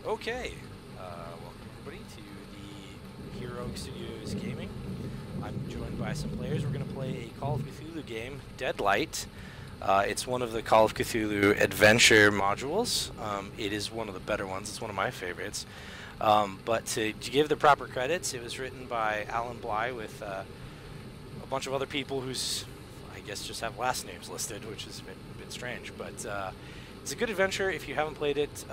Okay, welcome everybody to the Heroic Studios Gaming. I'm joined by some players. We're going to play a Call of Cthulhu game, Deadlight. It's one of the Call of Cthulhu adventure modules. It is one of the better ones. It's one of my favorites. But to give the proper credits, it was written by Alan Bly with a bunch of other people whose, I guess, just have last names listed, which is a bit strange. But it's a good adventure. If you haven't played it,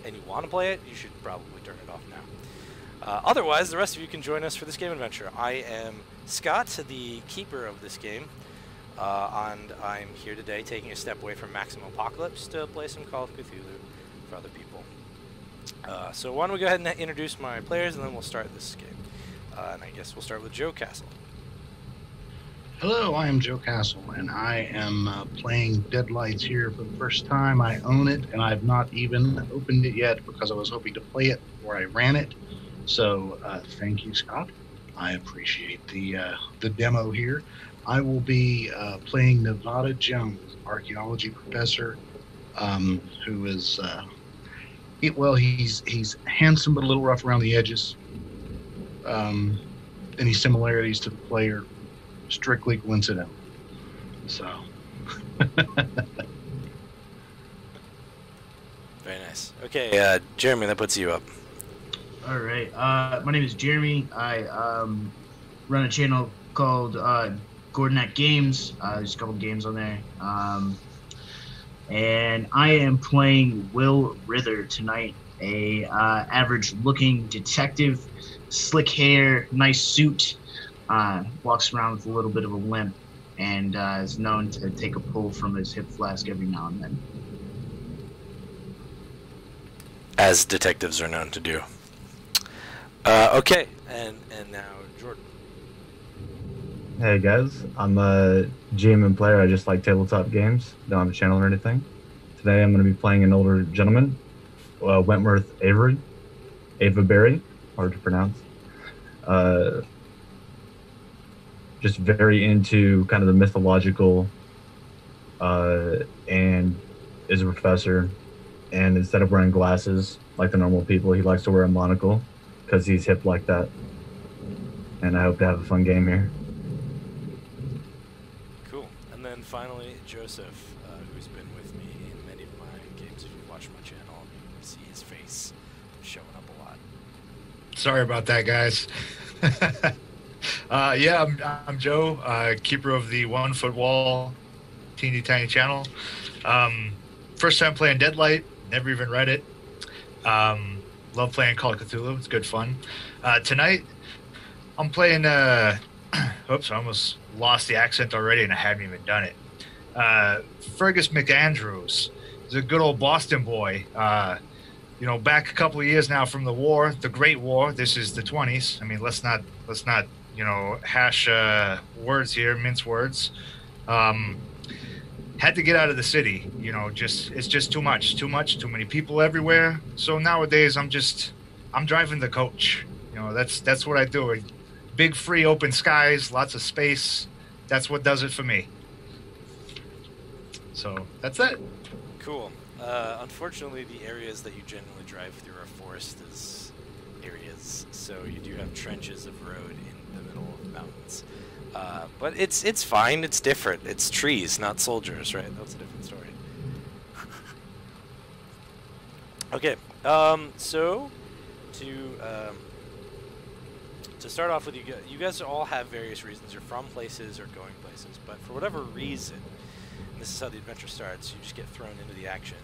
and you want to play it, you should probably turn it off now. Otherwise, the rest of you can join us for this game adventure. I am Scott, the keeper of this game, and I'm here today taking a step away from Maximum Apocalypse to play some Call of Cthulhu for other people. So why don't we go ahead and introduce my players, and then we'll start this game. And I guess we'll start with Joe Castle. Hello, I am Joe Castle, and I am playing Deadlights here for the first time. I own it, and I've not even opened it yet because I was hoping to play it before I ran it. So thank you, Scott. I appreciate the demo here. I will be playing Nevada Jones, archaeology professor, who is he's handsome but a little rough around the edges. Any similarities to the player? Strictly coincidental. So. Very nice. Okay, Jeremy, that puts you up. All right. My name is Jeremy. I run a channel called Gordonette Games. There's a couple games on there. And I am playing Will Rither tonight, a average-looking detective, slick hair, nice suit. Walks around with a little bit of a limp, and is known to take a pull from his hip flask every now and then. As detectives are known to do. Okay, and now Jordan. Hey guys, I'm a GM and player. I just like tabletop games. Don't have a channel or anything. Today I'm going to be playing an older gentleman, Wentworth Avery, hard to pronounce. Just very into kind of the mythological, and is a professor. And instead of wearing glasses like the normal people, he likes to wear a monocle because he's hip like that. And I hope to have a fun game here. Cool. And then finally, Joseph, who's been with me in many of my games. If you watch my channel, you see his face showing up a lot. Sorry about that, guys. Yeah, I'm Joe, keeper of the 1 Foot Wall teeny tiny channel. First time playing Deadlight, never even read it. Love playing Call of Cthulhu, it's good fun. Tonight, I'm playing, oops, I almost lost the accent already and I haven't even done it. Fergus McAndrews is a good old Boston boy. Back a couple of years now from the war, the Great War. This is the 20s. I mean, let's not hash words here, mince words. Had to get out of the city. It's just too much, too many people everywhere. So nowadays, I'm driving the coach. That's what I do. Big, free, open skies, lots of space. That's what does it for me. So that's it. Cool. Unfortunately, the areas that you generally drive through are forested areas, so you do have trenches of road in the middle of the mountains. But it's fine. It's different. It's trees, not soldiers, right? That's a different story. Okay. So to start off with, you guys all have various reasons. You're from places or going places, but for whatever reason, and this is how the adventure starts, you just get thrown into the action.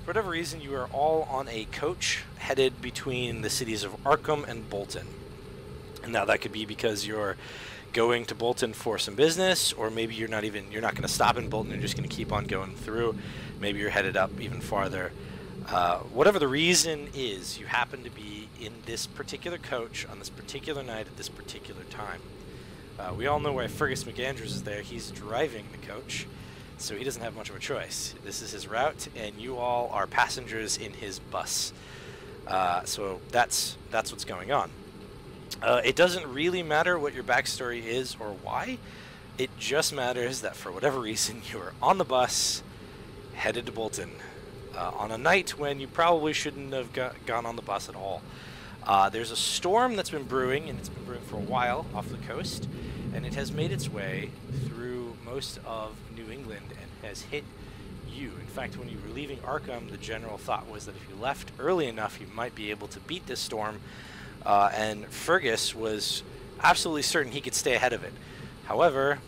For whatever reason, you are all on a coach headed between the cities of Arkham and Bolton. And now that could be because you're going to Bolton for some business, or maybe you're not going to stop in Bolton, you're just going to keep on going through. Maybe you're headed up even farther. Whatever the reason is, you happen to be in this particular coach on this particular night at this particular time. We all know why Fergus McAndrews is there. He's driving the coach, so he doesn't have much of a choice. This is his route, and you all are passengers in his bus. So that's what's going on. It doesn't really matter what your backstory is or why. It just matters that for whatever reason you are on the bus, headed to Bolton, on a night when you probably shouldn't have gone on the bus at all. There's a storm that's been brewing, and it's been brewing for a while off the coast, and it has made its way through most of New England and has hit you. In fact, when you were leaving Arkham, the general thought was that if you left early enough, you might be able to beat this storm, and Fergus was absolutely certain he could stay ahead of it. However,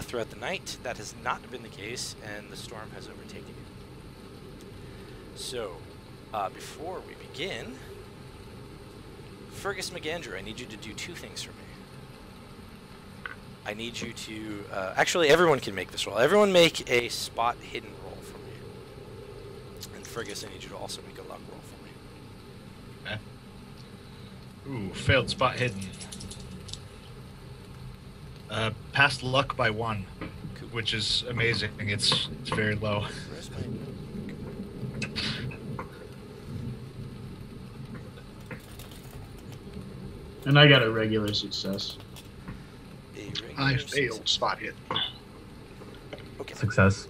throughout the night, that has not been the case, and the storm has overtaken you. So, before we begin, Fergus McAndrew, I need you to do two things for me. I need you to... actually, everyone can make this roll. Everyone make a spot hidden roll for me. And Fergus, I need you to also make a luck roll for me. Okay. Ooh, failed spot hidden. Passed luck by 1, Cool. which is amazing. It's very low. Where's my notebook? And I got a regular success. A regular I success. failed spot hit. Okay. Success.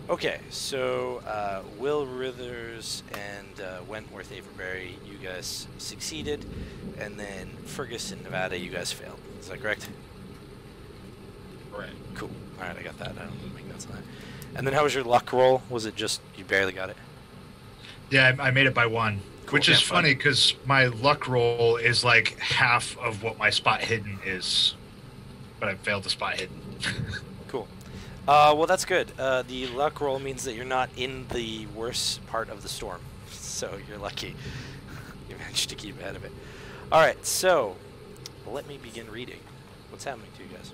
Okay, so Will Rithers and Wentworth Averbury, you guys succeeded, and then Fergus and Nevada, you guys failed. Is that correct? Right. Cool. All right, I got that. I'll make notes on that. And then how was your luck roll? Was it just you barely got it? Yeah, I made it by 1, Cool. which is Yeah, funny because my luck roll is like half of what my spot hidden is, but I failed the spot hidden. Cool. Well, that's good. The luck roll means that you're not in the worst part of the storm, so you're lucky. You managed to keep ahead of it. All right, so let me begin reading. What's happening to you guys?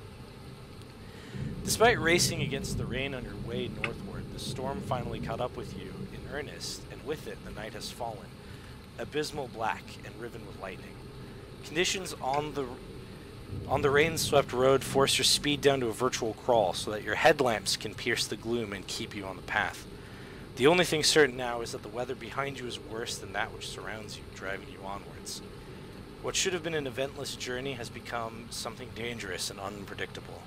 Despite racing against the rain on your way northward, the storm finally caught up with you in earnest, and with it, the night has fallen, abysmal black and riven with lightning. Conditions on the rain-swept road force your speed down to a virtual crawl so that your headlamps can pierce the gloom and keep you on the path. The only thing certain now is that the weather behind you is worse than that which surrounds you, driving you onwards. What should have been an eventless journey has become something dangerous and unpredictable.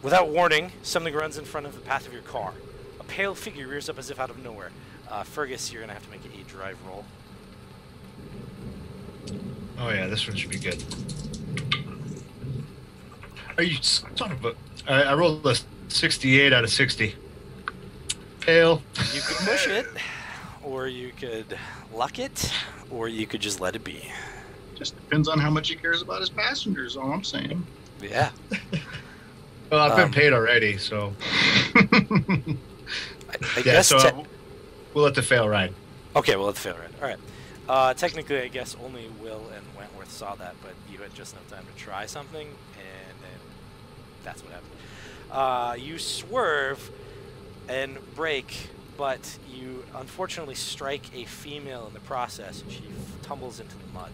Without warning, something runs in front of the path of your car. A pale figure rears up as if out of nowhere. Fergus, you're going to have to make a drive roll. Oh yeah, this one should be good. Are you son of a... I rolled a 68 out of 60. Fail. You could push it, or you could luck it, or you could just let it be. Just depends on how much he cares about his passengers, all I'm saying. Yeah. Well, I've been paid already, so... I Yeah, guess so we'll let the fail ride. okay, well, let's fail right. All right. Technically, I guess only Will and Wentworth saw that, but you had just enough time to try something, and then that's what happened. You swerve and brake, but you unfortunately strike a female in the process, and she tumbles into the mud.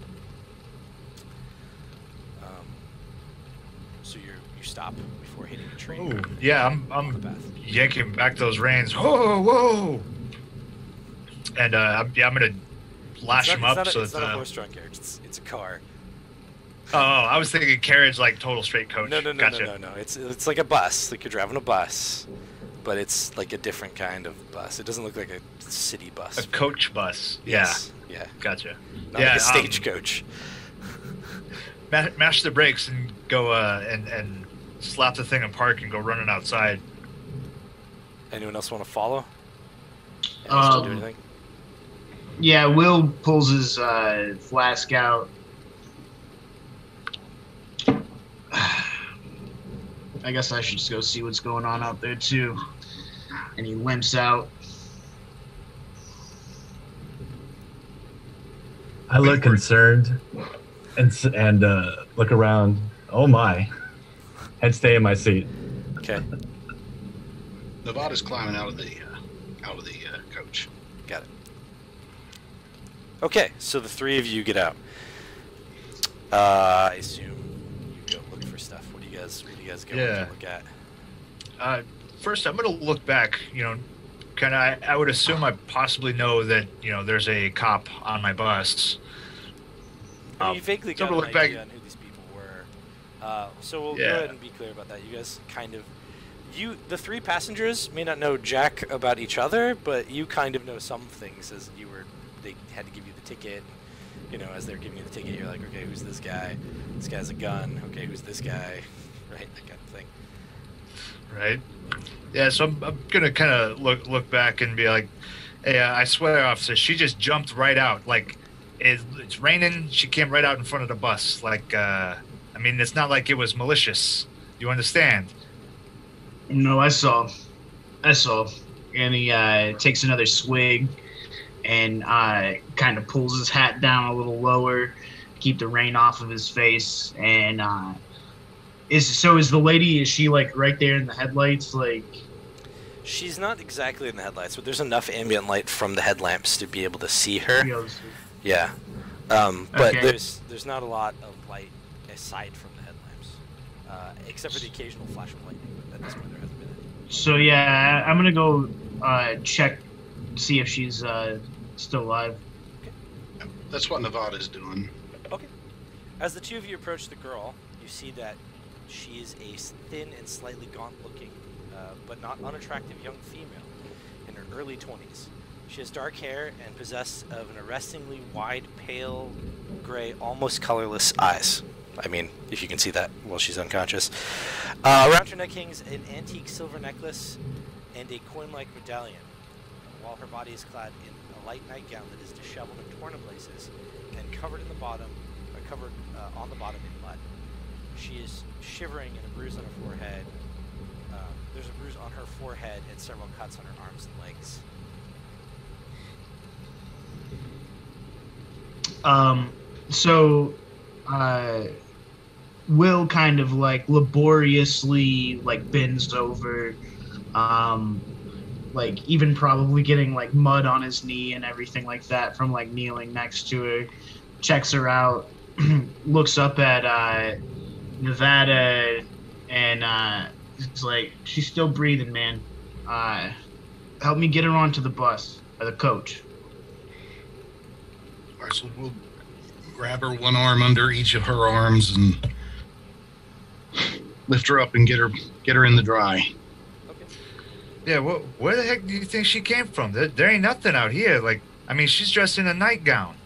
So you stop before hitting a tree. Oh, yeah, on the I'm path. yanking back those reins. Whoa, whoa! And I'm gonna lash him up so it's that not a horse-drawn carriage. It's a car. Oh, I was thinking carriage like total straight coach. No. Gotcha. It's like a bus. Like you're driving a bus, but it's like a different kind of bus. It doesn't look like a city bus. A coach bus. Yes. Yeah. Yeah. Gotcha. Not yeah, like a stagecoach. Mash the brakes and go and slap the thing in park and go running outside. Anyone else want to follow? Anyone else wanna do anything? Yeah, Will pulls his flask out. I guess I should just go see what's going on out there too. And he limps out. I look concerned and look around. Oh my! Head stay in my seat. Okay, Nevada's climbing out of the coach. got it. Okay, so the three of you get out. I assume you go look for stuff. What do you guys go Yeah. to look at? First, I'm gonna look back. Kind of. I would assume I possibly know that there's a cop on my bus. I mean, you vaguely so got we'll an look back- idea on who these people were. So we'll go Yeah. ahead and be clear about that. You guys kind of the three passengers may not know jack about each other, but you kind of know some things as they had to give you the ticket. You know, as they're giving you the ticket, you're like, okay, who's this guy? This guy has a gun. Okay, who's this guy? Right, that kind of thing. Right. Yeah, so I'm gonna kind of look back and be like, hey, I swear, officer, she just jumped right out. Like, it's raining. She came right out in front of the bus. Like, I mean, it's not like it was malicious. You understand? No, I saw. And he takes another swig and kind of pulls his hat down a little lower, keep the rain off of his face. And is the lady, is she like right there in the headlights? Like, she's not exactly in the headlights, but there's enough ambient light from the headlamps to be able to see her. Yeah. But Okay. there's not a lot of light aside from the headlamps, except for the occasional flash of lightning. But at this point, there hasn't been any. So yeah, I'm gonna go check, see if she's still alive. That's what Nevada's doing. Okay. As the two of you approach the girl, you see that she is a thin and slightly gaunt-looking, but not unattractive young female in her early 20s. She has dark hair and possessed of an arrestingly wide, pale, gray, almost colorless eyes. I mean, if you can see that while she's unconscious. Around her neck hangs an antique silver necklace and a coin-like medallion, while her body is clad in a light nightgown that is disheveled and torn in places, and covered on the bottom in mud. She is shivering and a bruise on her forehead. There's a bruise on her forehead and several cuts on her arms and legs. So Will kind of like laboriously like bends over, like even probably getting like mud on his knee and everything like that from like kneeling next to her, checks her out, looks up at Nevada, and it's like, she's still breathing, man. Help me get her onto the bus or the coach. All right, so we'll grab her one arm under each of her arms and lift her up and get her in the dry. Okay. Yeah, where the heck do you think she came from? There ain't nothing out here. Like, I mean, she's dressed in a nightgown.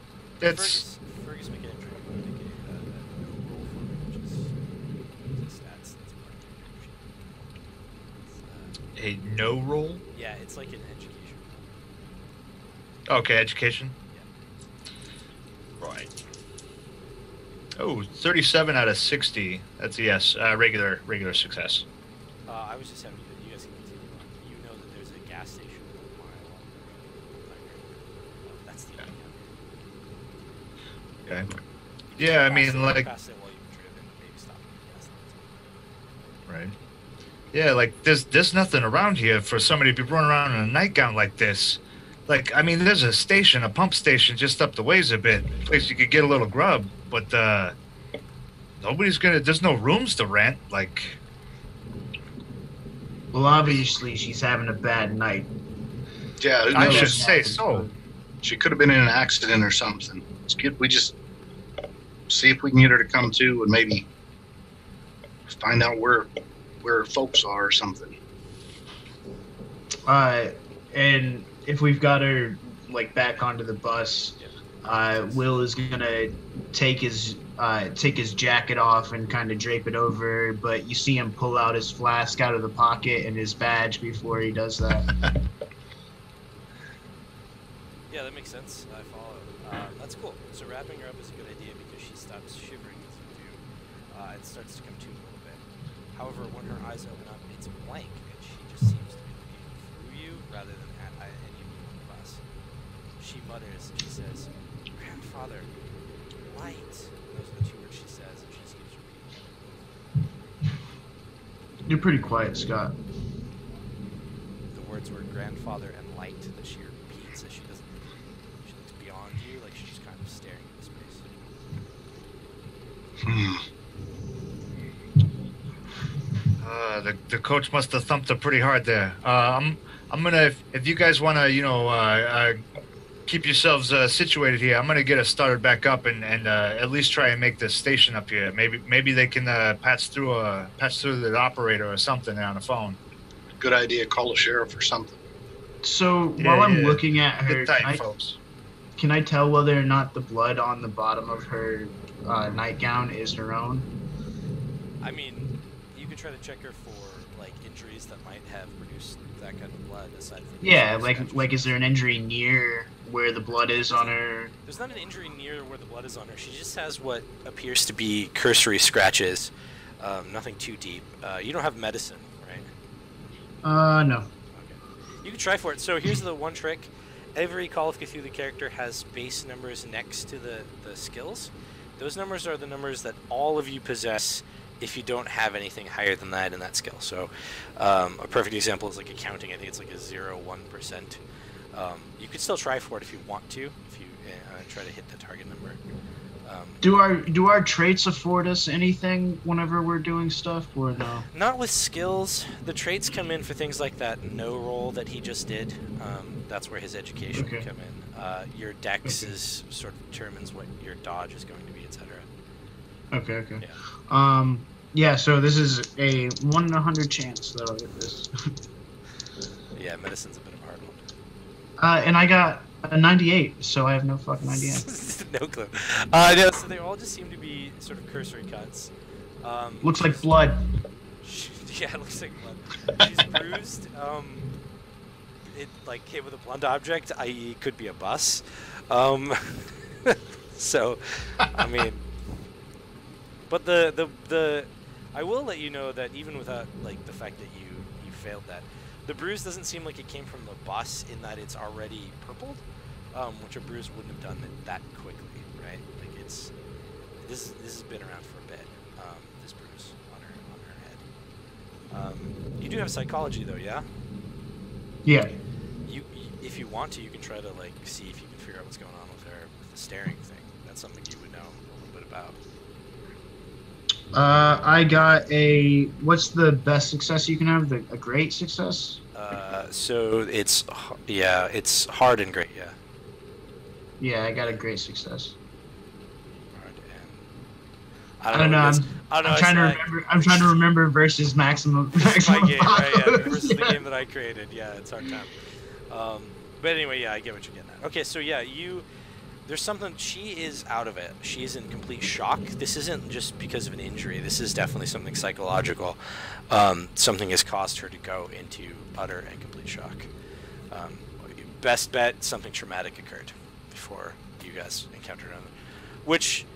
That's... Fergus, make an entry. I'm going to make a roll for me, which is stats. That's part of the a no roll? yeah, it's like an education. Okay, education. Yeah. Right. Oh, 37 out of 60. That's a yes. Regular success. I was just having you guys can continue on. You know that there's a gas station a mile along the road. That's the only Okay. Yeah, I mean, like... Pass it while you've driven, maybe stop at the gas station. Right. Yeah, like, there's nothing around here for somebody to be running around in a nightgown like this. Like, I mean, there's a pump station just up the ways a bit. A place you could get a little grub, but, there's no rooms to rent, like... Well, obviously she's having a bad night. Yeah, who I knows? should say so. She could have been in an accident or something. We just see if we can get her to come to and maybe find out where folks are or something. And if we've got her like back onto the bus, Will is gonna take his jacket off and kind of drape it over her, but you see him pull out his flask out of the pocket and his badge before he does that. Yeah, that makes sense. I follow. That's cool. So wrapping her up is a good idea because she stops shivering as you do. It starts to come to a little bit. However, when her eyes open up, it's blank, and she just seems to be looking through you rather than at any of you on the bus. She mutters, she says, "Grandfather, light." Those are the two words she says, and she just keeps repeating. You're pretty quiet, Scott. The words were grandfather and light that she repeats as she doesn't. She looks beyond you, like she's just kind of staring into space. The coach must have thumped her pretty hard there. I'm gonna, if you guys wanna, keep yourselves situated here, I'm gonna get us started back up and at least try and make this station up here. Maybe they can patch through the operator or something on the phone. good idea. Call the sheriff or something. So Yeah, while I'm yeah. looking at her, Good time, folks. can I tell whether or not the blood on the bottom of her nightgown is her own? I mean, you could try to check her for like injuries that might have produced that kind of blood. Aside from Yeah, like is there an injury near where the blood is on her? There's not an injury near where the blood is on her. She just has what appears to be cursory scratches. Nothing too deep. You don't have medicine, right? No. Okay. You can try for it. So here's the one trick. Every Call of Cthulhu character has base numbers next to the skills. Those numbers are the numbers that all of you possess if you don't have anything higher than that in that skill. So a perfect example is like accounting. I think it's like a 0.1%. You could still try for it if you want to, if you try to hit the target number. Do our traits afford us anything whenever we're doing stuff, or no? Not with skills. The traits come in for things like that no roll that he just did. That's where his education would come in. Your dex is sort of determines what your dodge is going to be, etc. Okay. Yeah. Yeah. So this is a 1 in 100 chance though. With this. Yeah, medicine's a bit of a hard one. And I got a 98, so I have no fucking idea. No clue. No, so they all just seem to be sort of cursory cuts. Looks like blood. Yeah, it looks like blood. She's bruised. It like hit with a blunt object, i.e., could be a bus. So, I mean, but the I will let you know that even without like the fact that you failed that, the bruise doesn't seem like it came from the bus in that it's already purpled, which a bruise wouldn't have done it that quickly, right? Like this has been around for a bit. This bruise on her head. You do have psychology though, yeah? Yeah. If you want to, you can try to like see if you can figure out what's going on with her with the staring thing. That's something you would know a little bit about. I got a. What's the best success you can have? A great success. So it's hard and great, yeah. Yeah, I got a great success. Hard and I don't know. I'm trying to remember. I'm trying to remember versus maximum. My game, right? Yeah, Apocalypse. versus the game that I created. Yeah, it's hard time. But anyway, yeah, I get what you're getting at. Okay, so yeah, there's something. She is out of it. She's in complete shock. This isn't just because of an injury. This is definitely something psychological. Something has caused her to go into utter and complete shock. Best bet, something traumatic occurred before you guys encountered her. Which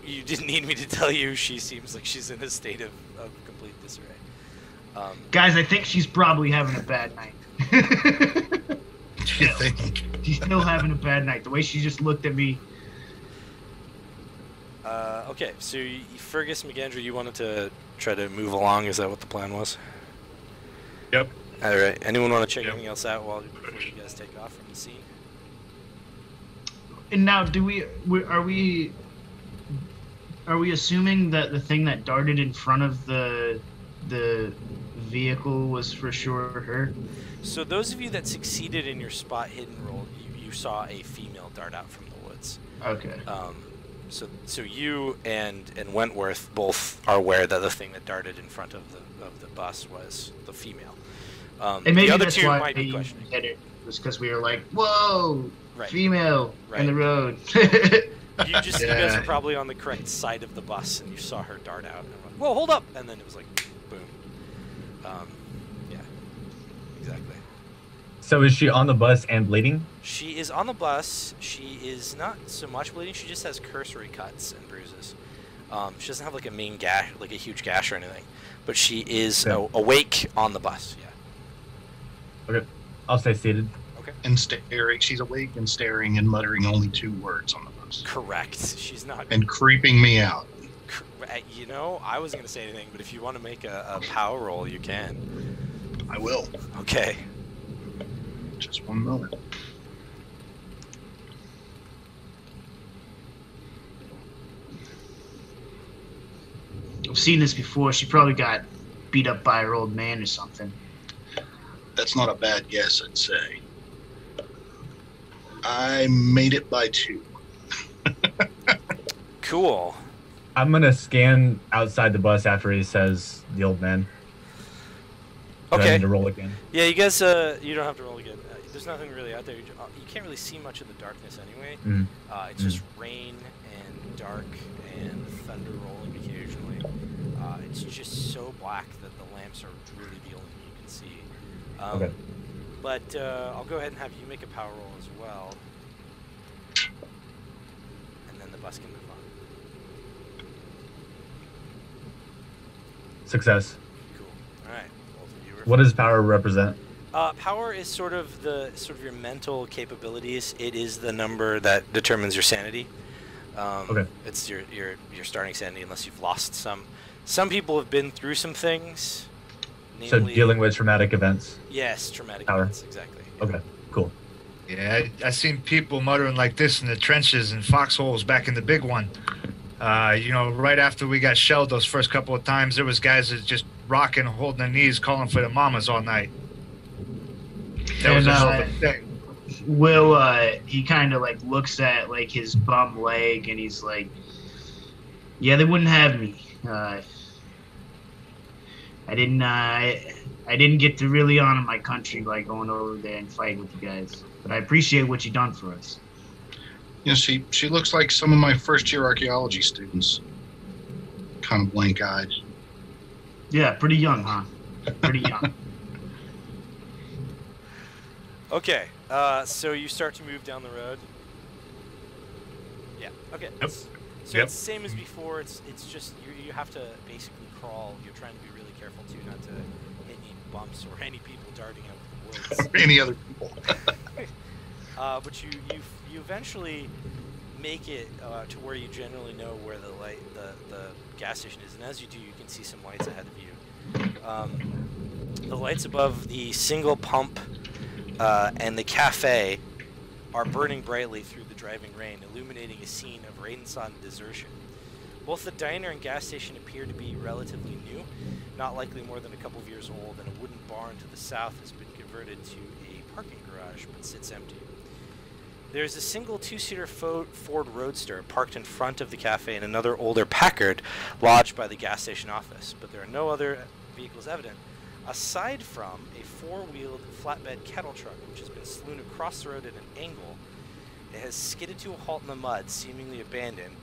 you didn't need me to tell you. She seems like she's in a state of complete disarray. Guys, I think she's probably having a bad night. You think? She's still having a bad night. The way she just looked at me. Okay, so Fergus McAndrew, you wanted to try to move along. Is that what the plan was? Yep. All right. Anyone want to check Yep. anything else out before you guys take off from the scene? And now, are we assuming that the thing that darted in front of the vehicle was for sure her? So those of you that succeeded in your spot hidden roll, you saw a female dart out from the woods. Okay. So you and Wentworth both are aware that the thing that darted in front of the bus was the female. And maybe the other that's two why might be you questioning. hit it. Was because we were like, whoa, Right. female in the road. You guys Yeah. were probably on the correct side of the bus, and you saw her dart out. And went, whoa, hold up! And then it was like, boom. Yeah, exactly. So is she on the bus and bleeding? She is on the bus. She is not so much bleeding. She just has cursory cuts and bruises. She doesn't have like a main gash, like a huge gash or anything. But she is awake on the bus. Yeah. Okay, I'll stay seated. Okay. And staring. She's awake and staring and muttering only 2 words on the bus. Correct. She's not. And creeping me out. You know, I wasn't gonna say anything, but if you want to make a power roll, you can. I will. Okay. Just 1 moment. I've seen this before. She probably got beat up by her old man or something. That's not a bad guess, I'd say. I made it by 2. Cool. I'm gonna scan outside the bus after he says the old man. Do I Okay. need to roll again? Yeah, you guys. You don't have to roll again. There's nothing really out there. You can't really see much of the darkness anyway. Mm. It's just rain and dark and thunder rolling occasionally. It's just so black that the lamps are really the only thing you can see. Okay. But I'll go ahead and have you make a power roll as well, and then the bus can move on. Success. Cool. All right. Both of you are What does power represent? Power is sort of your mental capabilities. It is the number that determines your sanity. Okay. It's your starting sanity, unless you've lost some. Some people have been through some things. So Namely, dealing with traumatic events. yes, traumatic Power. events, exactly. Okay, cool. Yeah, I seen people muttering like this in the trenches and foxholes back in the big one. Right after we got shelled those first couple of times, there was guys that just rocking, holding their knees, calling for their mamas all night. That was another thing. Will, he kind of like looks at like his bum leg and he's like, yeah, they wouldn't have me. I didn't get to really honor my country by going over there and fighting with you guys. But I appreciate what you done for us. You know, she looks like some of my first year archaeology students. Kind of blank eyed. Yeah, pretty young, huh? Pretty young. Okay. So you start to move down the road. Yeah. Okay. Yep. So Yep. it's the same as before. It's just you have to basically crawl. You're trying to be really careful too, not to hit any bumps or any people darting out of the woods. Or any other people. But you eventually make it to where you generally know where the gas station is, and as you do, you can see some lights ahead of you. The lights above the single pump and the cafe are burning brightly through the driving rain, illuminating a scene of rain-sodden desertion. Both the diner and gas station appear to be relatively new, not likely more than a couple of years old, and a wooden barn to the south has been converted to a parking garage but sits empty. There's a single two-seater Ford Roadster parked in front of the cafe and another older Packard lodged by the gas station office, but there are no other vehicles evident, aside from a four-wheeled flatbed kettle truck which has been slewed across the road at an angle. It has skidded to a halt in the mud, seemingly abandoned,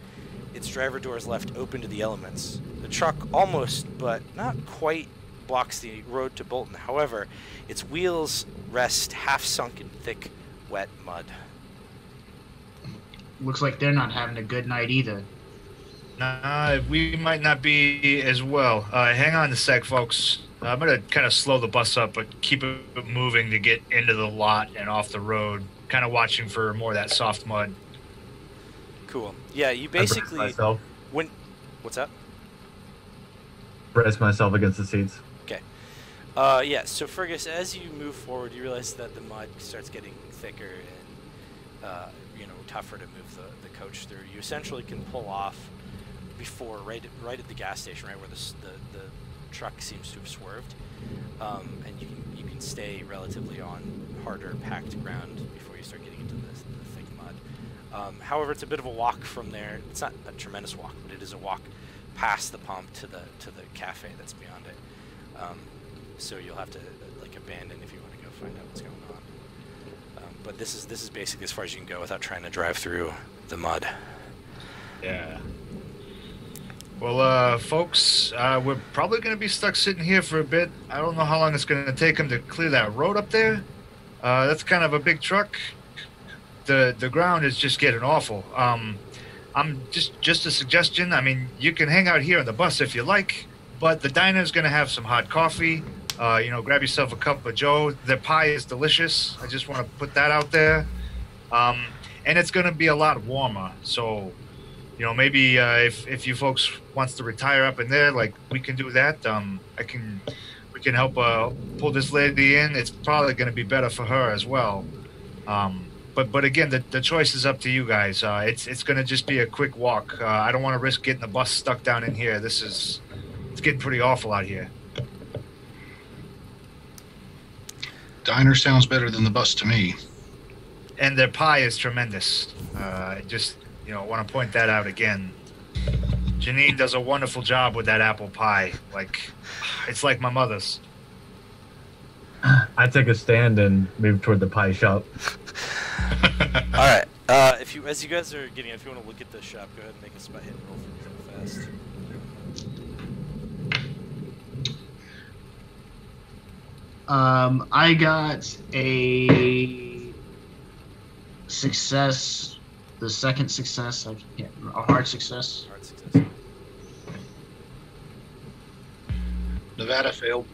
its driver doors left open to the elements. The truck almost, but not quite, blocks the road to Bolton. However, its wheels rest half-sunk in thick, wet mud. Looks like they're not having a good night either. Nah, we might not be as well. Hang on a sec, folks. I'm going to kind of slow the bus up, but keep it moving to get into the lot and off the road. Kind of watching for more of that soft mud. Cool. Yeah, you I brace basically... myself, What's that? brace myself against the seats. Okay. Yeah, so Fergus, as you move forward, you realize that the mud starts getting thicker and, tougher to move the coach through. You essentially can pull off before, right at the gas station, right where the truck seems to have swerved, and you can stay relatively on harder packed ground before you start getting into the thick mud. However, it's a bit of a walk from there. It's not a tremendous walk, but it is a walk past the pump to the cafe that's beyond it. So you'll have to abandon if you want to go find out what's going on. But this is basically as far as you can go without trying to drive through the mud. Yeah. Well, folks, we're probably going to be stuck sitting here for a bit. I don't know how long it's going to take them to clear that road up there. That's kind of a big truck. The ground is just getting awful. I'm just a suggestion. I mean, you can hang out here on the bus if you like, but the diner's going to have some hot coffee. Grab yourself a cup of Joe. Their pie is delicious. I just want to put that out there. And it's going to be a lot warmer. So, maybe if you folks wants to retire up in there, we can do that. We can help pull this lady in. It's probably going to be better for her as well. But again, the choice is up to you guys. It's going to just be a quick walk. I don't want to risk getting the bus stuck down in here. It's getting pretty awful out here. Diner sounds better than the bus to me. And their pie is tremendous. I just want to point that out again. Janine does a wonderful job with that apple pie. It's like my mother's. I take a stand and move toward the pie shop. All right. As you guys are getting, if you want to look at the shop, go ahead and make a spot hit roll for me real fast. I got a success. The second success, a hard success. Hard success. Nevada failed.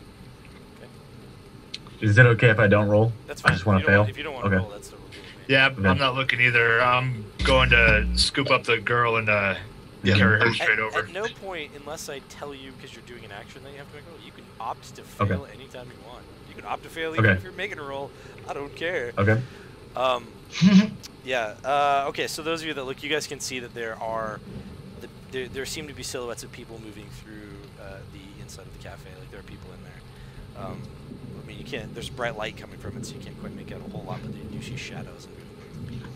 Is it okay if I don't roll? That's fine. I just want to fail. If you don't want to Okay. roll, that's the rule. Yeah, Okay. I'm not looking either. I'm going to scoop up the girl and carry her straight over. At no point, unless I tell you because you're doing an action that you have to make a roll, you can opt to fail anytime you want. You can opt to fail even if you're making a roll. I don't care. Okay. Yeah. Okay. So those of you that look, you guys can see that there seem to be silhouettes of people moving through the inside of the cafe. Like there are people in there. I mean, you can't. There's bright light coming from it, so you can't quite make out a whole lot. But you do see shadows and movement of people.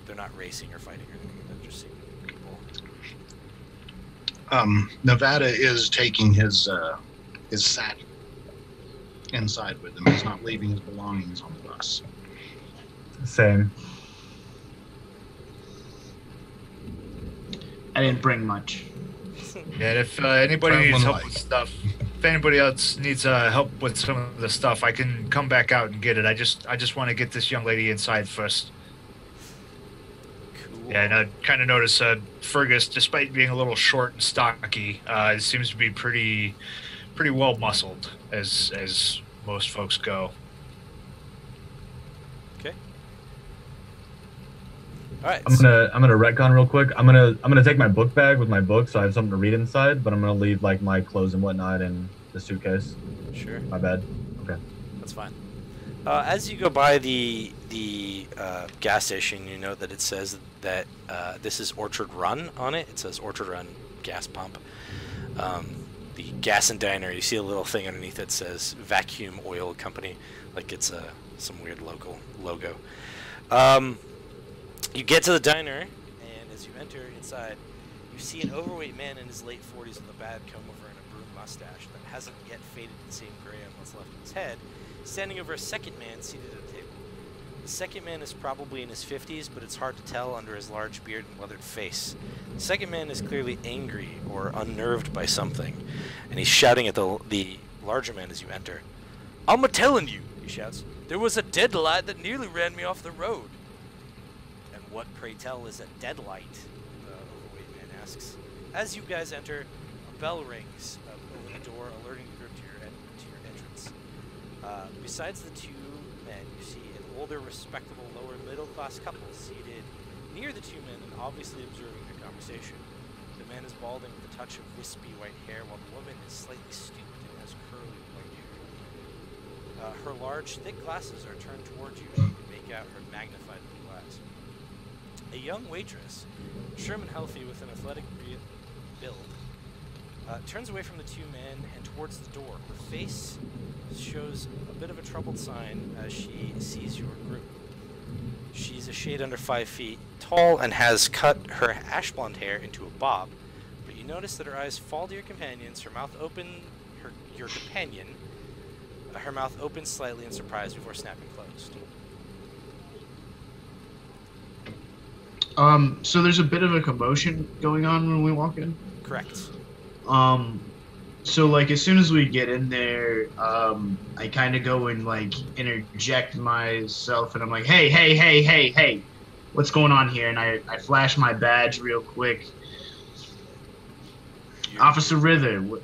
They're not racing or fighting or anything. They're just seeing people. Nevada is taking his sack inside with him. He's not leaving his belongings on the bus. Same. I didn't bring much. Yeah, and if anybody Traveling needs help light. with stuff, if anybody else needs help with some of the stuff, I can come back out and get it. I just want to get this young lady inside first. Cool. Yeah, and I kind of notice Fergus, despite being a little short and stocky, seems to be pretty well muscled, as most folks go. Okay. All right. I'm gonna retcon real quick. I'm gonna take my book bag with my books, so I have something to read inside. But I'm gonna leave like my clothes and whatnot in the suitcase. Sure. My bad. Okay. That's fine. As you go by the gas station, you know that it says that this is Orchard Run on it. It says Orchard Run gas pump. The gas and diner, you see a little thing underneath that says Vacuum Oil Company, like it's some weird local logo. You get to the diner, and as you enter inside, you see an overweight man in his late 40s with a bad comb-over and a broom mustache that hasn't yet faded the same gray on what's left of his head, standing over a second man seated at a table. The second man is probably in his 50s, but it's hard to tell under his large beard and weathered face. The second man is clearly angry or unnerved by something, and he's shouting at the larger man as you enter. "I'm a-telling you," he shouts, "there was a deadlight that nearly ran me off the road." "And what, pray tell, is a deadlight?" the overweight man asks. As you guys enter, a bell rings over the door, alerting the group to your entrance. Besides the two men, you see an older, respectable, lower middle-class couple seated near the two men and obviously observing their conversation. The man is balding with a touch of wispy white hair, while the woman is slightly stooped and has curly white hair. Her large, thick glasses are turned towards you, and you can make out her magnified blue eyes. A young waitress, trim and healthy with an athletic build, turns away from the two men and towards the door. Her face shows a bit of a troubled sign as she sees your group. She's a shade under 5 feet tall and has cut her ash blonde hair into a bob, but you notice that her eyes fall to your companions, her mouth opens slightly in surprise before snapping closed. So there's a bit of a commotion going on when we walk in. Correct. So like as soon as we get in there, I kind of go and like interject myself, and I'm like, hey, what's going on here? And I flash my badge real quick. Officer Rither. Your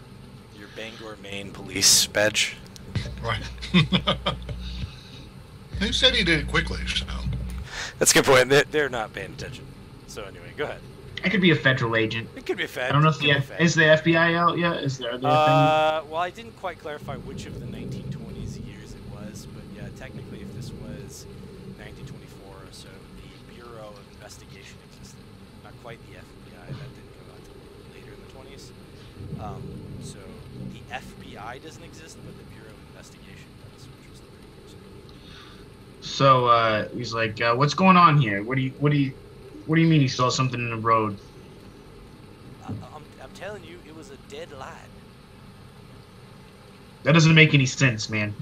Bangor, Maine police badge. Right. He said he did it quickly, so. That's a good point. They're not paying attention. So anyway, go ahead. I could be a federal agent. It could be a Fed. I don't know if It could be a is the FBI out yet? Is there? Well, I didn't quite clarify which of the 1920s years it was, but yeah, technically, if this was 1924 or so, the Bureau of Investigation existed. Not quite the FBI. That didn't come out until later in the 20s. So the FBI doesn't exist, but the Bureau of Investigation does, which was the precursor. So he's like, "What's going on here? What do you mean he saw something in the road?" I'm telling you, it was a dead lad. That doesn't make any sense, man.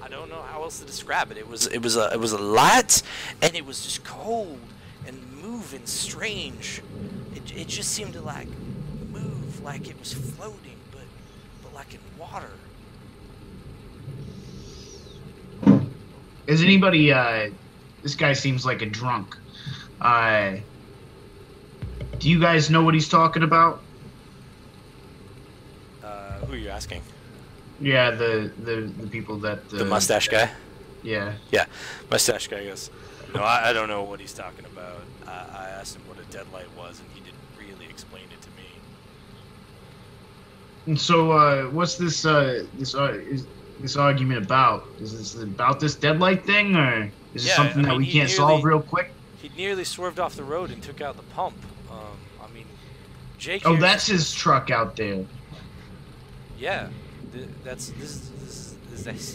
I don't know how else to describe it. It was a light, and it was just cold and moving strange. It just seemed to like move like it was floating, but like in water. Is anybody? This guy seems like a drunk. Do you guys know what he's talking about? Who are you asking? Yeah, the people that The mustache guy? Yeah. Yeah, mustache guy goes, no, I don't know what he's talking about. I asked him what a deadlight was, and he didn't really explain it to me. And so, what's this argument about? Is this about this deadlight thing, or is it something that we can't solve real quick? He nearly swerved off the road and took out the pump. I mean, Jake. Oh, that's his truck out there. Yeah, this is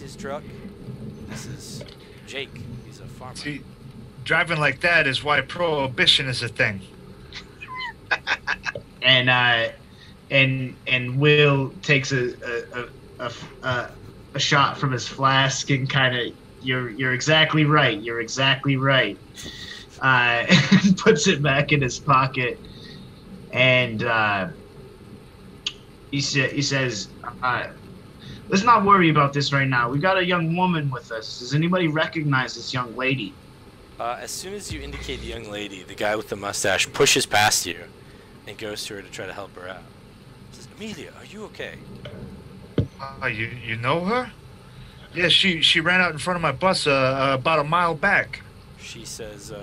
his truck. This is Jake. He's a farmer. See, driving like that is why prohibition is a thing. And Will takes a shot from his flask and kind of, you're exactly right. You're exactly right. And puts it back in his pocket, and he says, let's not worry about this right now. We got a young woman with us. Does anybody recognize this young lady? As soon as you indicate the young lady, the guy with the mustache pushes past you and goes to her to try to help her out. He says, Amelia, are you okay? You know her? Yeah, she ran out in front of my bus about a mile back. She says,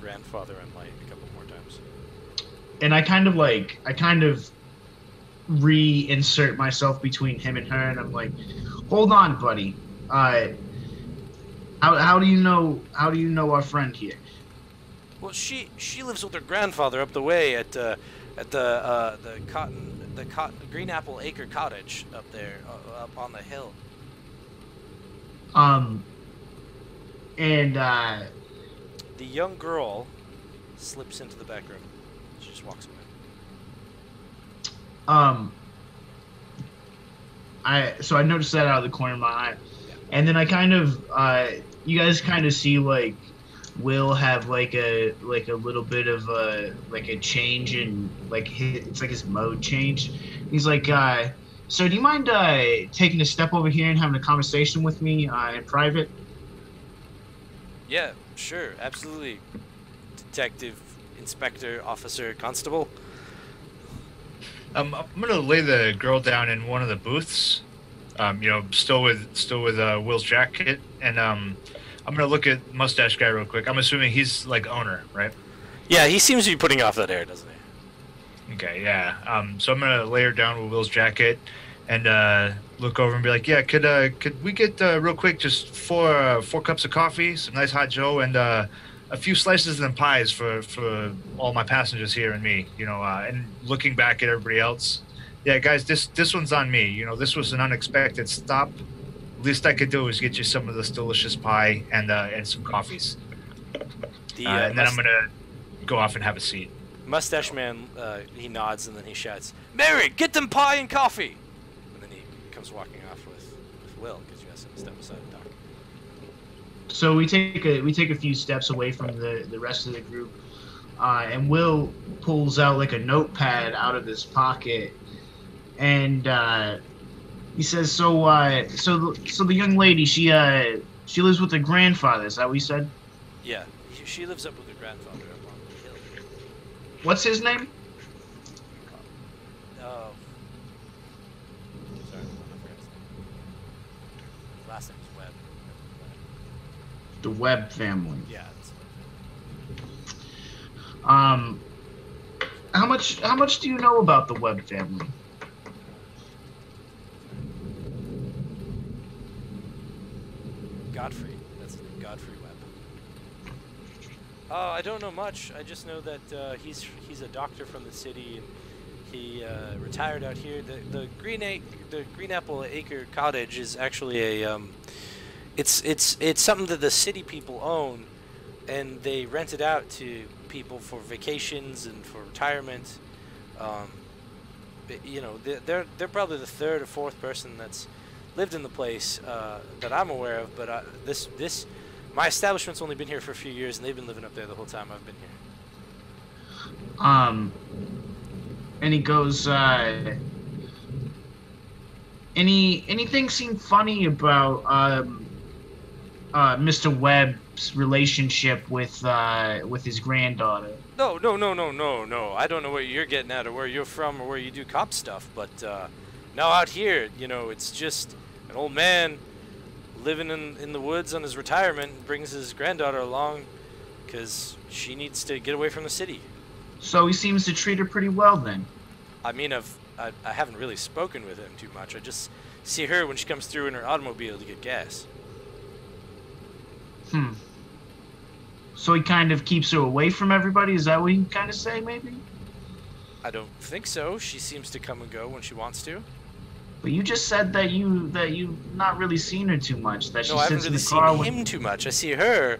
grandfather and light a couple more times. And I kind of reinsert myself between him and her, and I'm like, hold on, buddy. How do you know our friend here? Well, she lives with her grandfather up the way at the Green Apple Acre Cottage up there, up on the hill. The young girl slips into the back room. She just walks away. I noticed that out of the corner of my eye, Yeah. and then I kind of, you guys kind of see like Will have like a little bit of a change in it's like his mode change. He's like, so do you mind taking a step over here and having a conversation with me in private? Yeah, sure, absolutely. Detective, inspector, officer, constable. I'm gonna lay the girl down in one of the booths. Still with Will's jacket, and I'm gonna look at mustache guy real quick. I'm assuming he's like owner, right? Yeah, he seems to be putting off that air, doesn't he? Okay, yeah. So I'm gonna lay her down with Will's jacket, and look over and be like, yeah, could we get real quick just four cups of coffee, some nice hot Joe, and a few slices and pies for all my passengers here and me, and looking back at everybody else. Yeah, guys, this one's on me. This was an unexpected stop. Least I could do is get you some of this delicious pie and some coffees. And then I'm gonna go off and have a seat. Mustache man, he nods and then he shouts, "Mary, get them pie and coffee!" And then he comes walking off with Will because you asked him to step aside and talk. So we take a few steps away from the rest of the group, and Will pulls out like a notepad out of his pocket, and he says, "So the young lady, she lives with her grandfather. Is that what you said?" Yeah, she lives up with her grandfather up on the hill. What's his name? Sorry, I forgot his name. Last name is Webb. The Webb family. Yeah. How much do you know about the Webb family? Godfrey. That's his name, Godfrey Webb. I don't know much. I just know that he's a doctor from the city, and he retired out here. The Green Apple Acre Cottage is actually a it's something that the city people own, and they rent it out to people for vacations and for retirement. They're probably the third or fourth person that's lived in the place that I'm aware of, but my establishment's only been here for a few years, and they've been living up there the whole time I've been here. And he goes, anything seem funny about Mr. Webb's relationship with his granddaughter? No. I don't know what you're getting at or where you're from or where you do cop stuff, but now out here, it's just an old man living in the woods on his retirement and brings his granddaughter along because she needs to get away from the city. So he seems to treat her pretty well then. I mean, I haven't really spoken with him too much. I just see her when she comes through in her automobile to get gas. So he kind of keeps her away from everybody? Is that what you kind of say, maybe? I don't think so. She seems to come and go when she wants to. But you just said that you've not really seen her too much. That she No, I haven't sits in really the car seen him too much. I see her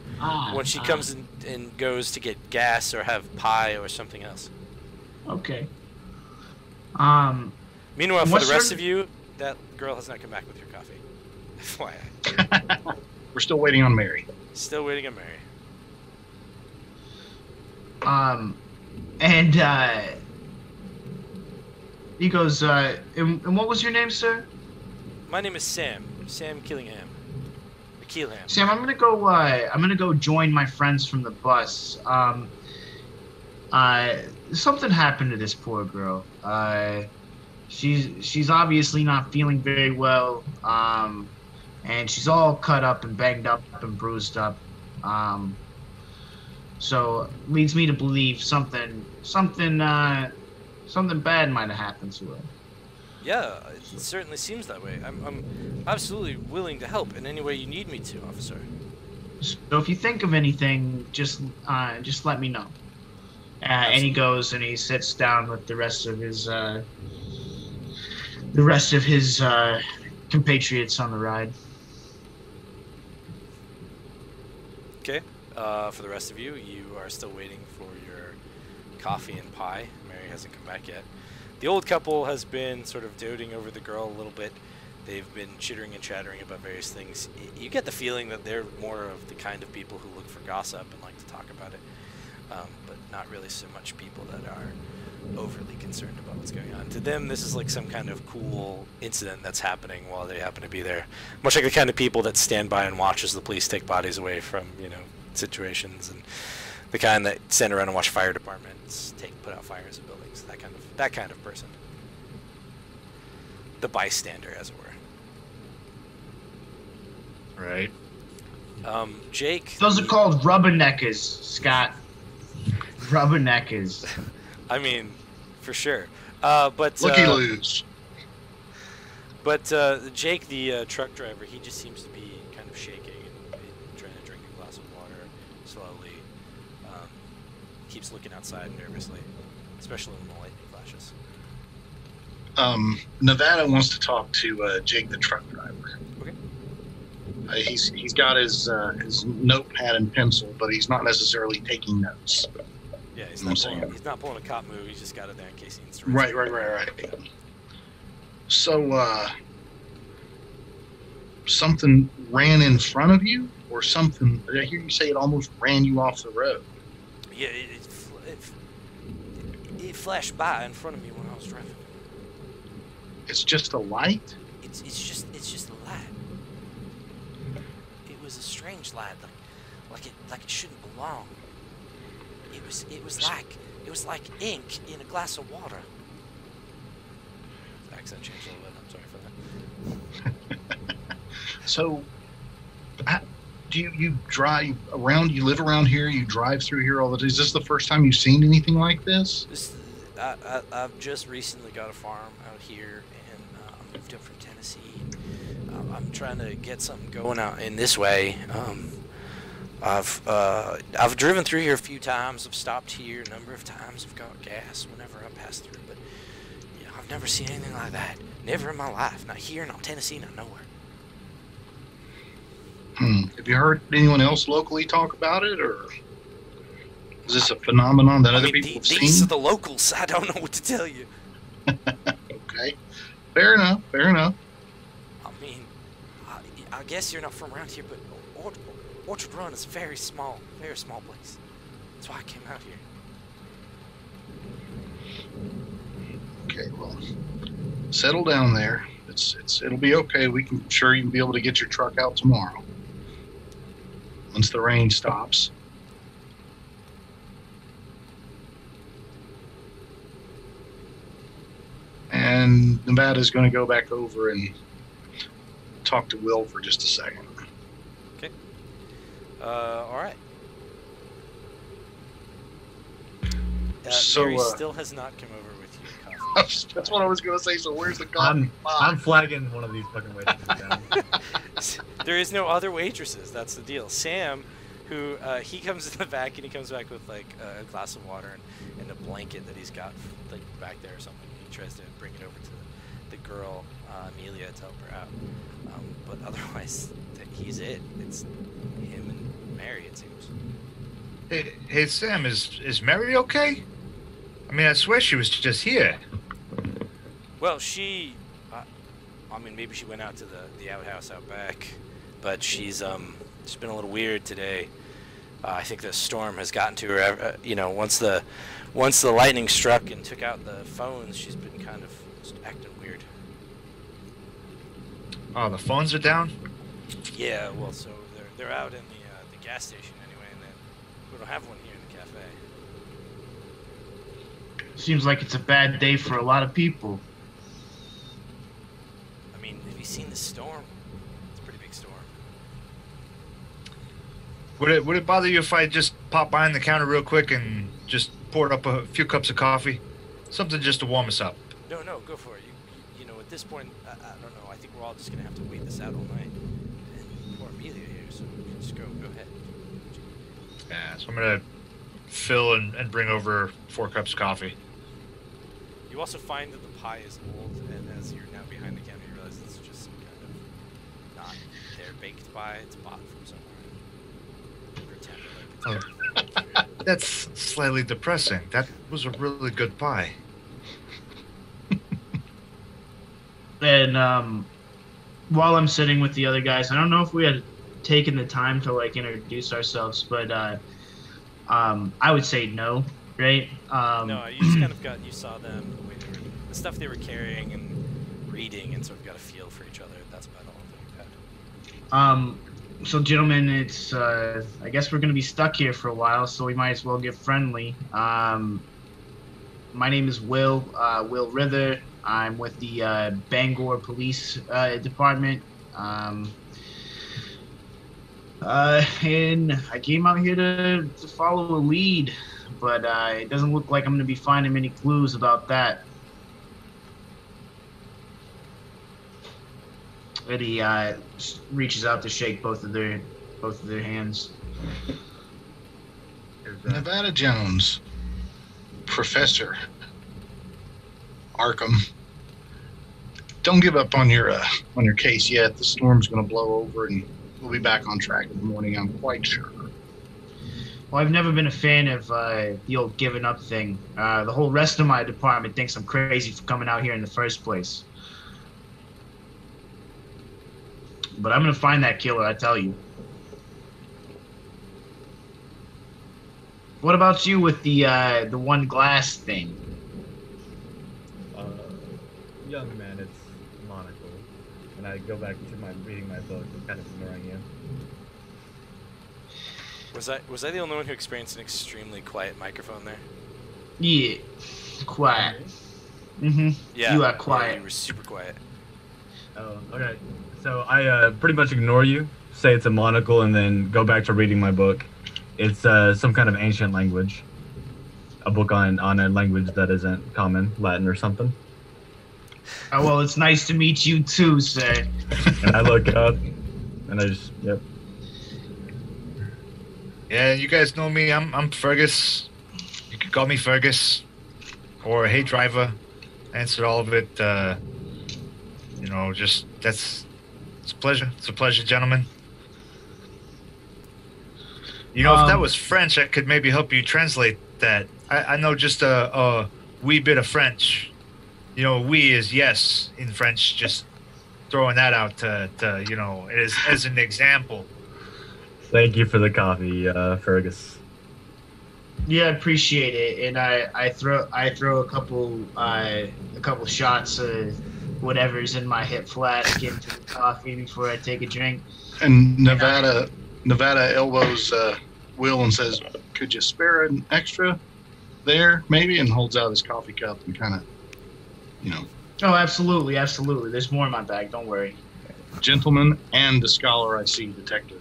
when she comes and goes to get gas or have pie or something else. Okay. Meanwhile, for the rest of you, that girl has not come back with your coffee. FYI. We're still waiting on Mary. Still waiting on Mary. And he goes, and what was your name, sir? My name is Sam. Sam Killingham. Keelham. Sam, I'm gonna go join my friends from the bus. Something happened to this poor girl. She's obviously not feeling very well. And she's all cut up and banged up and bruised up. So leads me to believe something bad might have happened to her. Yeah, it certainly seems that way. I'm absolutely willing to help in any way you need me to, officer. So if you think of anything, just let me know. And he goes and he sits down with the rest of his compatriots on the ride. Okay. For the rest of you, you are still waiting for your coffee and pie. Mary hasn't come back yet. The old couple has been sort of doting over the girl a little bit. They've been chittering and chattering about various things. You get the feeling that they're more of the kind of people who look for gossip and like to talk about it, but not really so much people that are overly concerned about what's going on. To them, this is like some kind of cool incident that's happening while they happen to be there. Much like the kind of people that stand by and watch as the police take bodies away from, situations, and the kind that stand around and watch fire departments put out fires in buildings. That kind of person. The bystander, as it were. Right. Jake. Those are called rubberneckers, Scott. Rubberneckers. I mean, for sure. But Looky loos. But Jake, the truck driver, he just seems to be kind of shaking and trying to drink a glass of water slowly. Keeps looking outside nervously, especially when the lightning flashes. Nevada wants to talk to Jake, the truck driver. Okay. He's got his notepad and pencil, but he's not necessarily taking notes. Yeah, he's not pulling a cop move. He's just got it there in case he needs to. Right. So, something ran in front of you, or something? I hear you say it almost ran you off the road. Yeah, it flashed by in front of me when I was driving. It's just a light. It's just a light. It was a strange light, like it shouldn't belong. It was like ink in a glass of water. The accent changed a little bit. I'm sorry for that. So, do you drive around? You live around here? You drive through here all the time? Is this the first time you've seen anything like this? I've just recently got a farm out here, and I moved up from Tennessee. I'm trying to get something going out in this way. I've driven through here a few times. I've stopped here a number of times. I've got gas whenever I pass through, but I've never seen anything like that. Never in my life. Not here, not Tennessee, not nowhere. Have you heard anyone else locally talk about it, or is this a phenomenon that other people have seen? These are the locals. I don't know what to tell you. Okay, fair enough. I mean, I guess you're not from around here, but Orchard Run is very small place. That's why I came out here. Okay, well, settle down there. It'll be okay. Sure you can be able to get your truck out tomorrow once the rain stops. And Nevada's going to go back over and talk to Will for just a second. Okay. All right. So, Mary still has not come over with you coffee. That's what I was going to say. So where's the coffee? I'm flagging one of these fucking waitresses down. There is no other waitresses. That's the deal. Sam, who he comes in the back and he comes back with like a glass of water and a blanket that he's got like back there or something. He tries to bring it over to the girl Amelia to help her out. But otherwise, he's it. It's him and Mary. It seems. Hey Sam, is Mary okay? I mean, I swear she was just here. Well, she, I mean, maybe she went out to the outhouse out back, but she's been a little weird today. I think the storm has gotten to her. Once the lightning struck and took out the phones, she's been kind of just acting weird. Oh, the phones are down? Yeah, well, so they're out in the gas station anyway, and then we don't have one here in the cafe. Seems like it's a bad day for a lot of people. I mean, have you seen the storm? It's a pretty big storm. Would it bother you if I just pop behind the counter real quick and just poured up a few cups of coffee? Something just to warm us up. No, go for it. You know, at this point, I don't know. I think we're all just gonna have to wait this out all night. And poor Amelia here, so we can just go ahead. Yeah, so I'm gonna fill and bring over 4 cups of coffee. You also find that the pie is old, and as you're now behind the counter, you realize it's just some kind of not their baked pie. It's bought from somewhere. Pretend like it's That's slightly depressing. That was a really good pie. And while I'm sitting with the other guys, I don't know if we had taken the time to like introduce ourselves, but I would say no, right? No, you just kind of you saw them, the stuff they were carrying and reading, and sort of got a feel for each other. That's about all that you've had. So gentlemen, it's I guess we're gonna be stuck here for a while, so we might as well get friendly. My name is Will Rither. I'm with the Bangor Police Department. And I came out here to follow a lead, but it doesn't look like I'm going to be finding many clues about that. And he reaches out to shake both of their hands. Nevada Jones, Professor Arkham. Don't give up on your case yet. The storm's going to blow over, and we'll be back on track in the morning. I'm quite sure. Well, I've never been a fan of the old giving up thing. The whole rest of my department thinks I'm crazy for coming out here in the first place. But I'm going to find that killer, I tell you. What about you with the one glass thing? Young man, it's monocle. And I go back to reading my book, kind of ignoring you. Was I the only one who experienced an extremely quiet microphone there? Yeah, quiet. Mm-hmm. Yeah, you are quiet. Yeah, you were super quiet. Oh, okay. So I pretty much ignore you, say it's a monocle, and then go back to reading my book. It's some kind of ancient language. A book on a language that isn't common, Latin or something. Oh, well, it's nice to meet you too, sir. And I look up, and I just, yep. Yeah, you guys know me. I'm Fergus. You can call me Fergus, or Hey Driver. Answer all of it. It's a pleasure. It's a pleasure, gentlemen. If that was French, I could maybe help you translate that. I know just a wee bit of French. Oui is yes in French, just throwing that out to you know, as an example. Thank you for the coffee, Fergus. Yeah, I appreciate it, and I throw a couple shots of whatever's in my hip flask into the coffee before I take a drink. And Nevada elbows Will and says, "Could you spare an extra there, maybe?" And holds out his coffee cup and kind of, you know, Oh, absolutely. There's more in my bag. Don't worry. gentleman and the scholar I see, detective.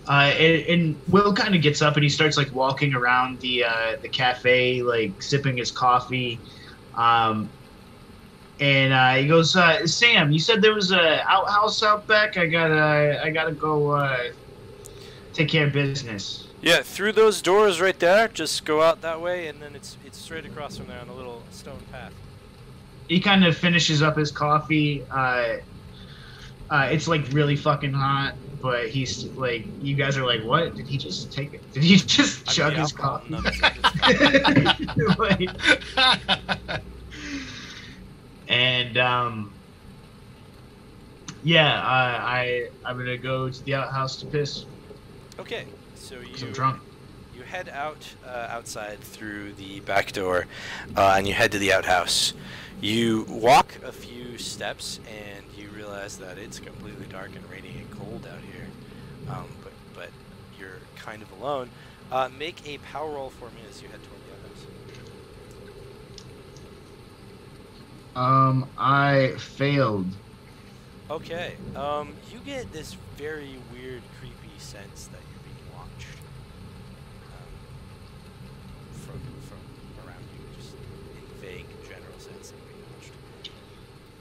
And Will kind of gets up and he starts like walking around the cafe, like sipping his coffee. And he goes, "Sam, you said there was a outhouse out back. I gotta go take care of business." Yeah, through those doors right there. Just go out that way, and then it's straight across from there on a little stone path. He kind of finishes up his coffee. It's like really fucking hot, but he's like, you guys are like, what? Did he just take it? Did he just chug his coffee? Like, and yeah, I'm gonna go to the outhouse to piss. Okay, so 'Cause I'm drunk. you head out outside through the back door, and you head to the outhouse. You walk a few steps, and you realize that it's completely dark and rainy and cold out here. But you're kind of alone. Make a power roll for me as you head toward the outhouse. I failed. Okay. You get this very weird, creepy sense that you're being watched from around you, just in vague, general sense that you're being watched.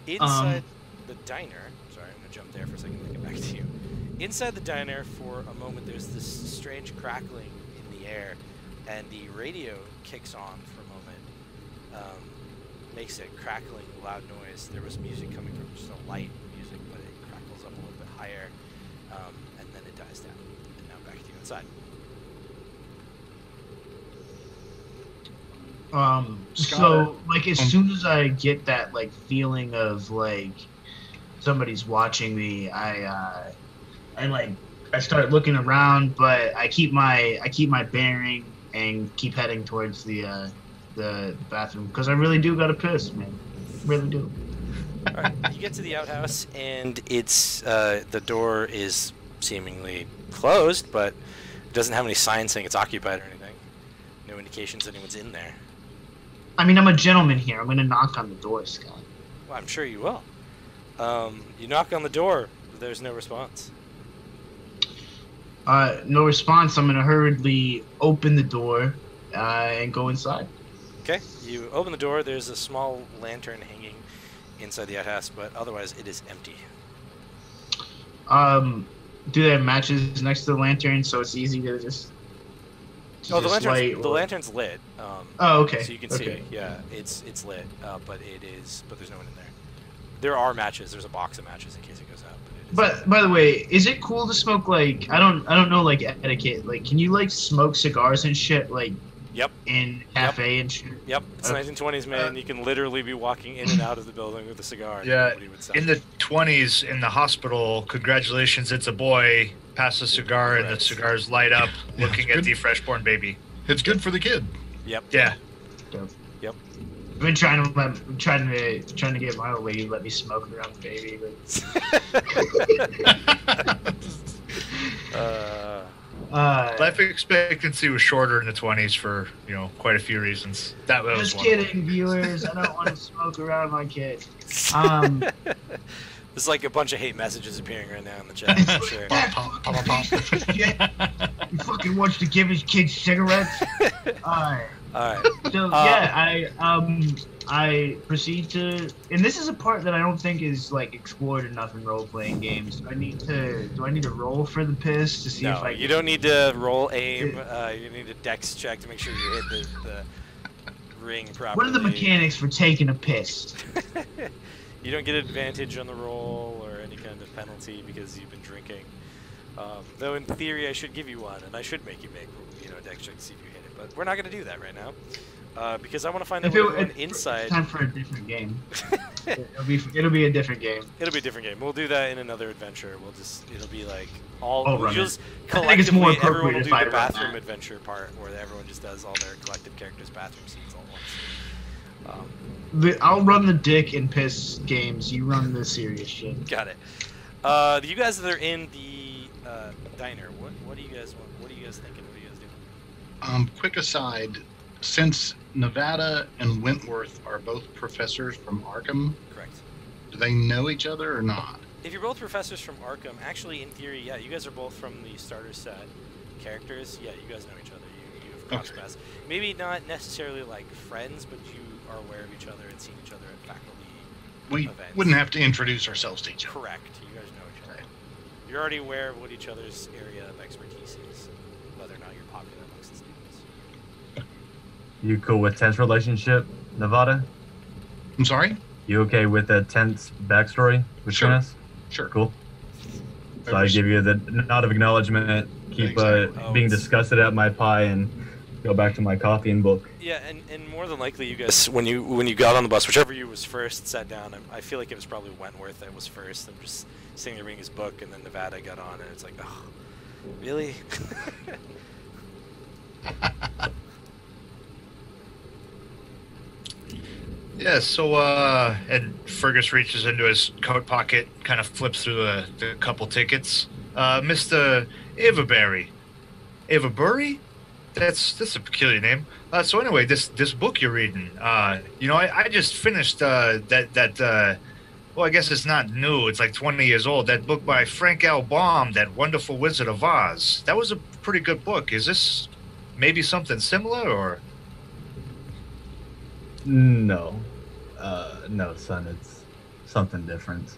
Inside the diner, sorry, I'm gonna jump there for a second and get back to you. Inside the diner, for a moment, there's this strange crackling in the air, and the radio kicks on for a moment. Makes a crackling, loud noise. There was music coming from just a light music, but it crackles up a little bit higher, and then it dies down. And now back to you inside. So like as soon as I get that like feeling of like somebody's watching me, I start looking around, but I keep my bearing and keep heading towards the bathroom because I really do gotta piss, man. Really do. All right, you get to the outhouse, and it's the door is seemingly closed, but it doesn't have any signs saying it's occupied or anything. No indications anyone's in there. I mean, I'm a gentleman here. I'm gonna knock on the door, Scott. Well, I'm sure you will. You knock on the door, but there's no response. No response. I'm gonna hurriedly open the door and go inside. Okay, you open the door. There's a small lantern hanging inside the outhouse, but otherwise it is empty. Do they have matches next to the lantern so it's easy to just? Oh, the lantern's lit. Oh, okay. So you can see, yeah, it's lit, but there's no one in there. There are matches. There's a box of matches in case it goes out. But by the way, is it cool to smoke like I don't know like etiquette? Like, can you like smoke cigars and shit like? Yep. In cafe and shit. Yep. It's 1920s, man. You can literally be walking in and out of the building with a cigar. Yeah. In the 20s, in the hospital, congratulations, it's a boy. Pass a cigar, and the cigars light up, looking at the freshborn baby. It's good for the kid. Yep. Yeah. Yep. I've been trying to get my old lady to let me smoke around the baby, but Life expectancy was shorter in the 20s for quite a few reasons. That was just one. Kidding, viewers. I don't want to smoke around my kid. There's like a bunch of hate messages appearing right now in the chat. I'm sure. You fucking wants to give his kids cigarettes? Alright. So yeah, I proceed to, and this is a part that I don't think is like explored enough in role-playing games. Do I need to roll for the piss to see if I? You don't need to roll aim. You need a dex check to make sure you hit the ring properly. What are the mechanics for taking a piss? You don't get advantage on the roll or any kind of penalty because you've been drinking. Though in theory I should give you one, and I should make you make a dex check to see if you hit it. But we're not going to do that right now. because I want to find If out what it- everyone it's inside. time for a different game. It'll be a different game. It'll be a different game. We'll do that in another adventure. It'll be like I'll run it. just I think it's more collectively everyone will appropriate do if I the run bathroom that. adventure part where everyone just does all their collective characters' bathroom scenes all at once. I'll run the dick and piss games. You run the serious shit. Got it. You guys that are in the diner, what do you guys want? What are you guys thinking? What are you guys doing? Quick aside, since Nevada and Wentworth are both professors from Arkham, Correct. do they know each other or not? If you're both professors from Arkham, actually, in theory, yeah, you guys are both from the starter set characters. Yeah, you guys know each other. You have crossed Okay. paths. Maybe not necessarily like friends, but you are aware of each other and seen each other at faculty We events. wouldn't have to introduce ourselves to each other. Correct. You guys know each other. You're already aware of what each other's area of expertise is, whether or not you're popular amongst the students. You cool with tense relationship, Nevada? I'm sorry? You okay with a tense backstory between Sure. us? Sure. Cool. So I give you the nod of acknowledgement, keep Exactly. Oh, being it's- disgusted at my pie, and go back to my coffee and book. Yeah, and more than likely, you guys, when you got on the bus, whichever you was first, sat down. I feel like it was probably Wentworth that was first. I'm just sitting there reading his book, and then Nevada got on, and it's like, oh, really? Yeah, so, and Fergus reaches into his coat pocket, kind of flips through the couple tickets. Mr. Everberry. Everbury? That's a peculiar name. So anyway, this book you're reading, I just finished, well, I guess it's not new. It's like 20 years old. That book by Frank L. Baum, That Wonderful Wizard of Oz. That was a pretty good book. Is this maybe something similar, or? No. No, son, it's something different.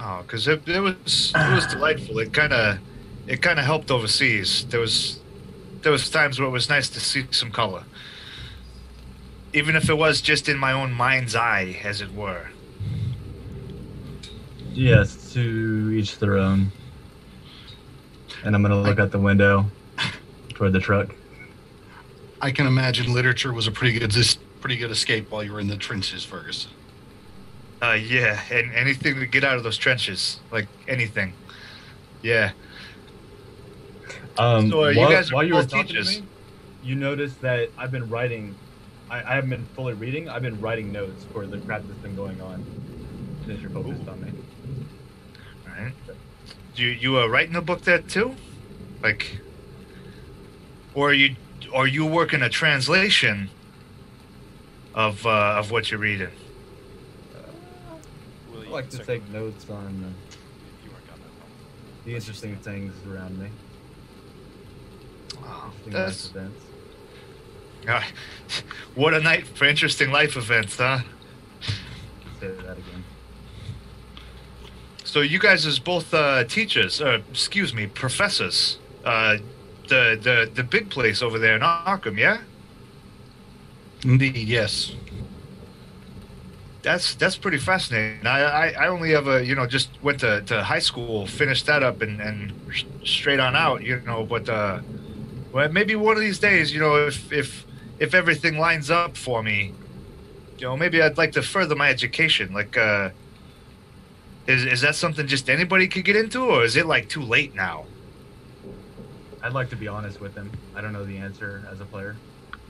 Oh, because it was delightful. It kind of helped overseas. There was times where it was nice to see some color, even if it was just in my own mind's eye, as it were. Yes, to each their own. And I'm gonna look out the window toward the truck. I can imagine literature was a pretty good escape while you were in the trenches, Fergus. Yeah, and anything to get out of those trenches, like anything. Yeah. So, you guys are while you were both talking teachers. to me, you noticed that I've been writing. I haven't been fully reading. I've been writing notes for the crap that's been going on. Since you're focused on me. All right. You writing a book there too, like, or are you working a translation of what you're reading? Will I you like to start- take notes on You weren't on that one. the interesting things around me. Oh, Interesting that's life events. what a night for interesting life events, huh? Say that again. So you guys is both teachers, professors. The big place over there in Arkham, yeah? Indeed, yes. That's pretty fascinating. I only ever, just went to high school, finished that up, and straight on out, but well, maybe one of these days, if everything lines up for me, maybe I'd like to further my education. Like, is that something just anybody could get into, or is it like too late now? I'd like to be honest with him. I don't know the answer as a player,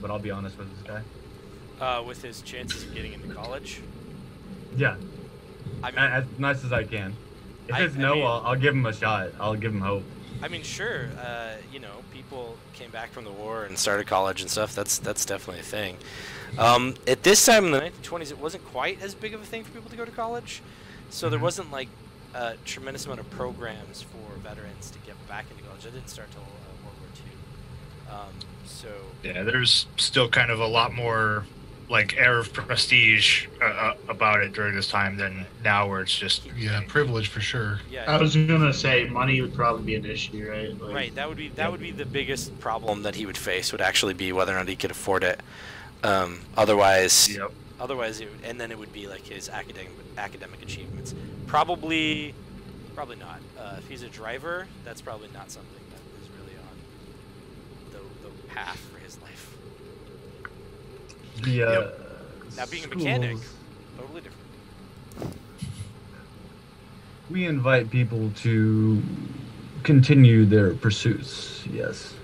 but I'll be honest with this guy. With his chances of getting into college. Yeah, I mean, as nice as I can. If I it's no, mean- I'll give him a shot. I'll give him hope. sure. People came back from the war and started college and stuff. That's definitely a thing. At this time in the 1920s, it wasn't quite as big of a thing for people to go to college, so there wasn't like a tremendous amount of programs for veterans to get back into college. That didn't start till World War II. So Yeah, there's still kind of a lot more like air of prestige about it during this time than now, where it's just Yeah, privilege for sure. yeah, I was gonna say money would probably be an issue, right? Like, right. That would be the biggest problem that he would face. Would actually be whether or not he could afford it. Otherwise, Yep. and then it would be like his academic achievements. Probably not. If he's a driver, that's probably not something that is really on the path for his life. The Now, being a mechanic, schools, totally different. we invite people to continue their pursuits. Yes.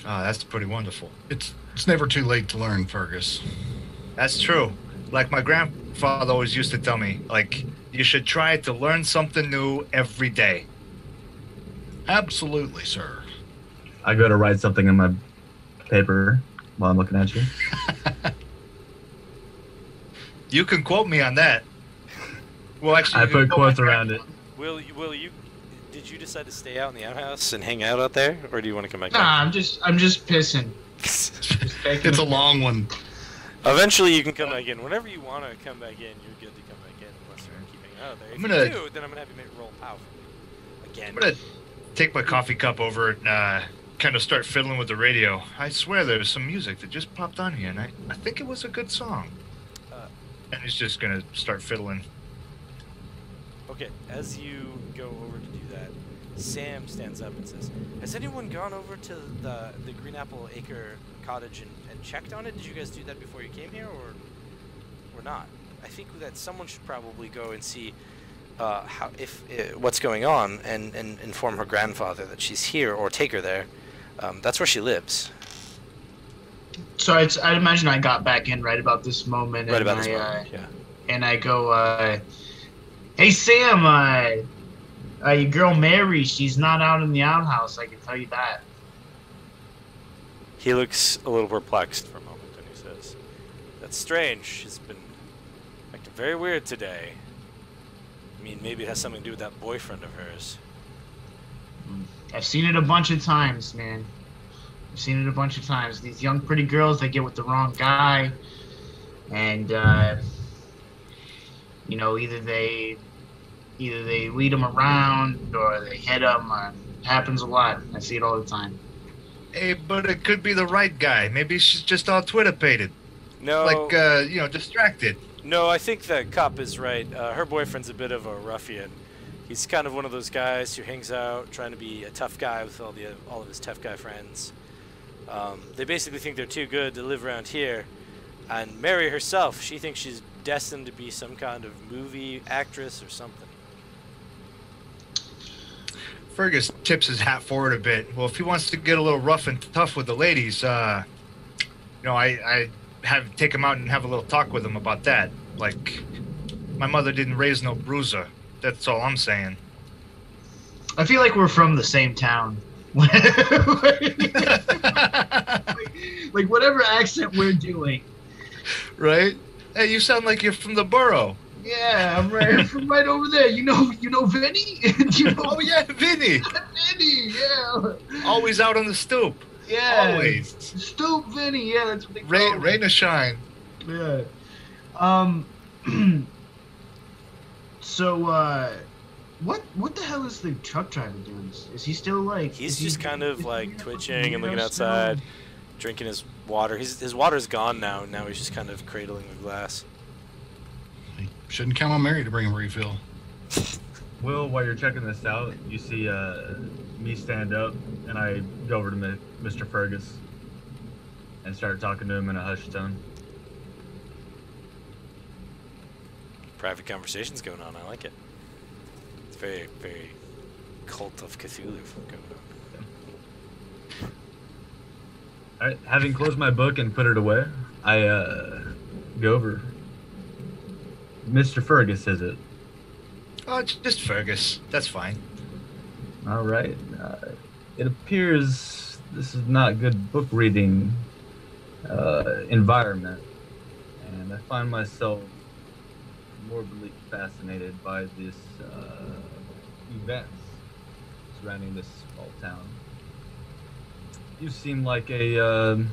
Oh, that's pretty wonderful. It's never too late to learn, Fergus. That's true. Like my grandfather always used to tell me, like, you should try to learn something new every day. Absolutely, sir. I go to write something in my paper while I'm looking at you. You can quote me on that. Well, actually, I you can put quote quotes my around it. Will you? Did you decide to stay out in the outhouse and hang out out there, or do you want to come back? Nah, I'm just pissing. It's a long one. Eventually, you can come back in. Whenever you want to come back in, you're good to come back in, unless you're keeping out there. If you do, then I'm gonna have you make roll powerfully again. I'm gonna take my coffee cup over and kind of start fiddling with the radio. I swear there's some music that just popped on here, and I think it was a good song. And he's just gonna start fiddling. Okay, as you go over to do that, Sam stands up and says, "Has anyone gone over to the Green Apple Acre cottage and checked on it? Did you guys do that before you came here, or not? I think that someone should probably go and see what's going on and inform her grandfather that she's here, or take her there. That's where she lives." So I'd imagine I got back in right about this moment. Right and about this moment, yeah. And I go, "Hey Sam, your girl Mary, she's not out in the outhouse. I can tell you that." He looks a little perplexed for a moment, and he says, "That's strange. She's been acting very weird today. I mean, maybe it has something to do with that boyfriend of hers." I've seen it a bunch of times, man. I've seen it a bunch of times. These young, pretty girls, they get with the wrong guy, and you know, either they lead them around or they hit them. It happens a lot. I see it all the time. Hey, but it could be the right guy. Maybe she's just all Twitter-pated. No. Like, distracted. No, I think the cop is right. Her boyfriend's a bit of a ruffian. He's kind of one of those guys who hangs out trying to be a tough guy with all of his tough guy friends. They basically think they're too good to live around here. And Mary herself, she thinks she's destined to be some kind of movie actress or something. Fergus tips his hat forward a bit. Well, if he wants to get a little rough and tough with the ladies, I have take him out and have a little talk with him about that. Like, my mother didn't raise no bruiser. That's all I'm saying. I feel like we're from the same town. Like whatever accent we're doing. Right? Hey, you sound like you're from the borough. Yeah, I'm from right over there. You know Vinny? Oh yeah, Vinny. Vinny, yeah. Always out on the stoop. Yeah. Always. Stoop Vinny, yeah, that's what they call him. Rain or shine. Yeah. So what the hell is the truck driver doing? Is he still like? He's just kind of like twitching and looking outside, drinking his water. His water's gone now. Now he's just kind of cradling the glass. Shouldn't count on Mary to bring him a refill. Will, while you're checking this out, you see me stand up, and I go over to Mr. Fergus and start talking to him in a hushed tone. Private conversations going on. I like it. It's very, very Cult of Cthulhu going on. All right, having closed my book and put it away, I go over. Mr. Fergus, is it? Oh, just Fergus. That's fine. All right. It appears this is not good book reading environment, and I find myself morbidly fascinated by this events surrounding this small town. You seem like a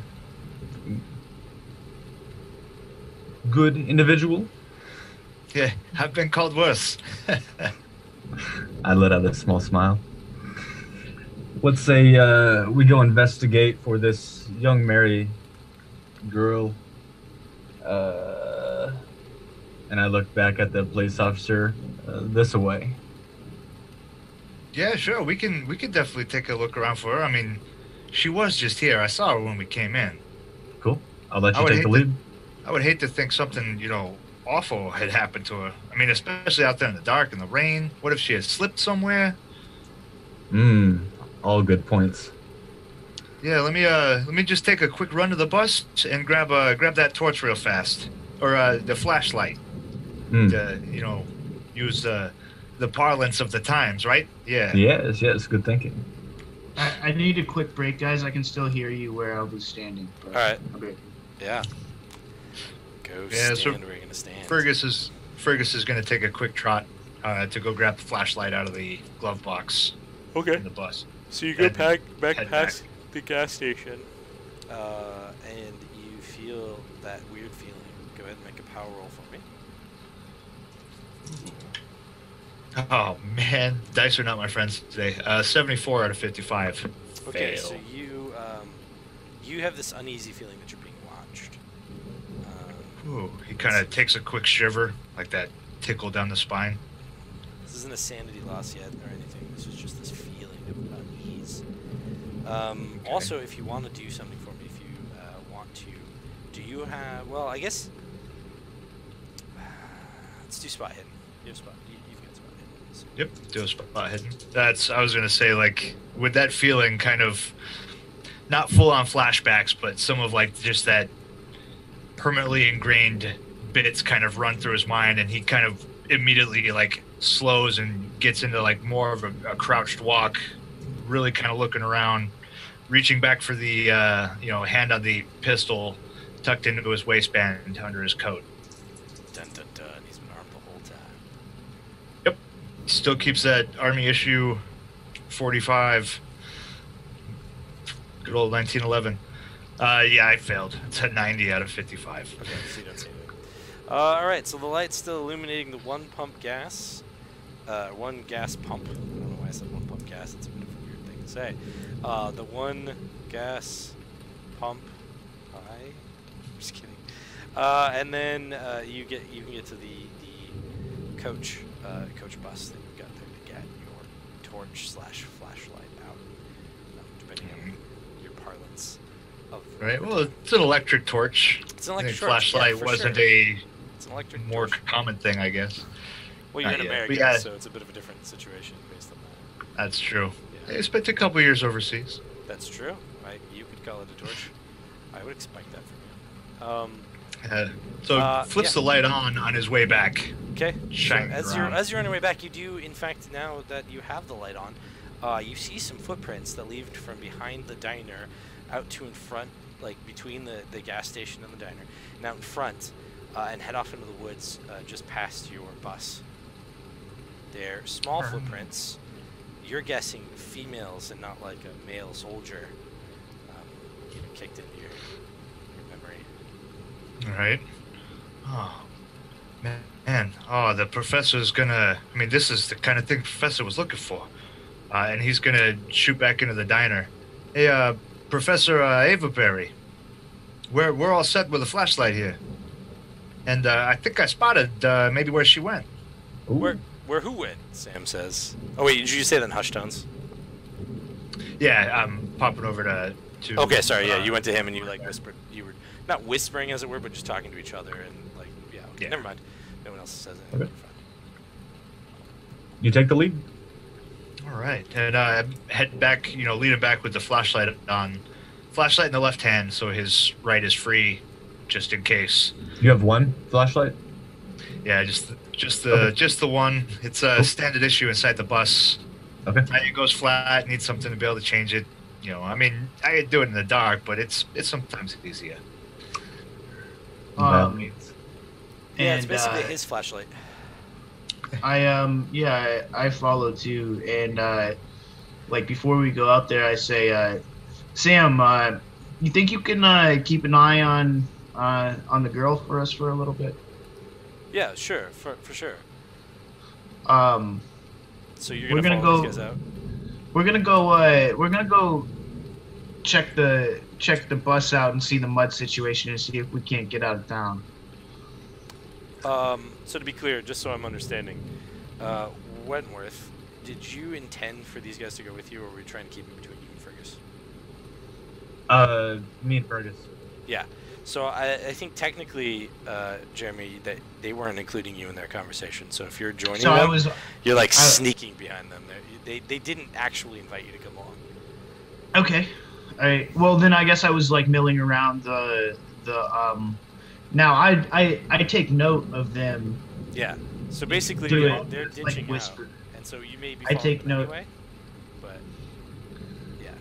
good individual. Yeah, I've been called worse. I let out a small smile. Let's say we go investigate for this young Mary girl. And I look back at the police officer this away. Yeah, sure. We can definitely take a look around for her. I mean, she was just here. I saw her when we came in. Cool. I'll let I you would take the hate lead. I would hate to think something, awful had happened to her. I mean, especially out there in the dark in the rain. What if she had slipped somewhere? All good points. Yeah, let me just take a quick run to the bus and grab that torch real fast, or the flashlight. To use the parlance of the times, right? Yeah. Yes, good thinking. I need a quick break, guys. I can still hear you where I'll be standing. All right. Okay. Yeah. Go Yeah, stand so where you're gonna stand. Fergus is going to take a quick trot to go grab the flashlight out of the glove box Okay. in the bus. So you Head- go back head past the gas station, and you feel that weird feeling. Go ahead and make a power roll for me. Oh man, dice are not my friends today. 74 out of 55. Okay, Fail. so you have this uneasy feeling that you're being watched. Ooh, he kind of takes a quick shiver, like that tickle down the spine. This isn't a sanity loss yet or anything. This is just this feeling of unease. Also, if you want to do something for me, if you want to, do you have? Well, I guess let's do spot hidden. You have spot. You've got spot hidden. So. Yep, do a spot hidden. I was gonna say, like, with that feeling, kind of not full on flashbacks, but some of like just that permanently ingrained bits kind of run through his mind, and he kind of immediately like slows and gets into like more of a crouched walk, really kind of looking around, reaching back for the hand on the pistol tucked into his waistband under his coat. Dun dun dun. He's been armed the whole time. Yep, still keeps that Army issue 45. Good old 1911. Yeah, I failed. It's a 90 out of 55. Okay, so you don't see anything. Alright, so the light's still illuminating the one gas pump. I don't know why I said one pump gas, it's a bit of a weird thing to say. The one gas pump. I'm just kidding. And then you can get to the coach bus that you've got there to get your torch/flashlight out, depending on your parlance. Right. Well, it's an electric torch. It's an I think electric torch. flashlight Yeah, for wasn't sure. a It's an electric more torch. common thing, I guess. Well, you're Not in yet. America, But yeah. so it's a bit of a different situation based on that. That's true. Yeah. I spent a couple years overseas. That's true. You could call it a torch. I would expect that from you. So flips yeah. the light on his way back. Okay. Shining So around. as you're on your way back, you do, in fact, now that you have the light on, you see some footprints that lead from behind the diner out to in front, like between the gas station and the diner, and out in front, and head off into the woods just past your bus. They're small footprints. You're guessing females and not like a male soldier kicked into your memory. All right. Oh, man. Oh, the professor's gonna... I mean, this is the kind of thing the professor was looking for. And he's gonna shoot back into the diner. Hey, Professor Avaberry. We're all set with a flashlight here. And I think I spotted maybe where she went. Ooh. Where who went? Sam says. Oh wait, did you say that in hushed tones? Yeah, I'm popping over to Okay, sorry. Yeah, you went to him and you like whispered. You were not whispering, as it were, but just talking to each other and like, yeah. Okay, Yeah. never mind. No one else says anything. Okay. You take the lead. All right, and head back. Lead him back with the flashlight on. Flashlight in the left hand, so his right is free, just in case. You have one flashlight. Yeah, just the one. It's a standard issue inside the bus. Okay. It goes flat. Need something to be able to change it. I mean, I could do it in the dark, but it's sometimes easier. Um, Yeah, it's and, basically his flashlight. I follow too, and like before we go out there, I say, Sam, you think you can keep an eye on the girl for us for a little bit? Yeah, sure, for sure. So you're We're gonna gonna follow go- these guys out. We're gonna go check the bus out and see the mud situation and see if we can't get out of town. So to be clear, just so I'm understanding, Wentworth, did you intend for these guys to go with you, or were you trying to keep them between you and Fergus? Me and Fergus. Yeah. So I think technically, Jeremy, that they weren't including you in their conversation. So if you're joining So them, I was. you're like sneaking behind them. They didn't actually invite you to come along. Okay. Well, then I guess I was like milling around the. Now I take note of them. Yeah. So basically, they're ditching like whisper. out, and so you may be. I take them note. Anyway, but yeah.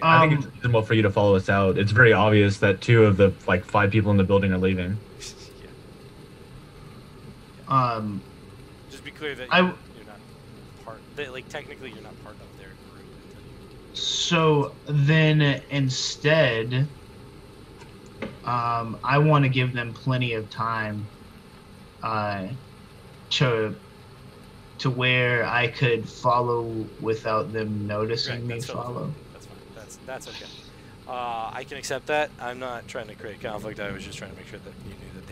I think it's reasonable for you to follow us out. It's very obvious that 2 of the 5 people in the building are leaving. Yeah. Just be clear that you're not part. Like technically, you're not part of their group. So then instead, I want to give them plenty of time to where I could follow without them noticing me follow. That's fine. That's okay. I can accept that. I'm not trying to create conflict. I was just trying to make sure that you knew that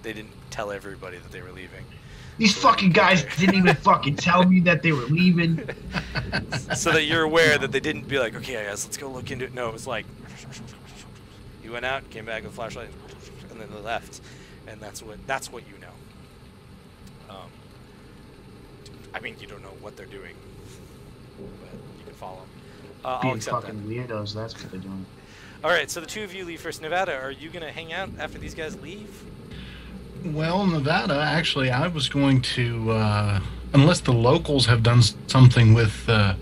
they didn't tell everybody that they were leaving. These fucking guys didn't even fucking tell me that they were leaving. So that you're aware that they didn't be like, okay, guys, let's go look into it. No, it was like, you went out, came back with a flashlight, and then they left. And that's what you know. I mean, you don't know what they're doing, but you can follow them. I'll accept fucking weirdos, that's what they're doing. All right, so the 2 of you leave first. Nevada, are you going to hang out after these guys leave? Well, Nevada, actually, I was going to, unless the locals have done something with our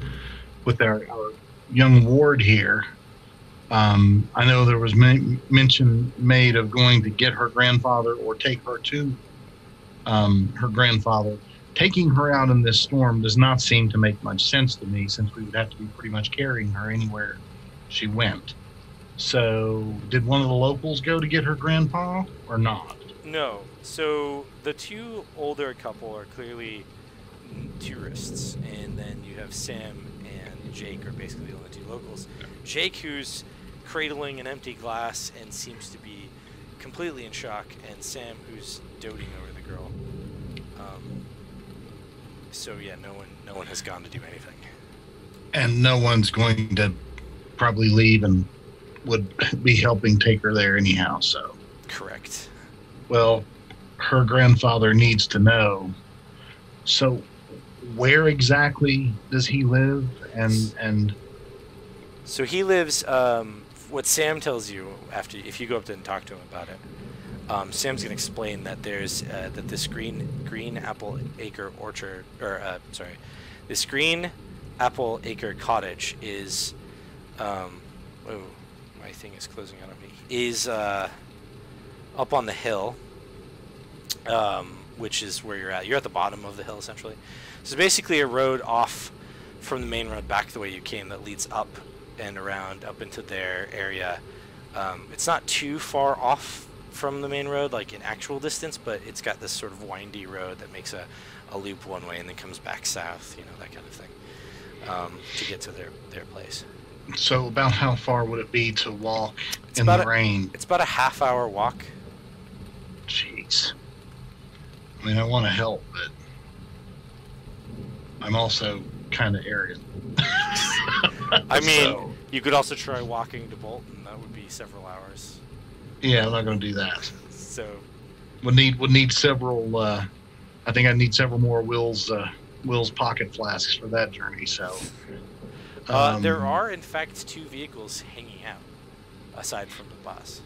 young ward here. I know there was mention made of going to get her grandfather or take her to her grandfather. Taking her out in this storm does not seem to make much sense to me, since we would have to be pretty much carrying her anywhere she went. So, did one of the locals go to get her grandpa or not? No. So the 2 older couple are clearly tourists, and then you have Sam and Jake are basically the only 2 locals. Jake, who's cradling an empty glass and seems to be completely in shock, and Sam, who's doting over the girl. So yeah, no one has gone to do anything. And no one's going to probably leave and would be helping take her there anyhow, so. Correct. Well, her grandfather needs to know. So where exactly does he live? And So he lives, what Sam tells you if you go up there and talk to him about it, Sam's going to explain that there's that this green apple acre orchard, this green apple acre cottage is, oh, my thing is closing out on me, is up on the hill, which is where you're at. You're at the bottom of the hill, essentially. So it's basically a road off from the main road back the way you came that leads up and around up into their area. It's not too far off from the main road, like in actual distance, but it's got this sort of windy road that makes a loop one way and then comes back south, that kind of thing, to get to their place. So about how far would it be to walk in the rain? It's about a half-hour walk. Jeez. I mean, I want to help, but I'm also kind of arrogant. I mean, you could also try walking to Bolton. That would be several hours. Yeah, I'm not going to do that. So would need several. I think I need several more Will's pocket flasks for that journey. So there are in fact 2 vehicles hanging out aside from the bus.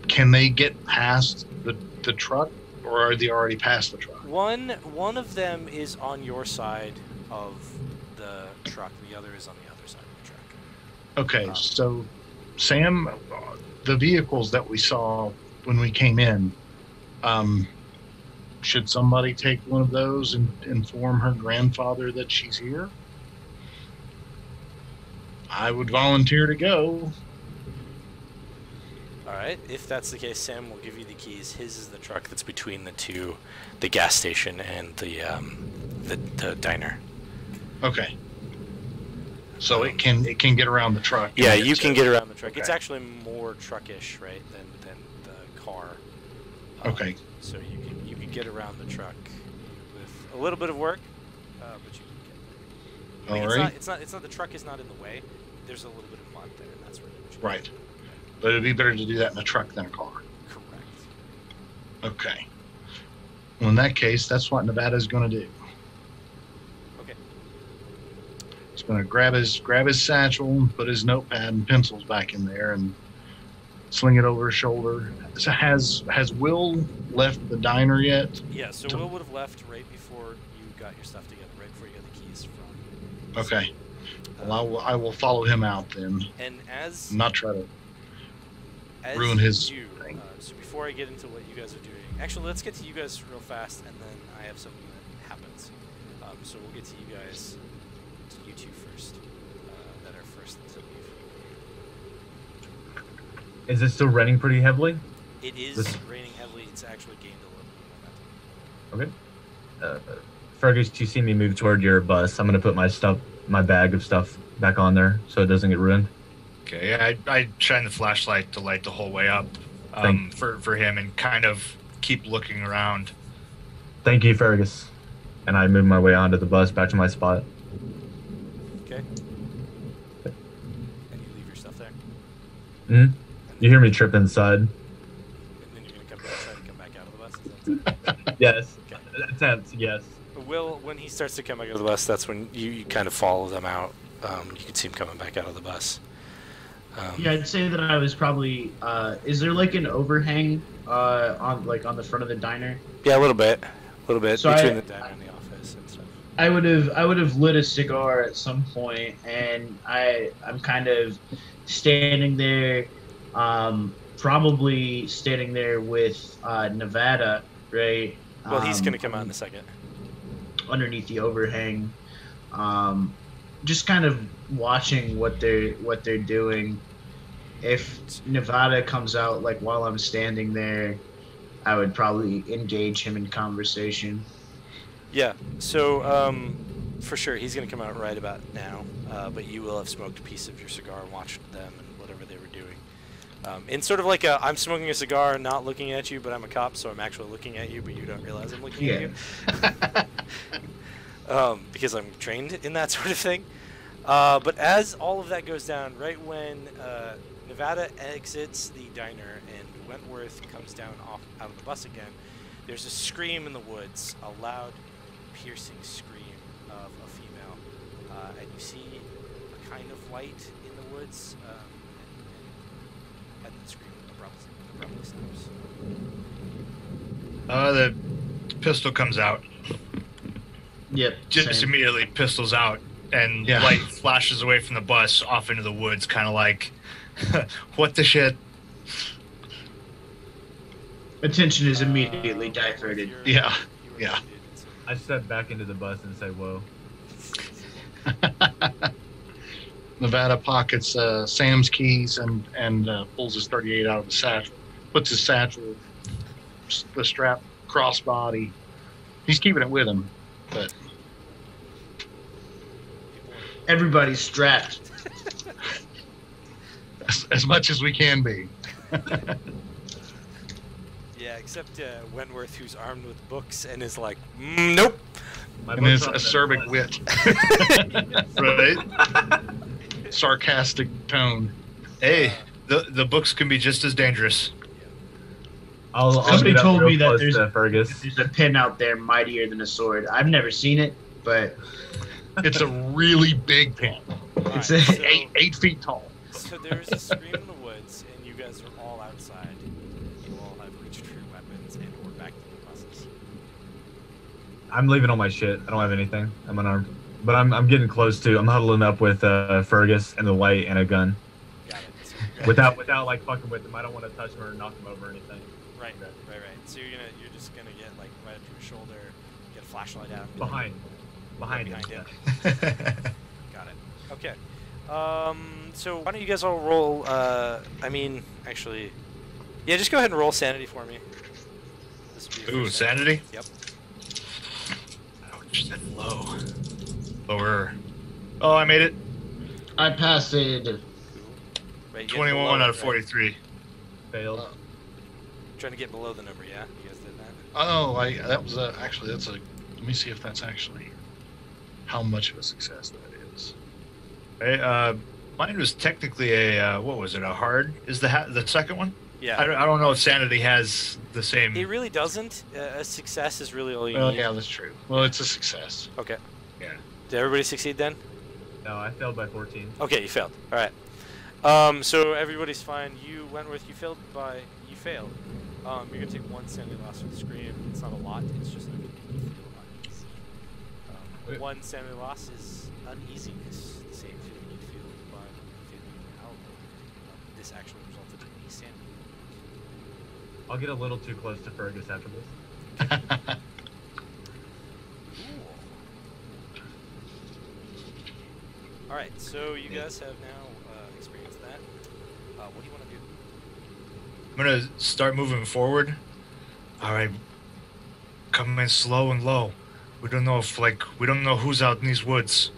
Can they get past the truck, or are they already past the truck? One of them is on your side of the truck. The other is on the other side of the truck. Okay, so Sam, the vehicles that we saw when we came in, should somebody take one of those and inform her grandfather that she's here? I would volunteer to go. All right, if that's the case, Sam will give you the keys. His is the truck that's between the gas station and the diner. Okay. So it can get around the truck. Yeah, you can get around the truck. Okay. It's actually more truckish, right, than the car. Okay. So you can get around the truck with a little bit of work, but you can get there. All right. It's not the truck is not in the way. there's a little bit of mud there, and that's where they would Right. But it'd be better to do that in a truck than a car. Correct. Okay. Well, in that case, that's what Nevada's going to do. Okay. He's going to grab his satchel and put his notepad and pencils back in there and sling it over his shoulder. So has Will left the diner yet? Yeah, so Will would have left right before you got your stuff together, right before you got the keys from. Okay. Well, I will follow him out then. And as Not try to as ruin his you, thing. so before I get into what you guys are doing, actually, let's get to you guys real fast, and then I have something that happens. So we'll get to you guys, to you two first, that are first to leave. Is it still raining pretty heavily? It is raining heavily. It's actually gained a little bit of momentum. Okay. Fergus, you see me move toward your bus. I'm gonna put my bag of stuff back on there so it doesn't get ruined. Okay, yeah, I shine the flashlight to light the whole way up for him and kind of keep looking around. Thank you, Fergus. And I move my way onto the bus back to my spot. Okay. And you leave your stuff there. Hmm. You hear me trip inside? And then you're gonna try to come back out of the bus. Is that it? Yes. Okay. That's yes. Will, when he starts to come back out of the bus, that's when you kind of follow them out. You can see him coming back out of the bus. Yeah, I'd say that I was probably. Is there like an overhang on the front of the diner? Yeah, a little bit So between the diner and the office and stuff. I would have lit a cigar at some point, and I'm kind of standing there, probably standing there with Nevada, right? Well, he's gonna come out in a second. Underneath the overhang, just kind of watching what they're doing. If Nevada comes out like while I'm standing there, I would probably engage him in conversation. Yeah. So for sure, he's gonna come out right about now. But you will have smoked a piece of your cigar and watched them and whatever they were doing. In sort of like I'm smoking a cigar and not looking at you, but I'm a cop, so I'm actually looking at you, but you don't realize I'm looking at you. Because I'm trained in that sort of thing. But as all of that goes down, right when Nevada exits the diner and Wentworth comes down out of the bus again, there's a scream in the woods, a loud, piercing scream of a female. And you see a kind of light in the woods, and the scream abruptly stops. The pistol comes out. Yep. Just same. immediately pistols out, and light flashes away from the bus off into the woods, kind of like, what the shit? Attention is immediately diverted. Yeah. I step back into the bus and say, "Whoa." Nevada pockets Sam's keys and pulls his 38 out of the satchel. Puts his satchel, the strap, crossbody. He's keeping it with him, but Everybody's strapped. as much as we can be. Yeah, except Wentworth, who's armed with books and is like, nope. And his acerbic wit. Right? Sarcastic tone. Hey, the books can be just as dangerous. Somebody get up told real me that close there's to Fergus. a pin out there mightier than a sword. I've never seen it, but It's a really big pen. it's Alright, a, so, 8 feet tall. so there's a scream in the woods, and you guys are all outside. You all have reached for your weapons, and we're back to the buses. I'm leaving all my shit. I don't have anything. I'm unarmed. But I'm getting close to. I'm huddling up with Fergus and the light and a gun. Got it. So you're Without like fucking with him. I don't want to touch him or knock him over or anything. right. So you're just gonna get like right up to your shoulder, get a flashlight out. and Behind him. him. Got it. Okay. So why don't you guys all roll? Actually, yeah, just go ahead and roll sanity for me. This would be your Ooh, first sanity? Yep. Ouch, that's low. Lower. Oh, I made it. I passed it. Cool. Right, you get 21 below out it, of 43. Failed. Trying to get below the number, yeah? You guys did that? Oh, that was actually, that's a, let me see if that's actually how much of a success that is. Hey, Mine was technically a what was it? A hard? Is the second one? Yeah. I don't know if sanity has the same. It really doesn't. A success is really all you Well, need. yeah, that's true. Well, it's a success. Okay. Yeah. Did everybody succeed then? No, I failed by 14. Okay, you failed. All right. So everybody's fine. You, Wentworth, you failed. You're gonna take 1 sanity loss for the scream. It's not a lot. It's just gonna make you feel uneasy. Wait. 1 sanity loss is uneasiness, the same feeling you feel by feeling out. This actually resulted in a sanity. I'll get a little too close to Fergus after this. All right. So you guys have now experienced that. What do you want to do? I'm gonna start moving forward. All right, come in slow and low. We don't know who's out in these woods,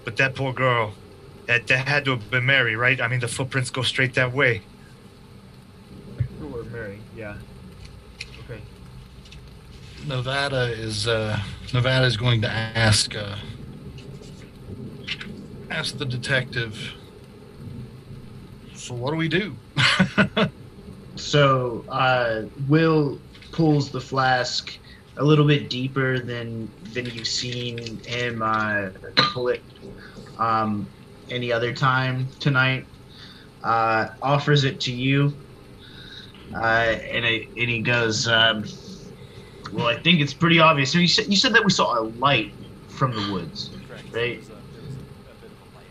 but that poor girl, that had to have been Mary, right? I mean, the footprints go straight that way. Or Mary, yeah. Okay. Nevada is going to ask the detective. So what do we do? So Will pulls the flask a little bit deeper than you've seen him pull it any other time tonight. Offers it to you, and he goes, "Well, I think it's pretty obvious." So you said that we saw a light from the woods, Correct. right? There was a bit of a light.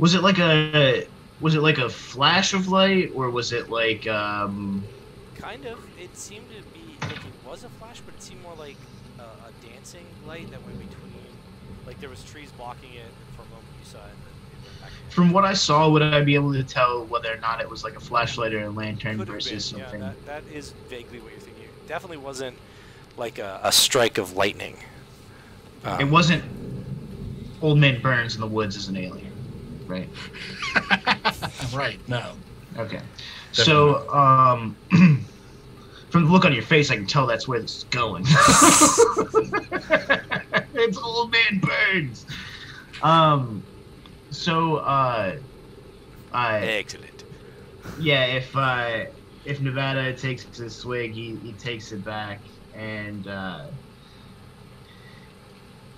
Was it like a flash of light, or was it like Kind of. It seemed to be like it was a flash, but it seemed more like a dancing light that went between. Like there was trees blocking it, and for a moment you saw it, and then it went back. From what I saw, would I be able to tell whether or not it was like a flashlight or a lantern Could have versus been. something? Yeah, that is vaguely what you're thinking. It definitely wasn't like a strike of lightning. It wasn't Old Man Burns in the woods as an alien, right? Right. No. Okay. So, from the look on your face, I can tell that's where this is going. It's Old Man Burns. Excellent. Yeah, if Nevada takes a swig, he takes it back, and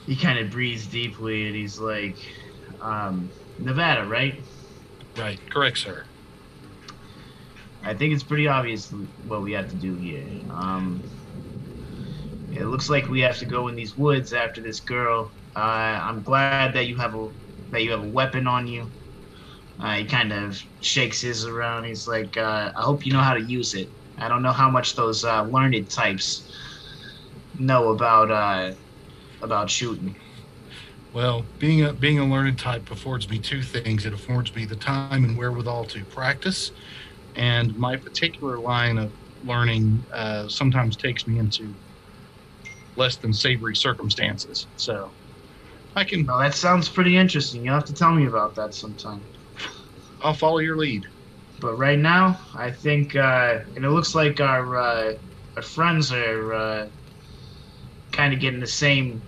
he kind of breathes deeply, and he's like, Nevada, right? Right. Correct, sir. I think it's pretty obvious what we have to do here. It looks like we have to go in these woods after this girl. I'm glad that you have a weapon on you. He kind of shakes his around. He's like, I hope you know how to use it. I don't know how much those learned types know about shooting. Well, being a learned type affords me two things. It affords me the time and wherewithal to practice, and my particular line of learning sometimes takes me into less than savory circumstances. So I can. Well, that sounds pretty interesting. You'll have to tell me about that sometime. I'll follow your lead. But right now, I think, and it looks like our friends are kind of getting the same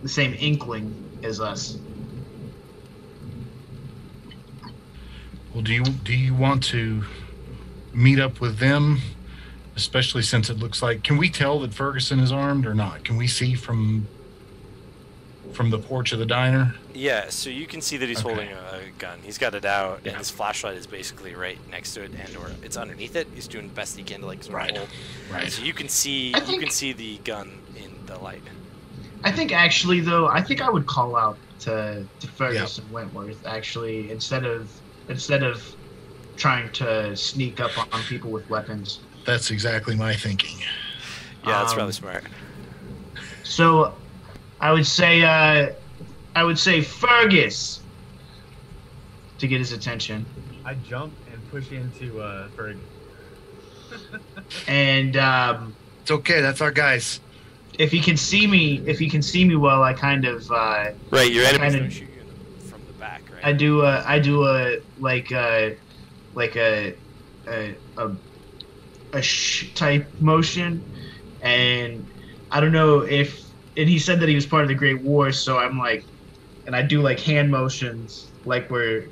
inkling as us. Well, do you want to meet up with them? Especially since it looks like, can we tell that Ferguson is armed or not? Can we see from the porch of the diner? Yeah, so you can see that he's Okay. holding a gun. He's got it out, Yeah. and his flashlight is basically right next to it, and/or it's underneath it. He's doing the best he can to like sort Right. of hold. Right. So you can see I think- the gun in the light. I think actually, though, I would call out to Fergus and Wentworth actually instead of trying to sneak up on people with weapons. That's exactly my thinking. Yeah, that's probably smart. So, I would say Fergus to get his attention, I jump and push into Ferg. and It's okay. That's our guys. if he can see me well, I kind of Right, your enemies kinda- don't shoot you from the back, right? I do a type motion, and I don't know if, and he said that he was part of the Great War, so I'm like, and I do like hand motions, like we're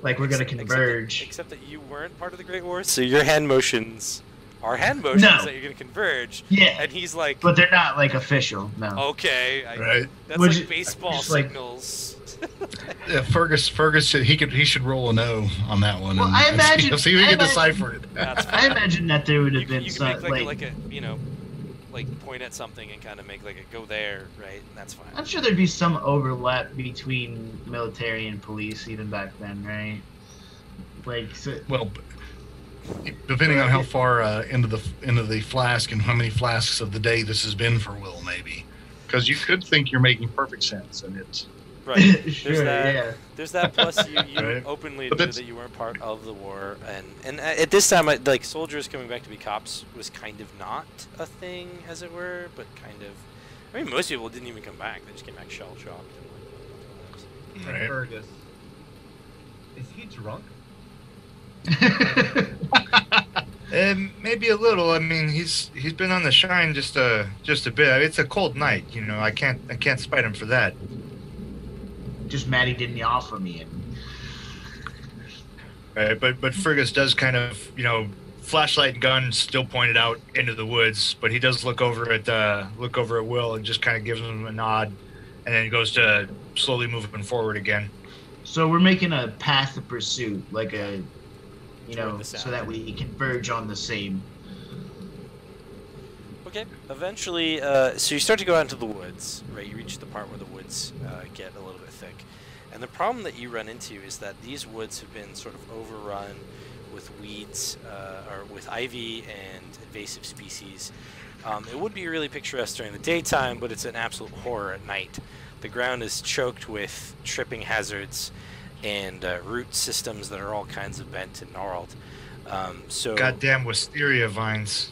gonna converge. Except that you weren't part of the Great Wars, so your hand motions are hand motions that you're gonna converge. Yeah. And he's like, but they're not like official. No. Okay. Right. That's Which- like baseball just like- signals. Yeah, Fergus said he should roll a no on that one. Well, and, I imagine- see if we I can imagine- decipher it. That's I imagine that there would have you been can some make like a like point at something and kind of make like a go there, right? And that's fine. I'm sure there'd be some overlap between military and police even back then, right? Like, so, Well, depending on how far into the flask and how many flasks of the day this has been for Will, maybe. Because you could think you're making perfect sense, and it's Right. sure, yeah. There's that. Plus, you Right. openly But admitted that's- that you weren't part of the war, and at this time, like soldiers coming back to be cops was kind of not a thing, as it were, but kind of. I mean, most people didn't even come back; they just came back shell shocked. Right. Fergus, is he drunk? Maybe a little. I mean, he's been on the shine just a bit. I mean, it's a cold night, you know. I can't spite him for that. Just Maddie didn't offer me it. Right, but Fergus does kind of, you know, flashlight and gun still pointed out into the woods, but he does look over at Will and just kind of gives him a nod, and then he goes to slowly moving forward again. So we're making a path of pursuit, like a, you Toward know, the so sound. that we converge on the same. Okay. Eventually, so you start to go out into the woods, right? You reach the part where the woods get a little bit thick. And the problem that you run into is that these woods have been sort of overrun with weeds, or with ivy and invasive species. It would be really picturesque during the daytime, but it's an absolute horror at night. The ground is choked with tripping hazards and root systems that are all kinds of bent and gnarled. So Goddamn wisteria vines.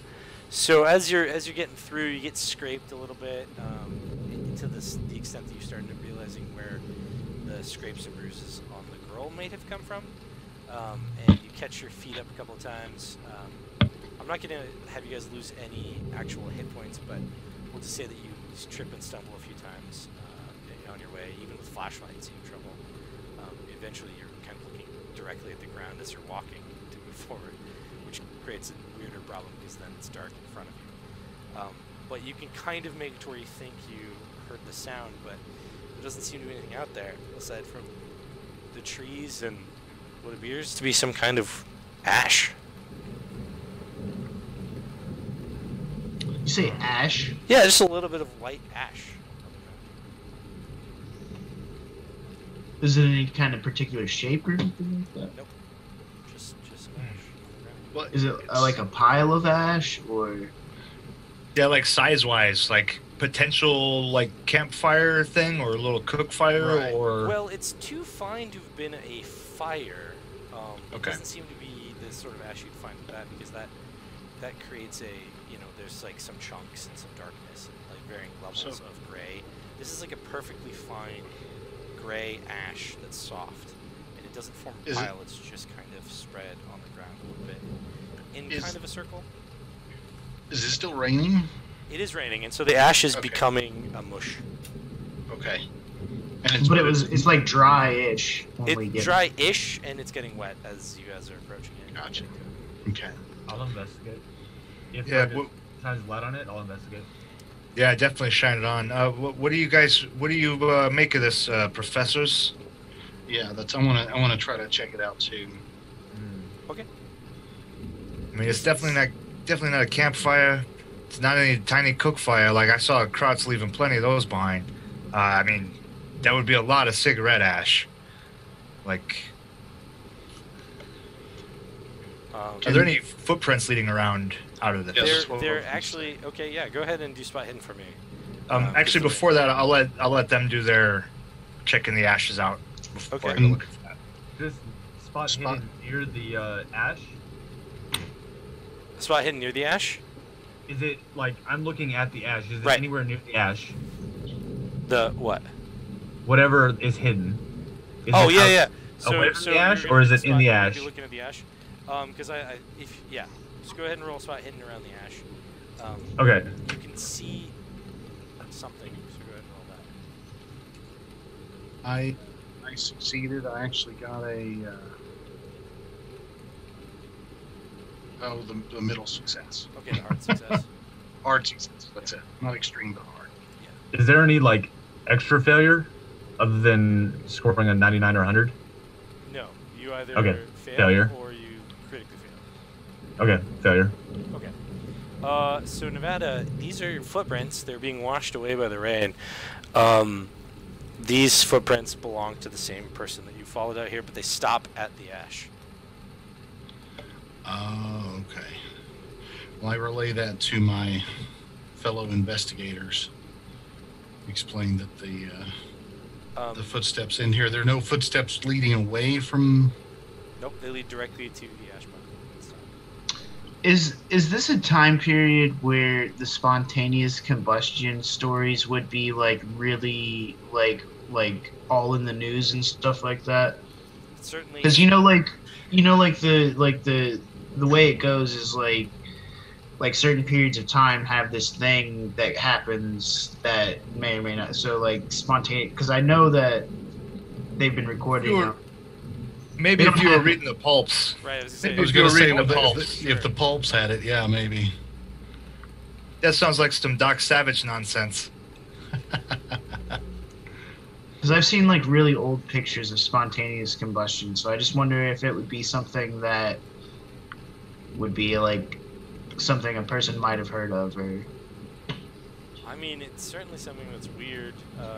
So as you're getting through, you get scraped a little bit to the extent that you started realizing where the scrapes and bruises on the girl might have come from, and you catch your feet up a couple of times. I'm not going to have you guys lose any actual hit points, but we'll just say that you trip and stumble a few times on your way. Even with flashlights, you have trouble. Eventually, you're kind of looking directly at the ground as you're walking to move forward, which creates a weirder problem because then it's dark in front of you. But you can kind of make it to where you think you heard the sound, but there doesn't seem to be anything out there aside from the trees and what appears to be some kind of ash. You say ash? Yeah, just a little bit of white ash. Is it any kind of particular shape or anything like that? Nope. Just ash. on the ground. well, Is it it's- like a pile of ash, or Yeah, like size-wise, like potential like campfire thing or a little cook fire Right. or. Well, it's too fine to have been a fire. It Okay. doesn't seem to be the sort of ash you'd find with that because that creates a, you know, there's like some chunks and some darkness and like varying levels So- of gray. This is like a perfectly fine gray ash that's soft, and it doesn't form a Is it- pile. It's just kind of spread on the ground a little bit in Is- kind of a circle. Is it still raining? It is raining, and so the ash is Okay. becoming a mush. Okay. And but it's like dry-ish. when we It's get- dry-ish, and it's getting wet as you guys are approaching it. Gotcha. Okay. I'll investigate. If Yeah, Fergus shines light on it, I'll investigate. Yeah, definitely shine it on. What do you make of this, professors? Yeah, I want to try to check it out too. Okay. I mean, it's definitely not a campfire. It's not any tiny cook fire. Like I saw Krotz leaving plenty of those behind. I mean, that would be a lot of cigarette ash. Like, are there any footprints leading around out of this? Yes. They're actually okay. Yeah, go ahead and do spot hidden for me. Actually, before that, I'll let them do their checking the ashes out before Okay. I go looking for that. Just spot Spot- hidden near the ash. Spot hidden near the ash. Is it like I'm looking at the ash? Is it Right. anywhere near the ash? The what? Whatever is hidden. Is Oh it yeah, out- yeah. away from the ash, you're or is gonna it in the spot- ash? You're looking at the ash. Because just go ahead and roll spot hidden around the ash. Okay. You can see something. So go ahead and roll I succeeded. I actually got the middle success. Okay, the hard success. Hard success. That's it. Not extreme, but hard. Is there any like extra failure other than scoring a 99 or 100? No, you either Okay, fail failure. or you critically fail. Okay, failure. Okay. So Nevada, these are footprints. They're being washed away by the rain. These footprints belong to the same person that you followed out here, but they stop at the ash. Oh, okay. Well, I relay that to my fellow investigators. Explain that the footsteps in here, there are no footsteps leading away from... Nope, they lead directly to the ash pile. Is this a time period where the spontaneous combustion stories would be like really like all in the news and stuff like that? Certainly. Because the way it goes is like certain periods of time have this thing that happens that may or may not. So like spontaneous, because I know that they've been recording. Maybe if you were reading the pulps. Right, I was going I was to going to say, reading the well, pulps. if the pulps had it, yeah, maybe. That sounds like some Doc Savage nonsense. Because I've seen like really old pictures of spontaneous combustion, so I just wonder if it would be something that would be like something a person might have heard of, or... I mean, it's certainly something that's weird.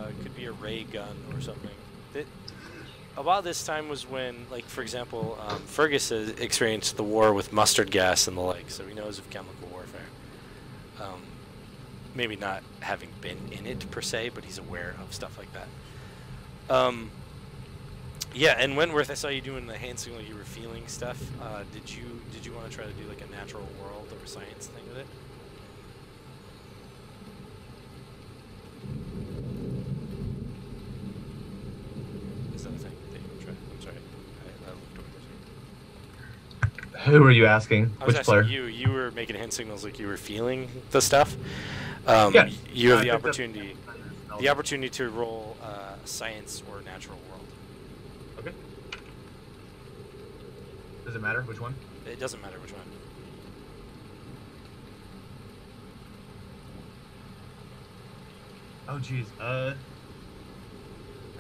It could be a ray gun or something. About this time was when, like, for example, Fergus has experienced the war with mustard gas and the like, so he knows of chemical warfare. Maybe not having been in it per se, but he's aware of stuff like that. Yeah, and Wentworth, I saw you doing the hand signal. You were feeling stuff. Did you want to try to do like a natural world or science thing with it? Is that a thing that you want to try? I'm sorry, I looked over this. Who are you asking? I was Which asking player? you. You were making hand signals like you were feeling the stuff. Yeah. You have I the picked up- opportunity to roll science or natural world. Okay. Does it matter which one? It doesn't matter which one. Oh, jeez. I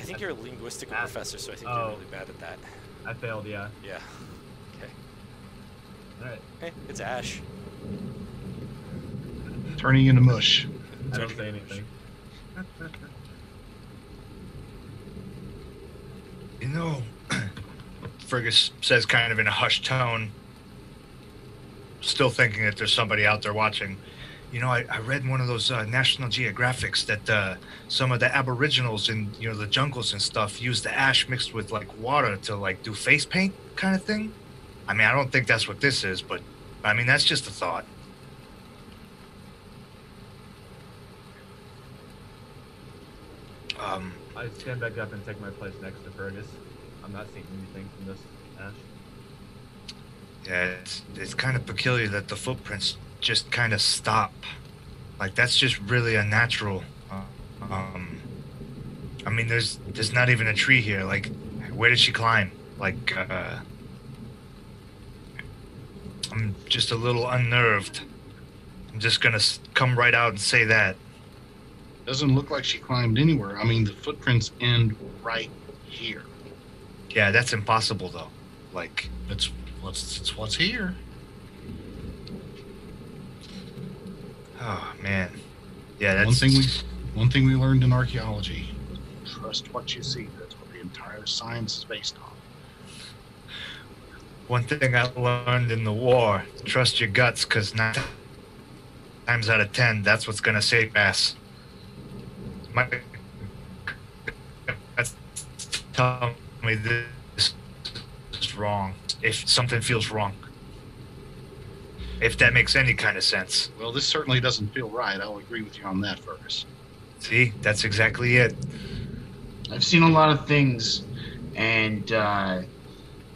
think you're a linguistic Math. professor, so I think you're Oh. really bad at that. I failed. Yeah. Yeah. Okay. All right. Hey, it's Ash. Turning into mush. I don't say anything. You know, Fergus says kind of in a hushed tone, still thinking that there's somebody out there watching. You know, I read in one of those National Geographics that some of the aboriginals in, you know, the jungles and stuff use the ash mixed with like water to like do face paint kind of thing. I mean, I don't think that's what this is, but I mean, that's just a thought. I stand back up and take my place next to Fergus. I'm not seeing anything from this ash. Yeah, it's kind of peculiar that the footprints just kind of stop. Like, that's just really unnatural. I mean, there's not even a tree here. Like, where did she climb? Like, I'm just a little unnerved. I'm just gonna come right out and say that. Doesn't look like she climbed anywhere. I mean, the footprints end right here. Yeah, that's impossible though. Like, It's what's here. oh man, yeah, that's One thing we learned in archaeology: trust what you see. That's what the entire science is based on. one thing I learned in the war. Trust your guts, because 9 times out of 10, that's what's gonna save ass. My guts tell me this is wrong. If something feels wrong, if that makes any kind of sense. Well, this certainly doesn't feel right. I'll agree with you on that, Fergus. See, that's exactly it. I've seen a lot of things, and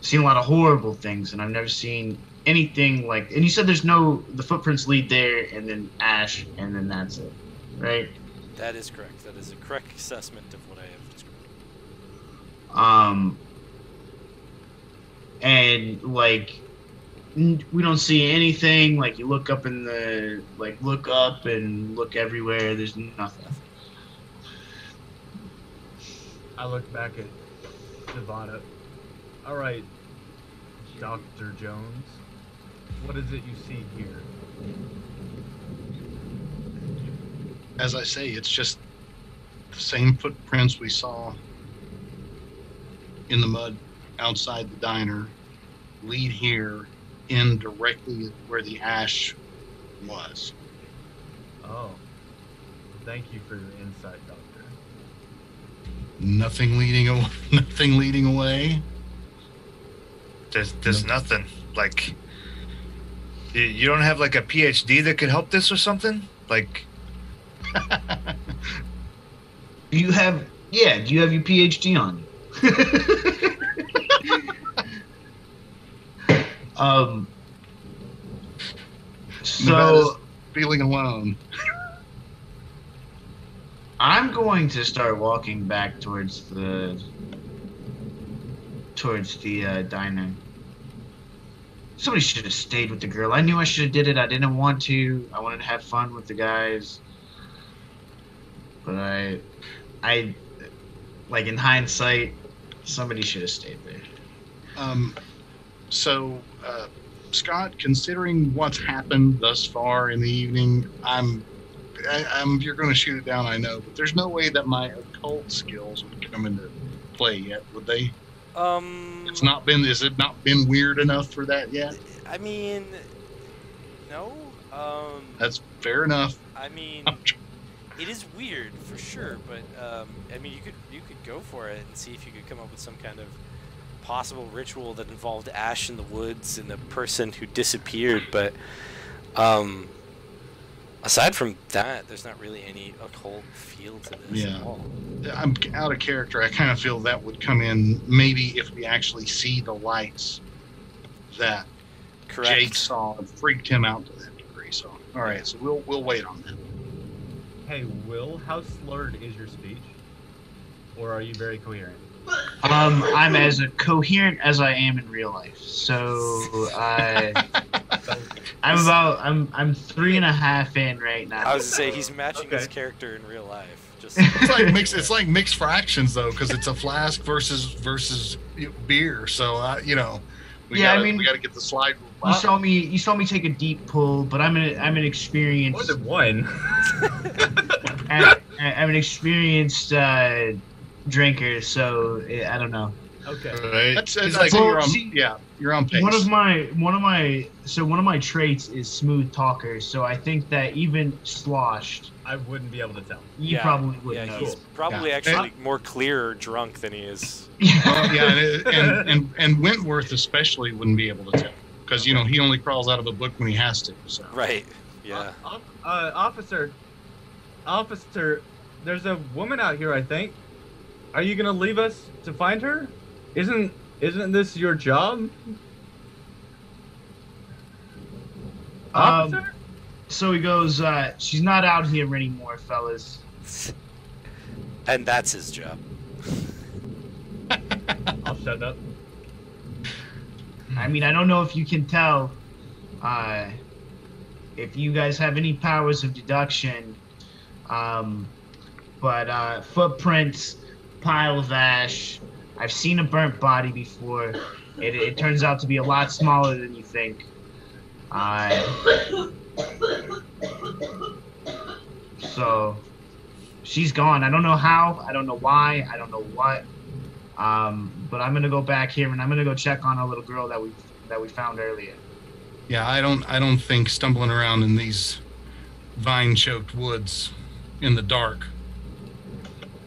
seen a lot of horrible things, and I've never seen anything like. And you said the footprints lead there, and then ash, and then that's it, right? That is correct. That is a correct assessment of what I have described. And like we don't see anything. Like you look up look up and look everywhere. There's nothing. I look back at Nevada. All right, Dr. Jones, what is it you see here? As I say, it's just the same footprints we saw in the mud outside the diner lead here in directly where the ash was. Oh, thank you for your insight, Doctor. Nothing leading away. There's nothing. Like, you don't have like a PhD that could help this or something? Like, Do you have your PhD on you? Nevada's So feeling alone. I'm going to start walking back towards the diner. Somebody should have stayed with the girl. I knew I should have did it. I didn't want to. I wanted to have fun with the guys. But I like in hindsight, somebody should have stayed there. So, Scott, considering what's happened thus far in the evening, you're going to shoot it down, I know, but there's no way that my occult skills would come into play yet, would they? Has it not been weird enough for that yet? I mean, no. That's fair enough. I mean, it is weird for sure, but I mean, you could go for it and see if you could come up with some kind of possible ritual that involved ash in the woods and a person who disappeared. But aside from that, there's not really any occult feel to this at all. I'm out of character. I kind of feel that would come in maybe if we actually see the lights that Correct. Jake saw and freaked him out to that degree. So, all right, so we'll wait on that. Hey, Will, how slurred is your speech? Or are you very coherent? I'm as coherent as I am in real life. So I'm 3.5 in right now. I was to say he's matching his character in real life. Just It's like mixed fractions though, because it's a flask versus beer. So we got to get the slide rule. You saw me take a deep pull, but I'm an experienced. More than one. I'm an experienced drinker, so I don't know. Okay. Right. That's like, you're on pace. One of my traits is smooth talker, so I think that even sloshed, I wouldn't be able to tell. you probably wouldn't know. He's probably actually more clear or drunk than he is. And Wentworth especially wouldn't be able to tell because he only crawls out of a book when he has to. So. Right. Yeah. Officer, there's a woman out here, I think. Are you gonna leave us to find her? Isn't this your job? Officer? So he goes, she's not out here anymore, fellas. And that's his job. I'll shut up. I mean, I don't know if you can tell if you guys have any powers of deduction, but footprints, pile of ash. I've seen a burnt body before. It turns out to be a lot smaller than you think. So she's gone. I don't know how. I don't know why. I don't know what. But I'm gonna go back here and I'm gonna go check on a little girl that we found earlier. Yeah, I don't think stumbling around in these vine-choked woods in the dark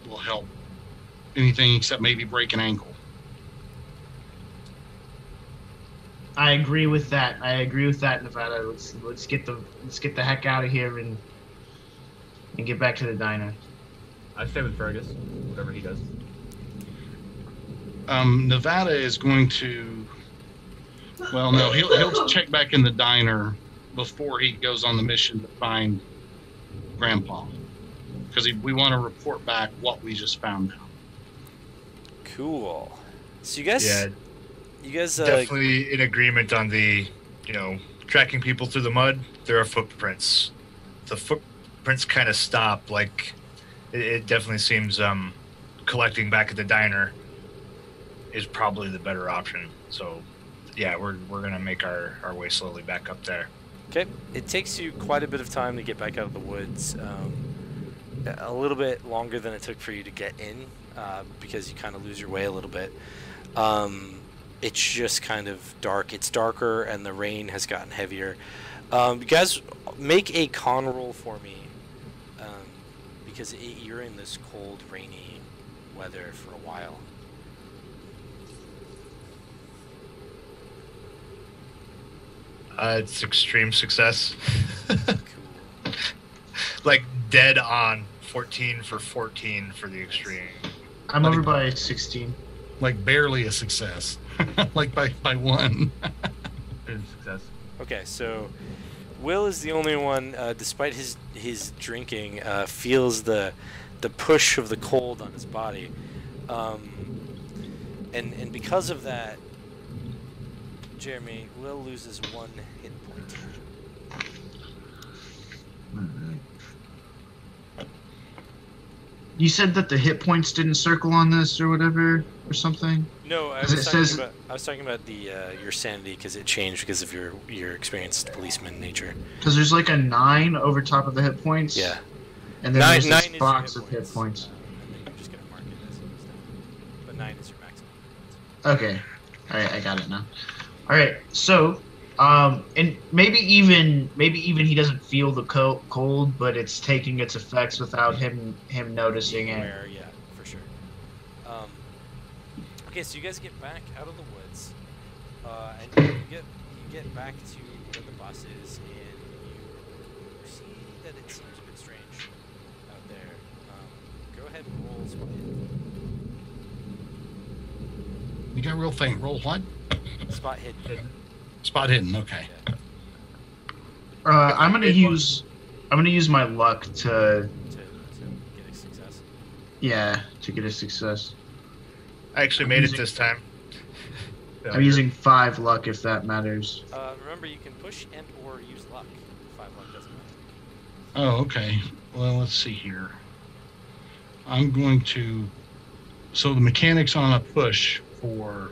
will help anything except maybe break an ankle. I agree with that. Nevada. Let's get the heck out of here and get back to the diner. I stay with Fergus, whatever he does. Nevada is going to. Well, no, he'll check back in the diner before he goes on the mission to find Grandpa, because we want to report back what we just found out. Cool. So you guys, Yeah, definitely in agreement on the, tracking people through the mud. There are footprints. The footprints kind of stop. Like, it definitely seems collecting back at the diner is probably the better option. So, yeah, we're gonna make our way slowly back up there. Okay. It takes you quite a bit of time to get back out of the woods. A little bit longer than it took for you to get in, because you kind of lose your way a little bit. It's just kind of dark. It's darker, and the rain has gotten heavier. You guys make a con roll for me, because you're in this cold, rainy weather for a while. It's extreme success. Cool. Like dead on 14 for 14 for the extreme. I'm over by 16. Like barely a success. Like by one. Good success. Okay, so Will is the only one, despite his drinking, feels the push of the cold on his body, and because of that, Jeremy, Will loses 1 hit point. You said that the hit points didn't circle on this or whatever or something? No, I was talking about the your sanity, because it changed because of your experienced policeman nature. Because there's like a 9 over top of the hit points. Yeah. And then Nine there's is this your box of hit points. And then you're just gonna mark it as but 9 is your maximum. Okay. Alright, I got it now. Alright, so and maybe even he doesn't feel the cold, but it's taking its effects without him noticing it. Aware, yeah, for sure. Okay, so you guys get back out of the woods, and you get back to where the bus is, and you see that it seems a bit strange out there. Go ahead and roll spot hidden. You got real faint. Roll what? Spot hidden. Spot hidden. Okay. Yeah. I'm gonna use my luck to get a success. to get a success. I actually made it this time. I'm using 5 luck if that matters. Remember, you can push and or use luck. 5 luck doesn't matter. Oh, okay. Well, let's see here. I'm going to. So the mechanics on a push for.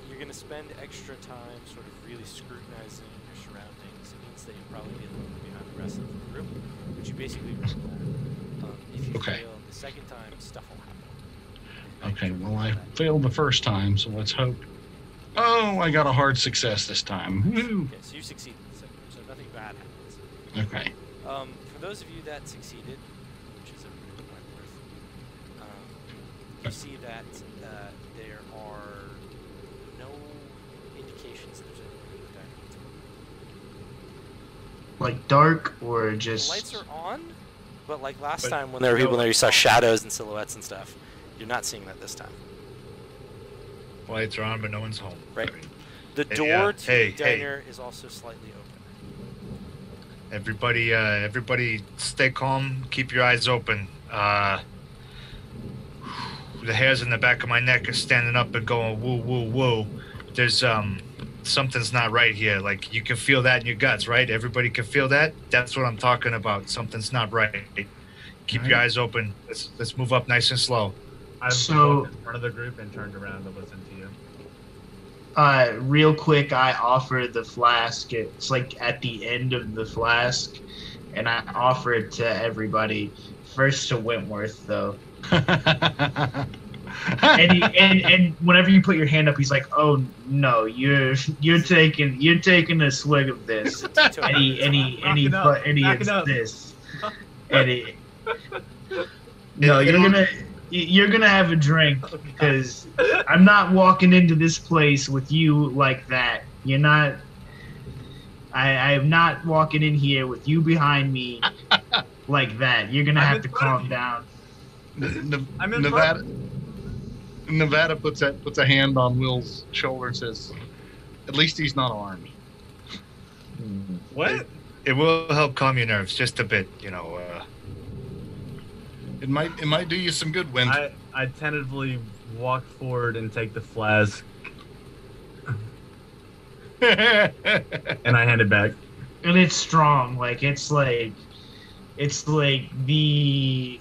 You're going to spend extra time sort of really scrutinizing your surroundings. It means that you'll probably be a little bit behind the rest of the group, which you basically roll. If you Okay. fail the second time, stuff will happen. Okay, well, I failed the first time, so let's hope. Oh, I got a hard success this time. Woo! Okay, so you succeeded the second time, so nothing bad happens. Okay. For those of you that succeeded, which is a really point worth, you see that there are no indications that there's anything in the dining room. Like dark or The just lights are on, but like last But time when there were people no- there, you saw shadows and silhouettes and stuff. You're not seeing that this time. Lights are on, but no one's home. Right. The Hey, door to hey, the diner is also slightly open. Everybody, stay calm. Keep your eyes open. The hairs in the back of my neck are standing up and going woo, woo, woo. There's something's not right here. Like you can feel that in your guts, right? Everybody can feel that. That's what I'm talking about. Something's not right. Keep your eyes open. Let's move up nice and slow. I've So- walked in front of the group and turned around to listen to you. real quick, I offer the flask. It's like at the end of the flask, and I offer it to everybody. First to Wentworth, though. And whenever you put your hand up, he's like, "Oh no, you're taking a swig of this, and it's this, and it." No, you're gonna have a drink because I'm not walking into this place with you like that. You're not. I am not walking in here with you behind me like that. You're gonna have to calm down. Nevada puts a hand on Will's shoulder and says, "At least he's not armed." What? It will help calm your nerves just a bit, It might do you some good, Wind. I tentatively walk forward and take the flask, and I hand it back. And it's strong. It's like the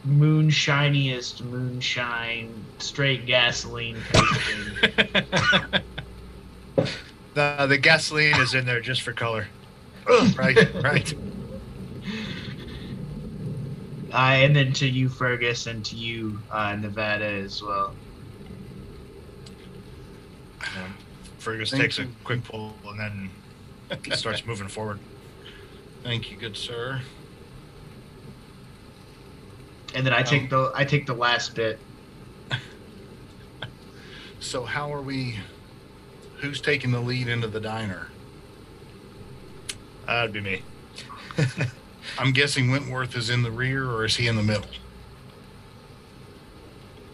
moonshiniest moonshine, straight gasoline kind of thing. The gasoline is in there just for color. Right. And then to you, Fergus, and to you, Nevada, as well. Fergus takes a quick pull and then starts moving forward. Thank you, good sir. And then I take the last bit. So how are we? Who's taking the lead into the diner? That'd be me. I'm guessing Wentworth is in the rear, or is he in the middle?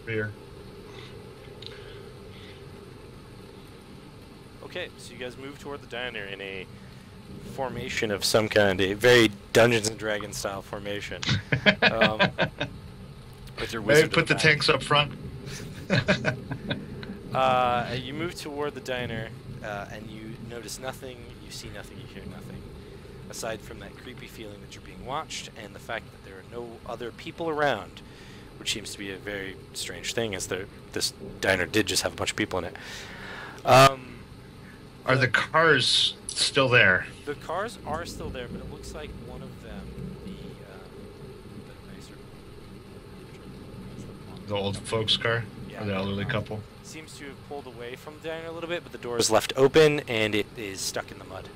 Rear. Okay, so you guys move toward the diner in a formation of some kind, a very Dungeons and Dragons style formation. With your Maybe wizard. put the tanks up front. You move toward the diner, and you notice nothing, you see nothing, you hear nothing. Aside from that creepy feeling that you're being watched, and the fact that there are no other people around, which seems to be a very strange thing, as this diner did just have a bunch of people in it. Are the cars still there? The cars are still there, but it looks like one of them, the nicer one, The old folks' car? yeah, Or the elderly couple? seems to have pulled away from the diner a little bit, but the door is left open, and it is stuck in the mud.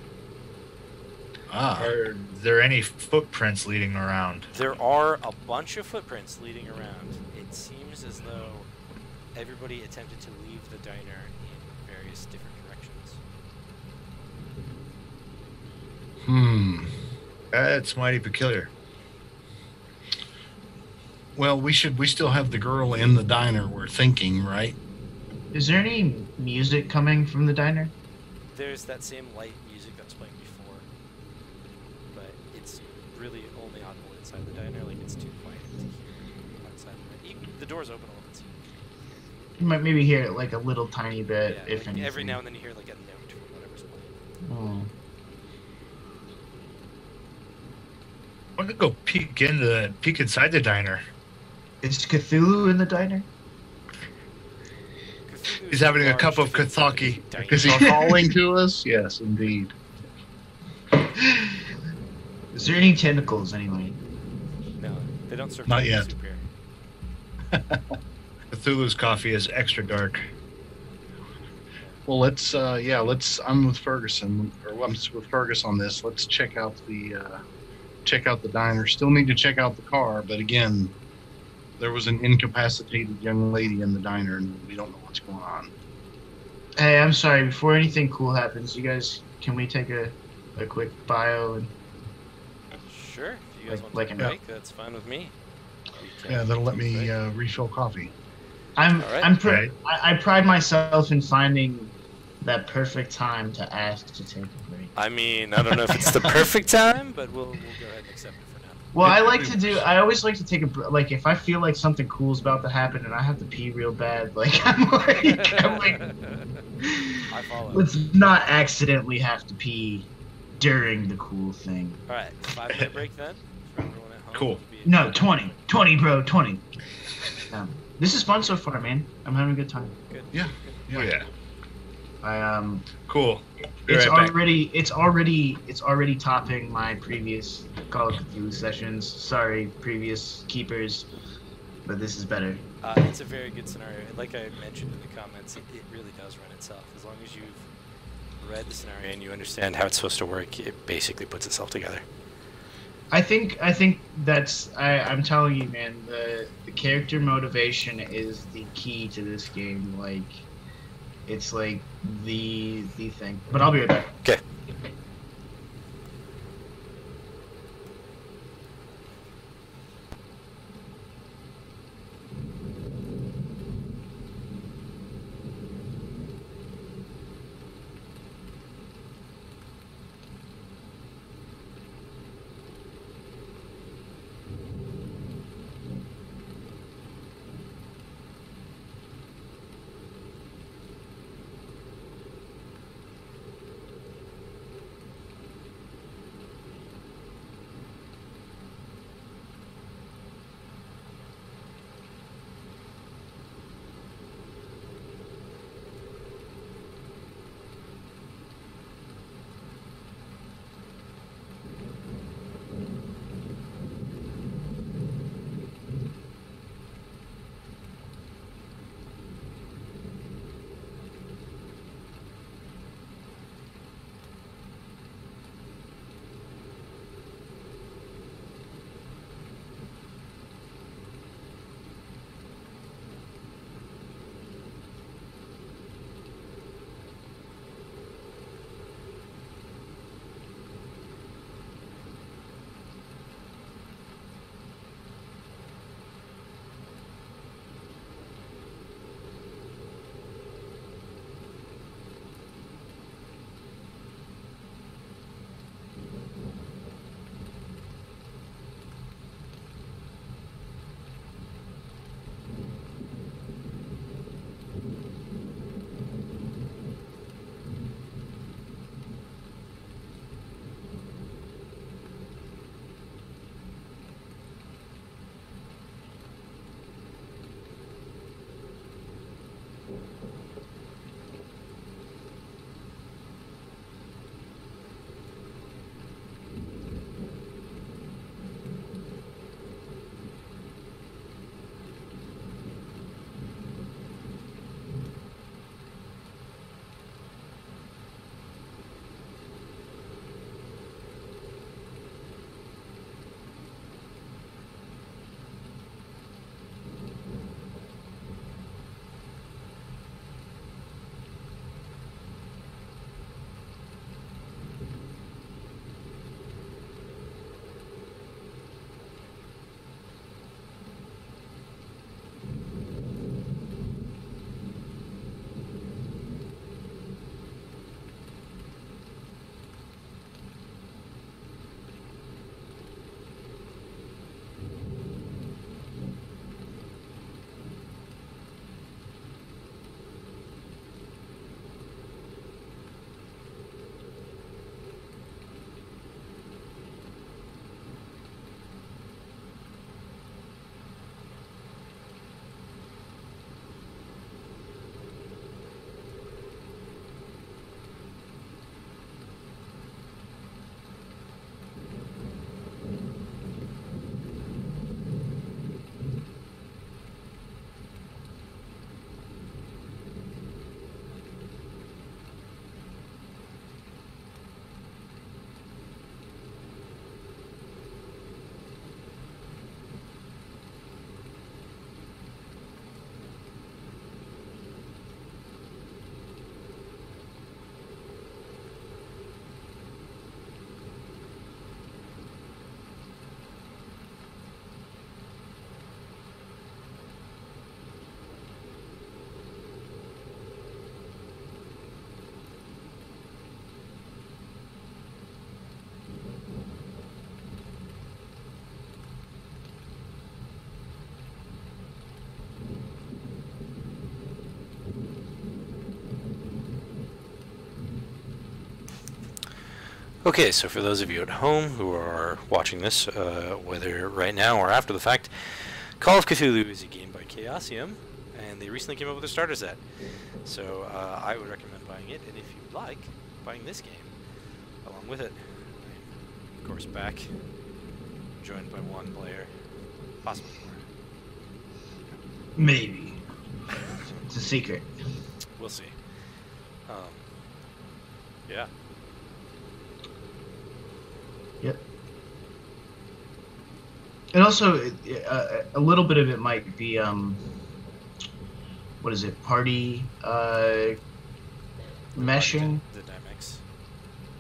Are there any footprints leading around? There are a bunch of footprints leading around. It seems as though everybody attempted to leave the diner in various different directions. That's mighty peculiar. Well, we still have the girl in the diner, we're thinking, right? Is there any music coming from the diner? There's that same light music that was playing before, but it's really only audible inside the diner. Like, it's too quiet to hear outside. The door's open a little bit. You might maybe hear it like a little tiny bit, Yeah, if like anything. every now and then you hear like a note from whatever's playing. Oh. I'm gonna go peek inside the diner. Is Cthulhu in the diner? He's having a cup of Kathaki. Is he calling to us? Yes, indeed. Is there any tentacles anyway? No, they don't serve Not coffee yet. soup here. Cthulhu's coffee is extra dark. Well, let's. I'm with Ferguson, or I'm with Fergus on this. Let's check out the diner. Still need to check out the car, but again, there was an incapacitated young lady in the diner, and we don't know what's going on. Hey, I'm sorry. Before anything cool happens, you guys, can we take a quick bio? And Sure, if you guys want Like to an- break, that's fine with me. Yeah, that'll let me refill coffee. Right. I pride myself in finding that perfect time to ask to take a break. I mean, I don't know if it's the perfect time, but we'll go ahead and accept it for now. Well, I always like to take like, if I feel like something cool's about to happen and I have to pee real bad, like, I'm like, I follow. let's not accidentally have to pee during the cool thing. All right, 5-minute break then for everyone at home. Cool. It'll be- No, 20, bro, 20. This is fun so far, man. I'm having a good time. Good. Yeah. Oh, yeah. It's Cool. Be right back. it's already topping my previous Call of Cthulhu sessions. Sorry, previous keepers, but this is better. It's a very good scenario. Like I mentioned in the comments, it really does run itself. As long as you've read the scenario and you understand how it's supposed to work, it basically puts itself together. I think I'm telling you, man, the character motivation is the key to this game. Like, it's like the thing. But I'll be right back. Okay. Okay, so for those of you at home who are watching this, whether right now or after the fact, Call of Cthulhu is a game by Chaosium, and they recently came up with a starter set. So I would recommend buying it, and if you'd like, buying this game along with it. I'm, of course, back, joined by one player, possibly more. Maybe. It's a secret. We'll see. Yeah. Yep. And also, a little bit of it might be, what is it, party meshing? The dynamics.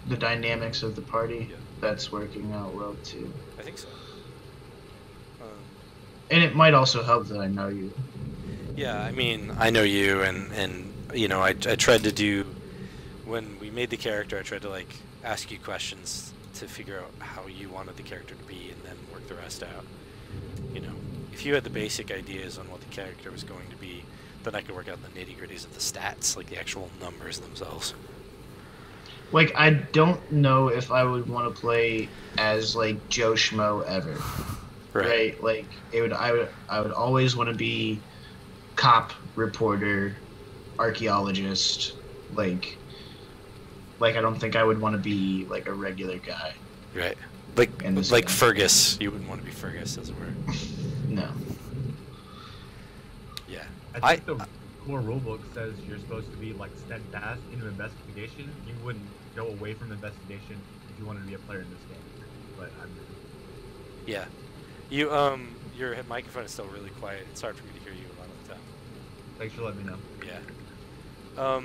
The dynamics of the party. Yeah. That's working out well, too. I think so. And it might also help that I know you. Yeah, I mean, I know you, and you know, I tried to do, when we made the character, I tried to, like, ask you questions to figure out how you wanted the character to be, and then work the rest out. You know, if you had the basic ideas on what the character was going to be, then I could work out the nitty-gritties of the stats, like the actual numbers themselves. Like, I don't know if I would want to play as, like, Joe Schmo ever. Right? Like, I would always want to be cop, reporter, archaeologist. Like I don't think I would want to be like a regular guy. Right. Like Fergus. You wouldn't want to be Fergus, as it were. No. Yeah. I think the core rulebook says you're supposed to be like steadfast into investigation. You wouldn't go away from investigation if you wanted to be a player in this game. But yeah. You your microphone is still really quiet. It's hard for me to hear you a lot of the time. Thanks for letting me know. Yeah.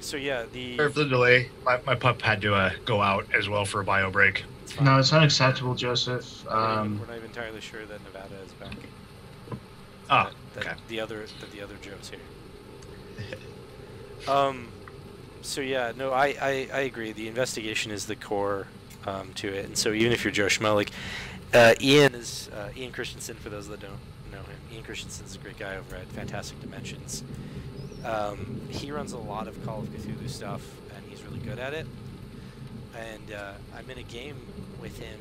So yeah, Sorry for the delay. My pup had to go out as well for a bio break. No, it's unacceptable, Joseph. We're not even entirely sure that Nevada is back. Oh, that okay. The other Joe's here. So yeah, no, I agree. The investigation is the core to it, and so even if you're Joe Schmo, like Ian is Ian Christensen. For those that don't know him, Ian Christensen's a great guy over at Fantastic Dimensions. He runs a lot of Call of Cthulhu stuff, and he's really good at it. And I'm in a game with him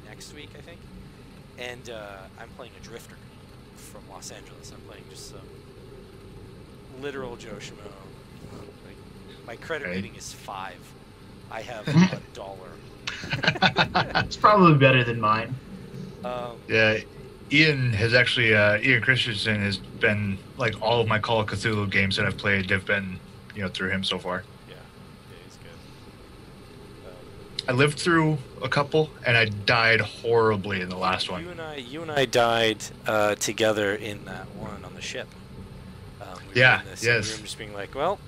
next week, I think. And I'm playing a drifter from Los Angeles. I'm playing just some literal Joe Schmo. Like, my credit rating is 5. I have $1. It's probably better than mine. Yeah, Ian has actually, Ian Christensen has been, like, all of my Call of Cthulhu games that I've played have been, through him so far. Yeah, he's good. I lived through a couple, and I died horribly in the last one. You and I died together in that one on the ship. We were in the same room just being like, well,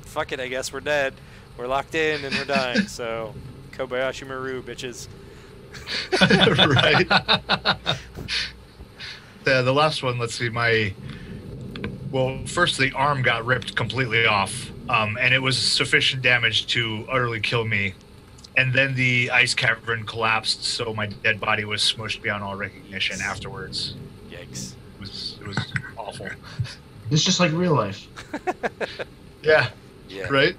fuck it, I guess we're dead. We're locked in and we're dying, so Kobayashi Maru, bitches. Right. The last one, let's see, first the arm got ripped completely off, and it was sufficient damage to utterly kill me. And then the ice cavern collapsed, so my dead body was smushed beyond all recognition afterwards. Yikes. It was awful. It's just like real life. Yeah. Right?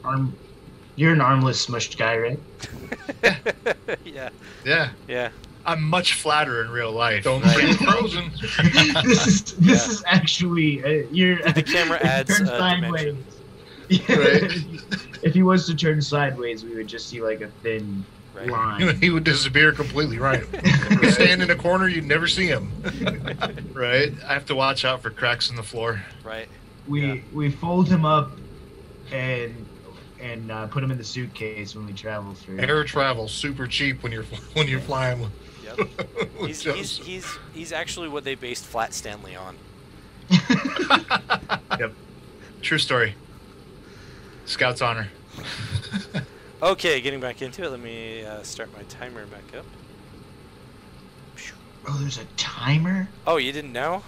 You're an armless, smushed guy, right? Yeah. Yeah. Yeah. I'm much flatter in real life. Don't forget Frozen. This is actually the camera adds turn sideways. Right. If he was to turn sideways, we would just see like a thin line. He would disappear completely, right? He'd stand in a corner, you'd never see him. Right? I have to watch out for cracks in the floor. Right. We fold him up and put him in the suitcase when we travel through. Air travel super cheap when you're flying. Yep. He's actually what they based Flat Stanley on. Yep. True story. Scout's honor. Okay, getting back into it. Let me start my timer back up. Oh, there's a timer? Oh, you didn't know?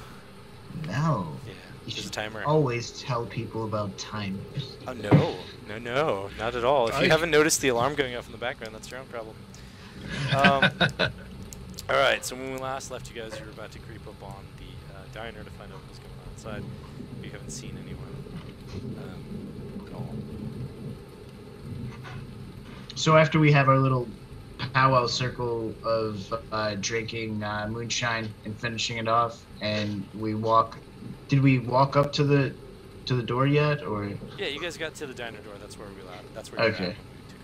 No. Yeah, You there's a should timer. always tell people about timers. Oh, no, not at all. If you haven't noticed the alarm going off in the background, that's your own problem. All right, so when we last left you guys, you were about to creep up on the diner to find out what was going on outside. You haven't seen anyone at all. So after we have our little powwow circle of drinking moonshine and finishing it off, and we walk. Did we walk up to the door yet, or? Yeah, you guys got to the diner door. That's where we allowed. That's where you Okay. were at when we took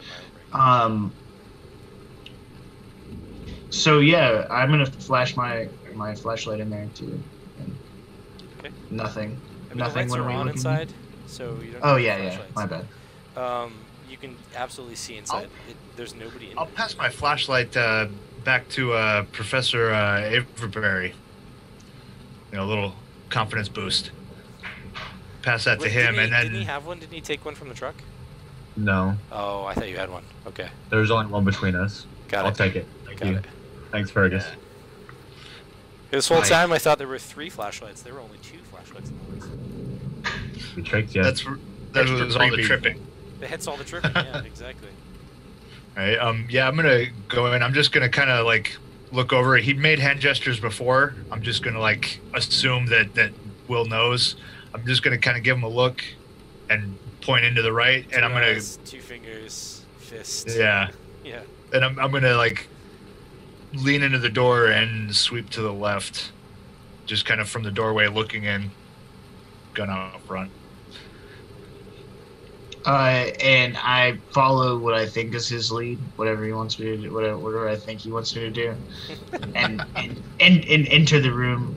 a bio break. So yeah, I'm gonna flash my flashlight in there too. And Okay. Nothing. I mean, Nothing. the What lights are are we on looking inside, so you don't. Oh need yeah, flashlights. my bad. You can absolutely see inside. There's nobody in I'll there. pass my flashlight back to Professor Avery. A little confidence boost. Pass that to Wait, him, and then didn't he have one? Didn't he take one from the truck? No, Oh, I thought you had one. Okay, there's only one between us. got I'll it. take it. Thank Got you. it. Thanks, Fergus. Yeah. This whole Right. time I thought there were 3 flashlights. There were only 2 flashlights in the woods. We tricked you. that Extra was all the creepy. tripping. The hits all the tripping. Yeah, exactly. All right. Yeah, I'm gonna go in. I'm just gonna kind of like look over. He'd made hand gestures before. I'm just gonna like assume that Will knows. I'm just gonna kind of give him a look and point into the right, and I'm gonna 2 fingers, fist. yeah, Yeah. and I'm gonna like lean into the door and sweep to the left, just kind of from the doorway looking in, gun out front. And I follow what I think is his lead, whatever he wants me to do, whatever I think he wants me to do, and enter the room,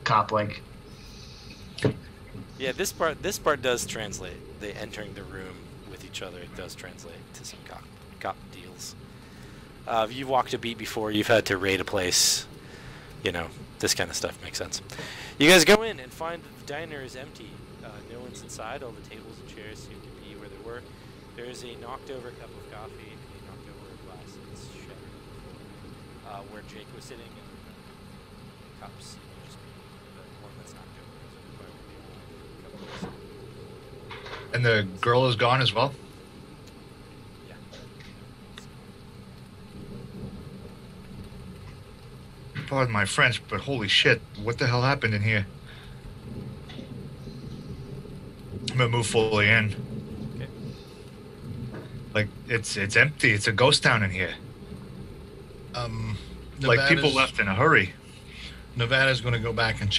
cop like. Yeah, this part does translate. They entering the room with each other. It does translate to some cop deals. You've walked a beat before. You've had to raid a place. You know, this kind of stuff makes sense. You guys go in and find that the diner is empty. No one's inside. All the tables and chairs seem to be where they were. There is a knocked over cup of coffee and a knocked over glass that's shattered where Jake was sitting, and the cups seem to just be the one that's knocked over. Is probably the old cup. And the girl is gone as well. Yeah. Pardon my French, but holy shit, what the hell happened in here? I'm gonna move fully in. Okay. Like it's empty. It's a ghost town in here. Like people left in a hurry. Nevada's going to go back and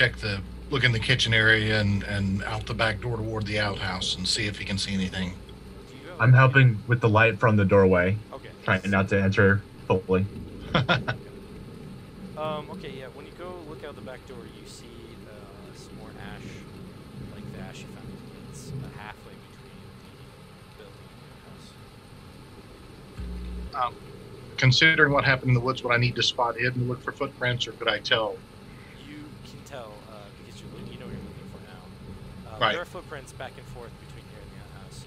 look in the kitchen area and out the back door toward the outhouse and see if he can see anything. Do you go? I'm helping with the light from the doorway, Okay. trying not to enter fully. Okay, yeah, when you go look out the back door, you see some more ash, like the ash you found. It's halfway between the building and your house. Considering what happened in the woods, would I need to spot hidden to look for footprints, or could I tell? You can tell because you know what you're looking for now. Right. There are footprints back and forth between here and the outhouse,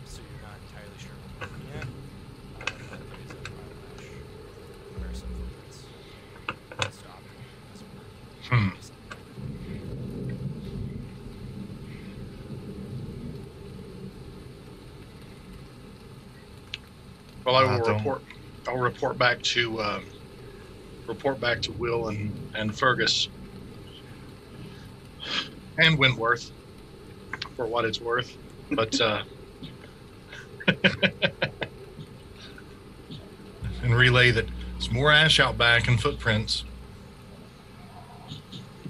so you're not entirely sure what you're looking at. But there is a pile of ash where some footprints stop. Well, I will don't- report. I'll report back to Will and Fergus and Wentworth for what it's worth. But And relay that there's more ash out back and footprints.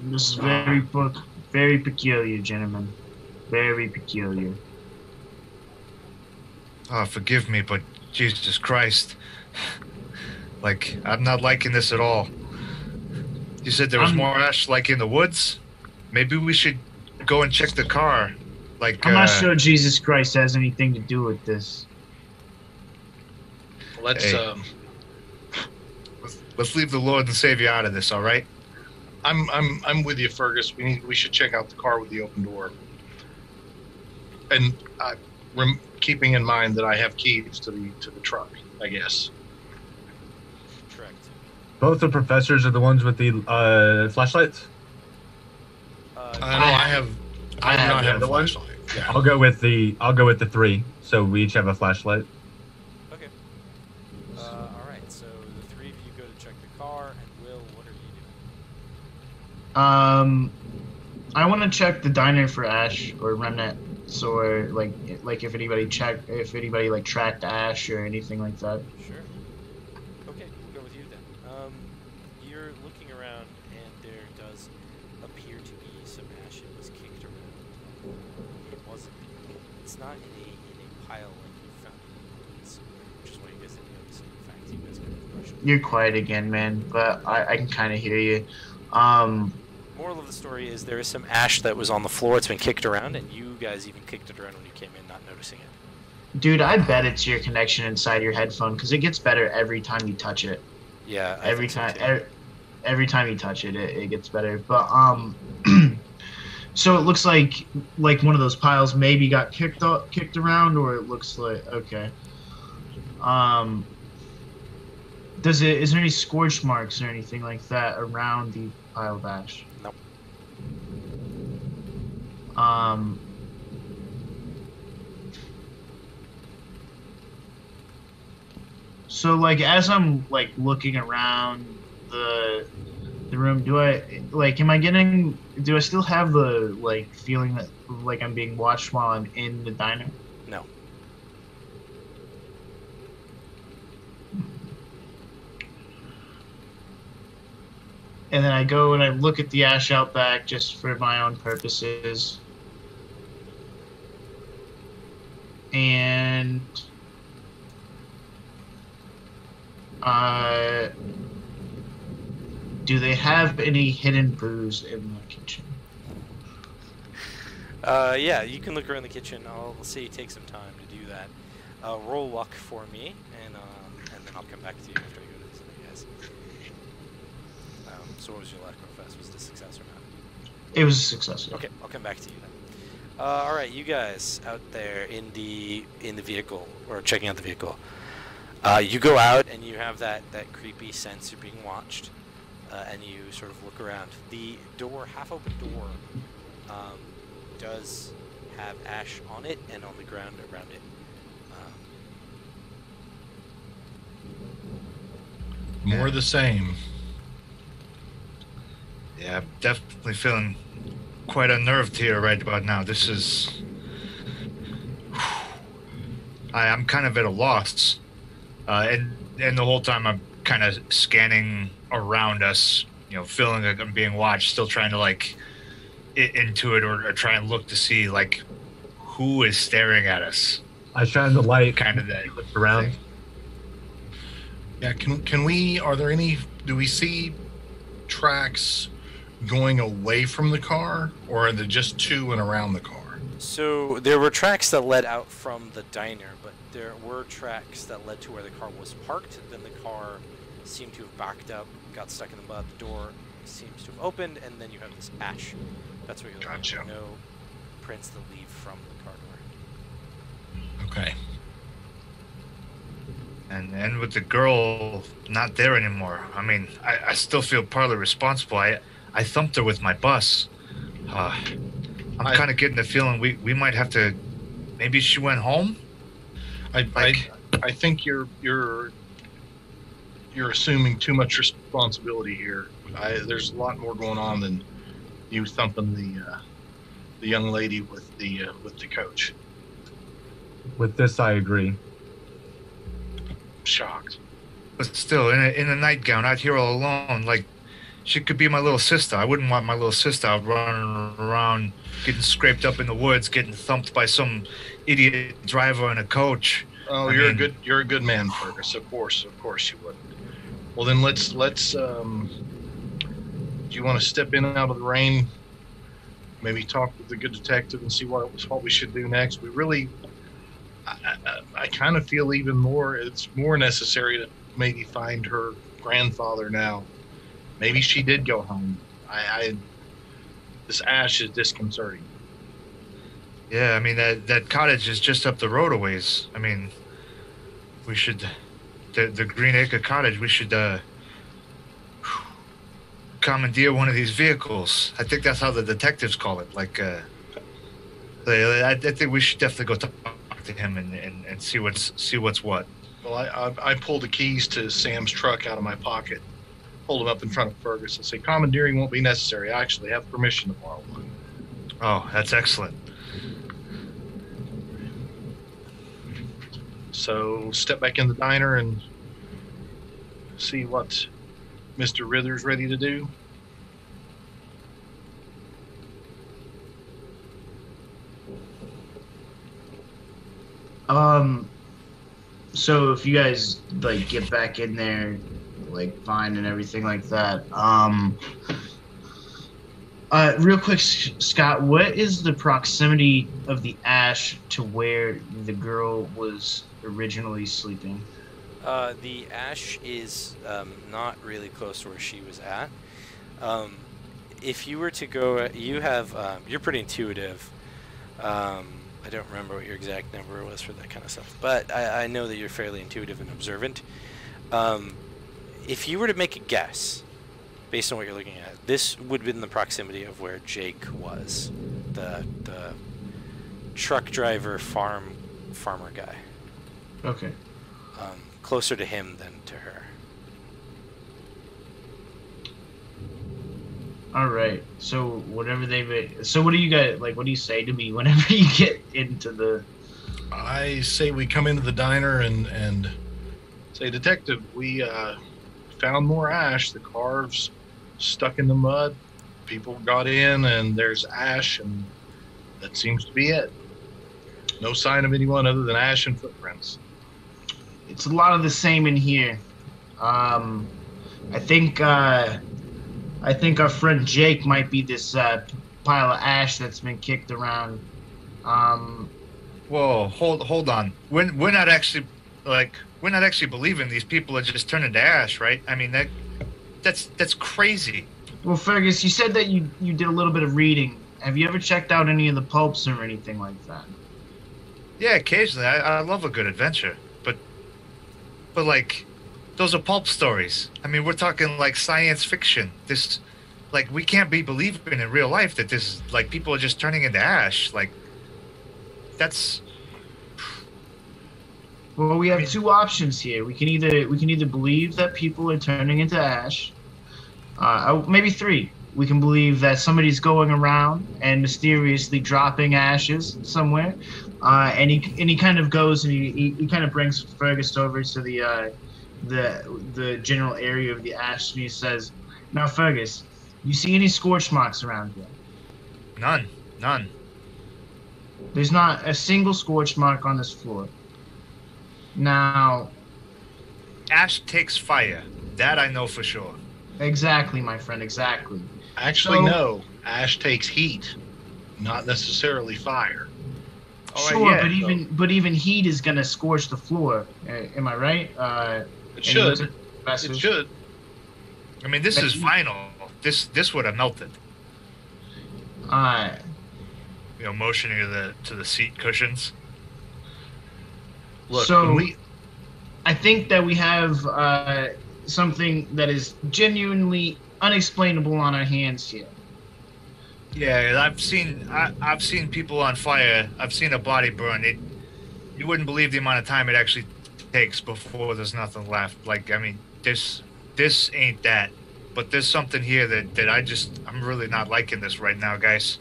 This is very peculiar, gentlemen. Very peculiar. Oh, forgive me, but Jesus Christ. Like, I'm not liking this at all. You said there was more ash, like, in the woods? Maybe we should go and check the car. Like, I'm not sure Jesus Christ has anything to do with this. let's. Hey. Let's leave the Lord and Savior out of this, all right? I'm with you, Fergus. We should check out the car with the open door. And keeping in mind that I have keys to the truck, I guess. Correct. Both the professors are the ones with the flashlights. No, I do not have a the one. flashlight. Yeah. I'll go with the 3. So we each have a flashlight. Okay. All right. So the 3 of you go to check the car, and Will, what are you doing? I want to check the diner for ash or remnant So, or like if anybody like tracked Ash or anything like that. Sure. Okay, we'll go with you then. You're looking around, and there does appear to be some ash that was kicked around. It wasn't. It's not in a pile like you found it in the woods, which is why you guys didn't notice it. In fact, you guys kind of brushed it. You're quiet again, man, but I can kind of hear you. Moral of the story is there is some ash that was on the floor. It's been kicked around, and you guys even kicked it around when you came in, not noticing it. Dude, I bet it's your connection inside your headphone because it gets better every time you touch it. Yeah. Every time you touch it, it gets better. But so it looks like one of those piles maybe got kicked around, or it looks like okay. Is there any scorch marks or anything like that around the pile of ash? Nope. So like as I'm like looking around the room, do I still have the like feeling that like I'm being watched while I'm in the diner? No. And then I go and I look at the ash out back just for my own purposes. And do they have any hidden booze in the kitchen? Yeah, you can look around the kitchen. I'll say you take some time to do that. Roll luck for me, and then I'll come back to you after I go to this other guys. So what was your luck real fast? Was it a success or not? It was a success. Yeah. Okay, I'll come back to you then. All right, you guys out there in the vehicle, or checking out the vehicle. You go out and you have that creepy sense you're being watched, and you sort of look around. The door, half-open door, does have ash on it and on the ground around it. More of the same. Yeah, I'm definitely feeling quite unnerved here right about now. This is... I'm kind of at a loss. And the whole time I'm kind of scanning around us, feeling like I'm being watched, still trying to like into it or try and look to see like who is staring at us. I shine the light, Kind of that look around. thing. Yeah, do we see tracks going away from the car, or are there just to and around the car? So there were tracks that led out from the diner, but there were tracks that led to where the car was parked. Then the car seemed to have backed up, got stuck in the mud. The door seems to have opened, and then you have this ash. That's what you're looking Gotcha. for. No prints that leave from the car door. Okay. And with the girl not there anymore, I mean, I still feel partly responsible. I thumped her with my bus. I'm kind of getting the feeling we might have to. Maybe she went home. I think you're assuming too much responsibility here. There's a lot more going on than you thumping the young lady with the coach. With this, I agree. Shocked. But still, in a nightgown, out here all alone, like she could be my little sister. I wouldn't want my little sister out running around, getting scraped up in the woods, getting thumped by some idiot driver in a coach. Oh, you're a good man, Fergus. Of course you wouldn't. Well, then let's. Do you want to step in out of the rain? Maybe talk with the good detective and see what we should do next. We really, I kind of feel even more. It's more necessary to maybe find her grandfather now. Maybe she did go home. This ash is disconcerting. Yeah, I mean that cottage is just up the road a ways. I mean, we should the Green Acre Cottage. We should commandeer one of these vehicles. I think that's how the detectives call it. Like, I think we should definitely go talk to him and see what's what. Well, I pulled the keys to Sam's truck out of my pocket, hold them up in front of Fergus, and say, commandeering won't be necessary. I actually have permission to borrow one. Oh, that's excellent. So step back in the diner and see what Mr. Rither's ready to do. So if you guys like get back in there, like fine and everything like that, real quick, Scott, what is the proximity of the ash to where the girl was originally sleeping? The ash is not really close to where she was at. If you were to go, you're pretty intuitive. I don't remember what your exact number was for that kind of stuff, but I know that you're fairly intuitive and observant. If you were to make a guess, based on what you're looking at, this would have been the proximity of where Jake was, the truck driver, farmer guy. Okay. Closer to him than to her. All right. So whatever so what do you guys like? What do you say to me whenever you get into the? I say we come into the diner and say, Detective, we found more ash. The car's stuck in the mud. People got in and there's ash, and that seems to be it. No sign of anyone other than ash and footprints. It's a lot of the same in here. I think our friend Jake might be this pile of ash that's been kicked around. Whoa, hold on. We're not actually believing these people are just turning to ash, right? I mean that's crazy. Well, Fergus, you said that you did a little bit of reading. Have you ever checked out any of the pulps or anything like that? Yeah, occasionally. I love a good adventure, but like, those are pulp stories. I mean, we're talking like science fiction. This, like, we can't be believing in real life that this, like, people are just turning into ash. Like, that's. Well, we have two options here. We can either believe that people are turning into ash, maybe three. We can believe that somebody's going around and mysteriously dropping ashes somewhere, and he kind of goes and he kind of brings Fergus over to the general area of the ash, and he says, "Now, Fergus, you see any scorch marks around here?" None. There's not a single scorch mark on this floor. Now, ash takes fire. That I know for sure. Exactly, my friend. Exactly. Actually, no. Ash takes heat, not necessarily fire. Sure, yeah, but even heat is gonna scorch the floor. Am I right? It should. It should. I mean, this is vinyl. This would have melted. Motioning to the seat cushions. Look, so I think that we have something that is genuinely unexplainable on our hands here. Yeah, I've seen people on fire. I've seen a body burn. You wouldn't believe the amount of time it actually takes before there's nothing left. Like, I mean, this ain't that. But there's something here that I'm really not liking this right now, guys.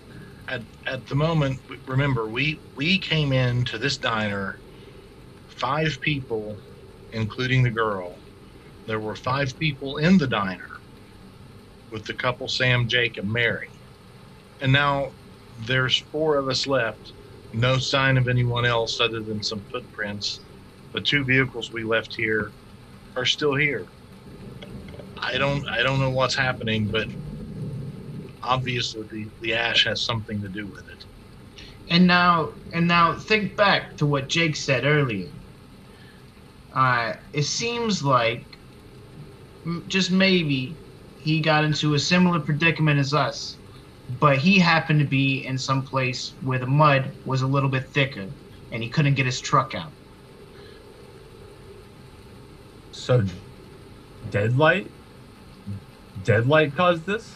At the moment, remember, we came into this diner, 5 people, including the girl. There were 5 people in the diner with the couple Sam, Jake, and Mary. And now there's 4 of us left. No sign of anyone else other than some footprints. The 2 vehicles we left here are still here. I don't know what's happening, but obviously the ash has something to do with it. And now think back to what Jake said earlier. It seems like just maybe he got into a similar predicament as us, but he happened to be in some place where the mud was a little bit thicker and he couldn't get his truck out. So Deadlight caused this?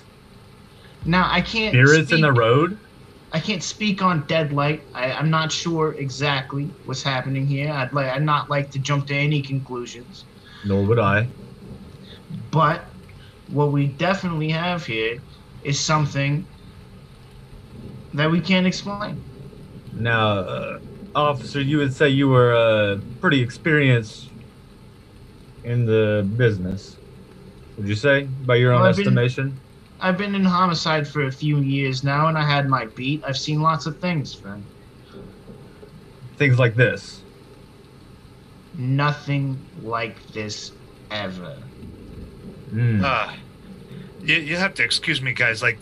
Now I can't Spirits in the road? I can't speak on Deadlight. I'm not sure exactly what's happening here. I'd not like to jump to any conclusions. Nor would I. But what we definitely have here is something that we can't explain. Now, officer, you would say you were pretty experienced in the business. Would you say, by your own Well, estimation? I've been in homicide for a few years now, and I had my beat. I've seen lots of things, friend. Things like this. Nothing like this ever. You have to excuse me, guys. Like,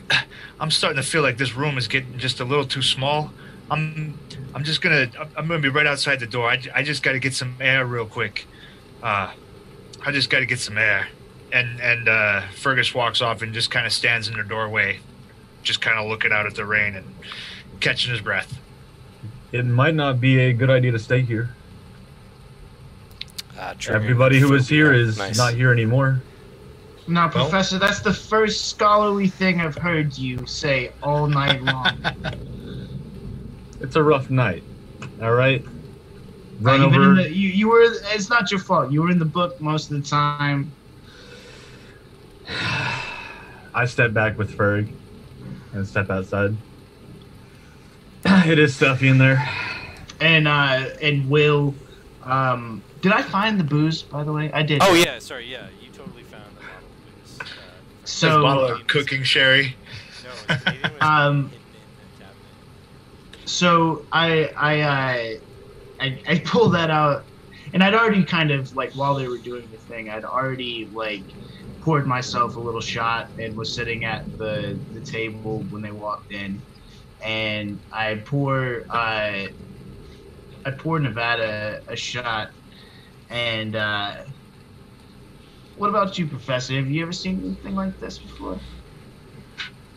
I'm starting to feel like this room is getting just a little too small. I'm gonna be right outside the door. I just got to get some air real quick. I just got to get some air. And Fergus walks off and just kind of stands in the doorway, just kind of looking out at the rain and catching his breath. It might not be a good idea to stay here. Everybody who was here is nice. not here anymore. Now, Professor, that's the first scholarly thing I've heard you say all night long. It's a rough night. All right. Run You've been over. you were. It's not your fault. You were in the book most of the time. I step back with Ferg and step outside. It is stuffy in there. And Will, did I find the booze, by the way? I did. Oh yeah, sorry, yeah, you totally found a bottle of booze. So, a bottle of cooking sherry. No, the Canadian was hidden in the cabinet. So I pulled that out, and I'd already kind of, like, while they were doing the thing, I'd already, like, poured myself a little shot and was sitting at the table when they walked in, and I pour Nevada a shot. And what about you, Professor? Have you ever seen anything like this before?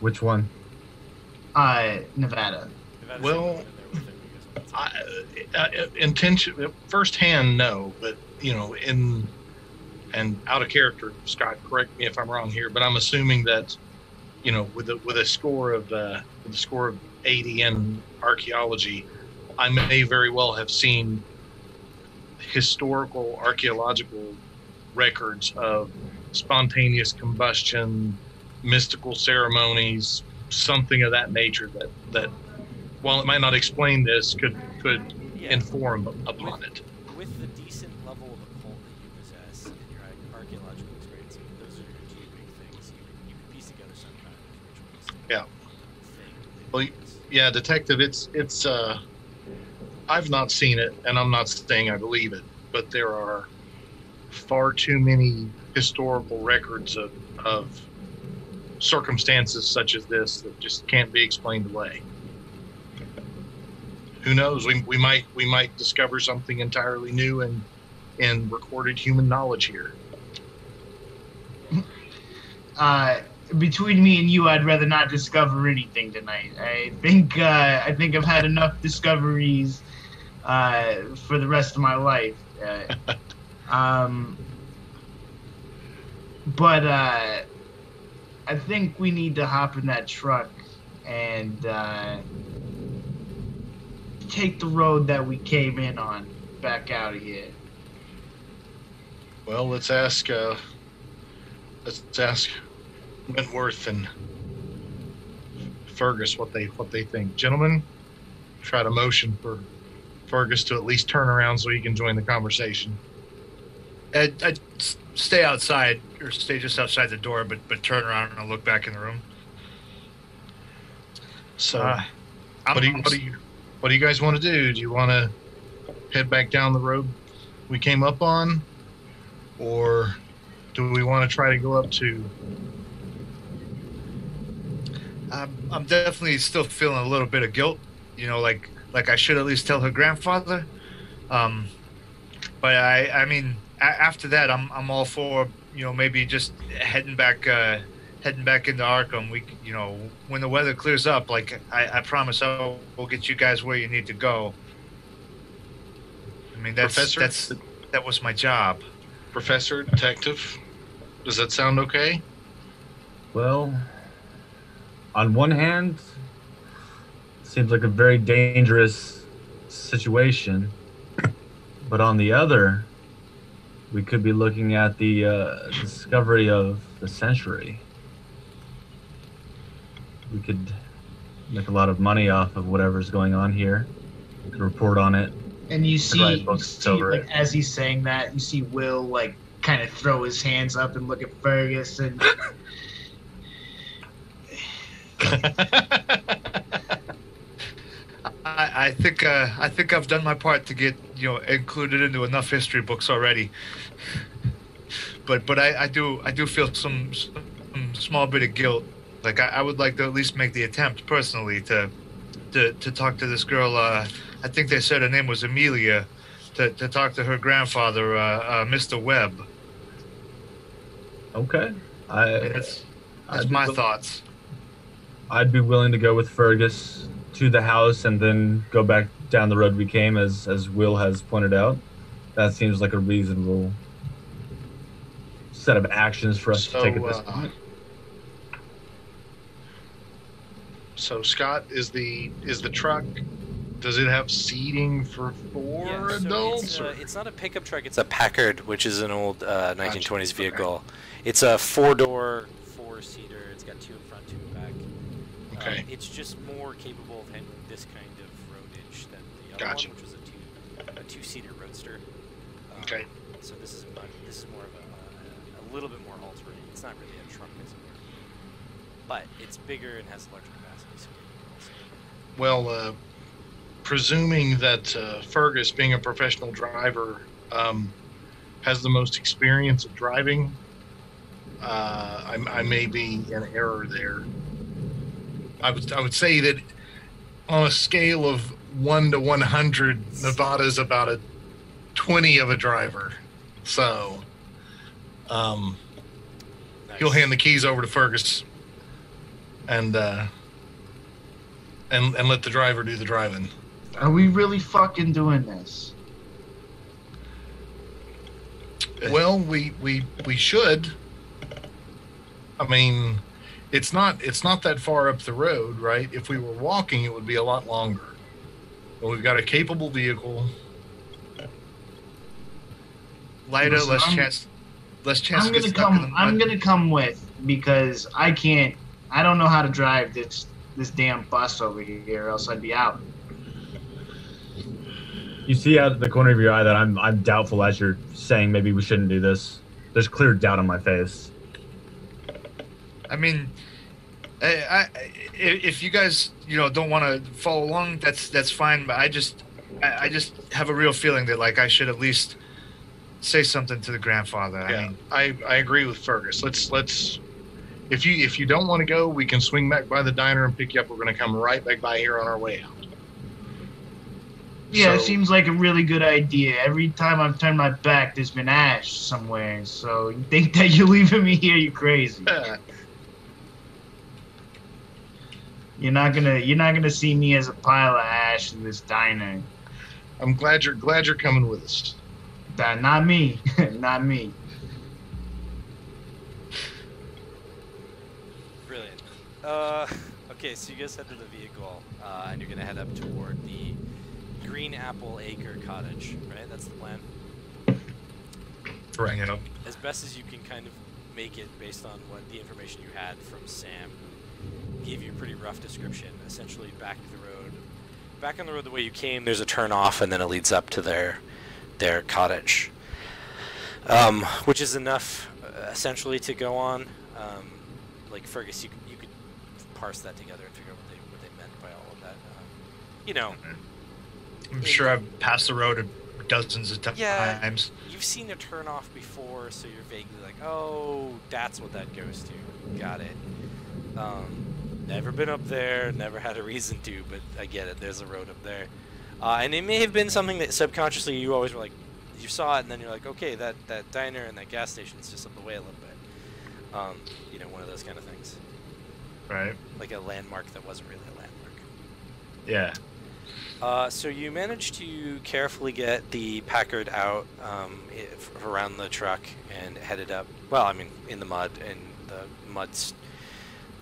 Which one? Nevada. Well, intention firsthand, no, but and out of character, Scott, correct me if I'm wrong here, but I'm assuming that, with a score of 80 in archaeology, I may very well have seen historical archaeological records of spontaneous combustion, mystical ceremonies, something of that nature that while it might not explain this, could inform upon it. With the decent level of occult that you possess in your archaeological experience, those are your two big things. You can piece together some kind of ritualistic thing. Well, yeah, detective, it's I've not seen it, and I'm not saying I believe it, but there are far too many historical records of circumstances such as this that just can't be explained away. Who knows? We might discover something entirely new in recorded human knowledge here. Between me and you, I'd rather not discover anything tonight. I think I've had enough discoveries for the rest of my life. But I think we need to hop in that truck and take the road that we came in on back out of here. Well, let's ask Wentworth and Fergus what they think. Gentlemen, try to motion for Fergus to at least turn around so he can join the conversation. I'd stay outside, or stay just outside the door, but turn around and look back in the room. So, what do you guys want to do? Do you want to head back down the road we came up on, or do we want to try to go up to? I'm definitely still feeling a little bit of guilt, like I should at least tell her grandfather. But I mean, after that, I'm all for maybe just heading back into Arkham. When the weather clears up, like I promise, we'll get you guys where you need to go. I mean, that was my job. Professor, detective, does that sound okay? Well, on one hand, it seems like a very dangerous situation, but on the other, we could be looking at the discovery of the century. We could make a lot of money off of whatever's going on here. and report on it. And you write see, books over like it. as he's saying that, you see Will like kind of throw his hands up and look at Fergus and I think I've done my part to get included into enough history books already. But I do feel some small bit of guilt. Like I would like to at least make the attempt personally to talk to this girl. I think they said her name was Amelia. To talk to her grandfather, Mr. Webb. Okay. That's my thoughts. I'd be willing to go with Fergus to the house and then go back down the road we came, as Will has pointed out. That seems like a reasonable set of actions for us to take at this point. So Scott, is the truck? Does it have seating for four adults? It's not a pickup truck. It's a Packard, which is an old 1920s vehicle. It's a 4-door, 4-seater. It's got 2 in front, 2 in back. Okay. It's just more capable of handling this kind of roadage than the other one, which was a 2-seater roadster. Okay. So this is more of a little bit more all-terrain. It's not really a truck, as it were. But it's bigger and has larger capacity. So Well, presuming that Fergus, being a professional driver, has the most experience of driving, I may be in error there. I would say that on a scale of 1 to 100, Nevada's about a 20 of a driver. So, nice. He'll hand the keys over to Fergus and let the driver do the driving. are we really fucking doing this? Well, we should. I mean, it's not that far up the road, right? If we were walking, it would be a lot longer. But we've got a capable vehicle. Lighter, Listen, less chance. I'm to get gonna stuck in the come. mud. I'm gonna come with because I can't. I don't know how to drive this damn bus over here, or else I'd be out. You see out of the corner of your eye that I'm doubtful as you're saying maybe we shouldn't do this. There's clear doubt on my face. I mean, if you guys don't want to follow along, that's fine. But I just have a real feeling that like I should at least say something to the grandfather. Yeah, I mean, I agree with Fergus. Let's if you don't want to go, we can swing back by the diner and pick you up. We're going to come right back by here on our way out. Yeah, it So- seems like a really good idea. Every time I've turned my back, there's been ash somewhere. So you think that you're leaving me here? You crazy? You're not gonna see me as a pile of ash in this diner. I'm glad you're coming with us. Not me. Not me. Brilliant. Okay, so you guys head to the vehicle, and you're gonna head up toward the Green Apple Acre Cottage, right? That's the plan. Right. you know, As best as you can kind of make it based on what the information you had from Sam, who gave you a pretty rough description. Essentially, back on the road the way you came. There's a turn off, and then it leads up to their cottage, which is enough essentially to go on. Like Fergus, you could parse that together and figure out what they meant by all of that. I'm sure I've passed the road dozens of Yeah. times. You've seen a turn off before, so you're vaguely like, oh, that's what that goes to. Got it. Never been up there, never had a reason to, but I get it. There's a road up there. And it may have been something that subconsciously you always were like, you saw it, and then you're like, okay, that diner and that gas station is just up the way a little bit. One of those kind of things. Right. Like a landmark that wasn't really a landmark. Yeah. So you managed to carefully get the Packard out around the truck and headed up. Well, I mean, in the mud, and the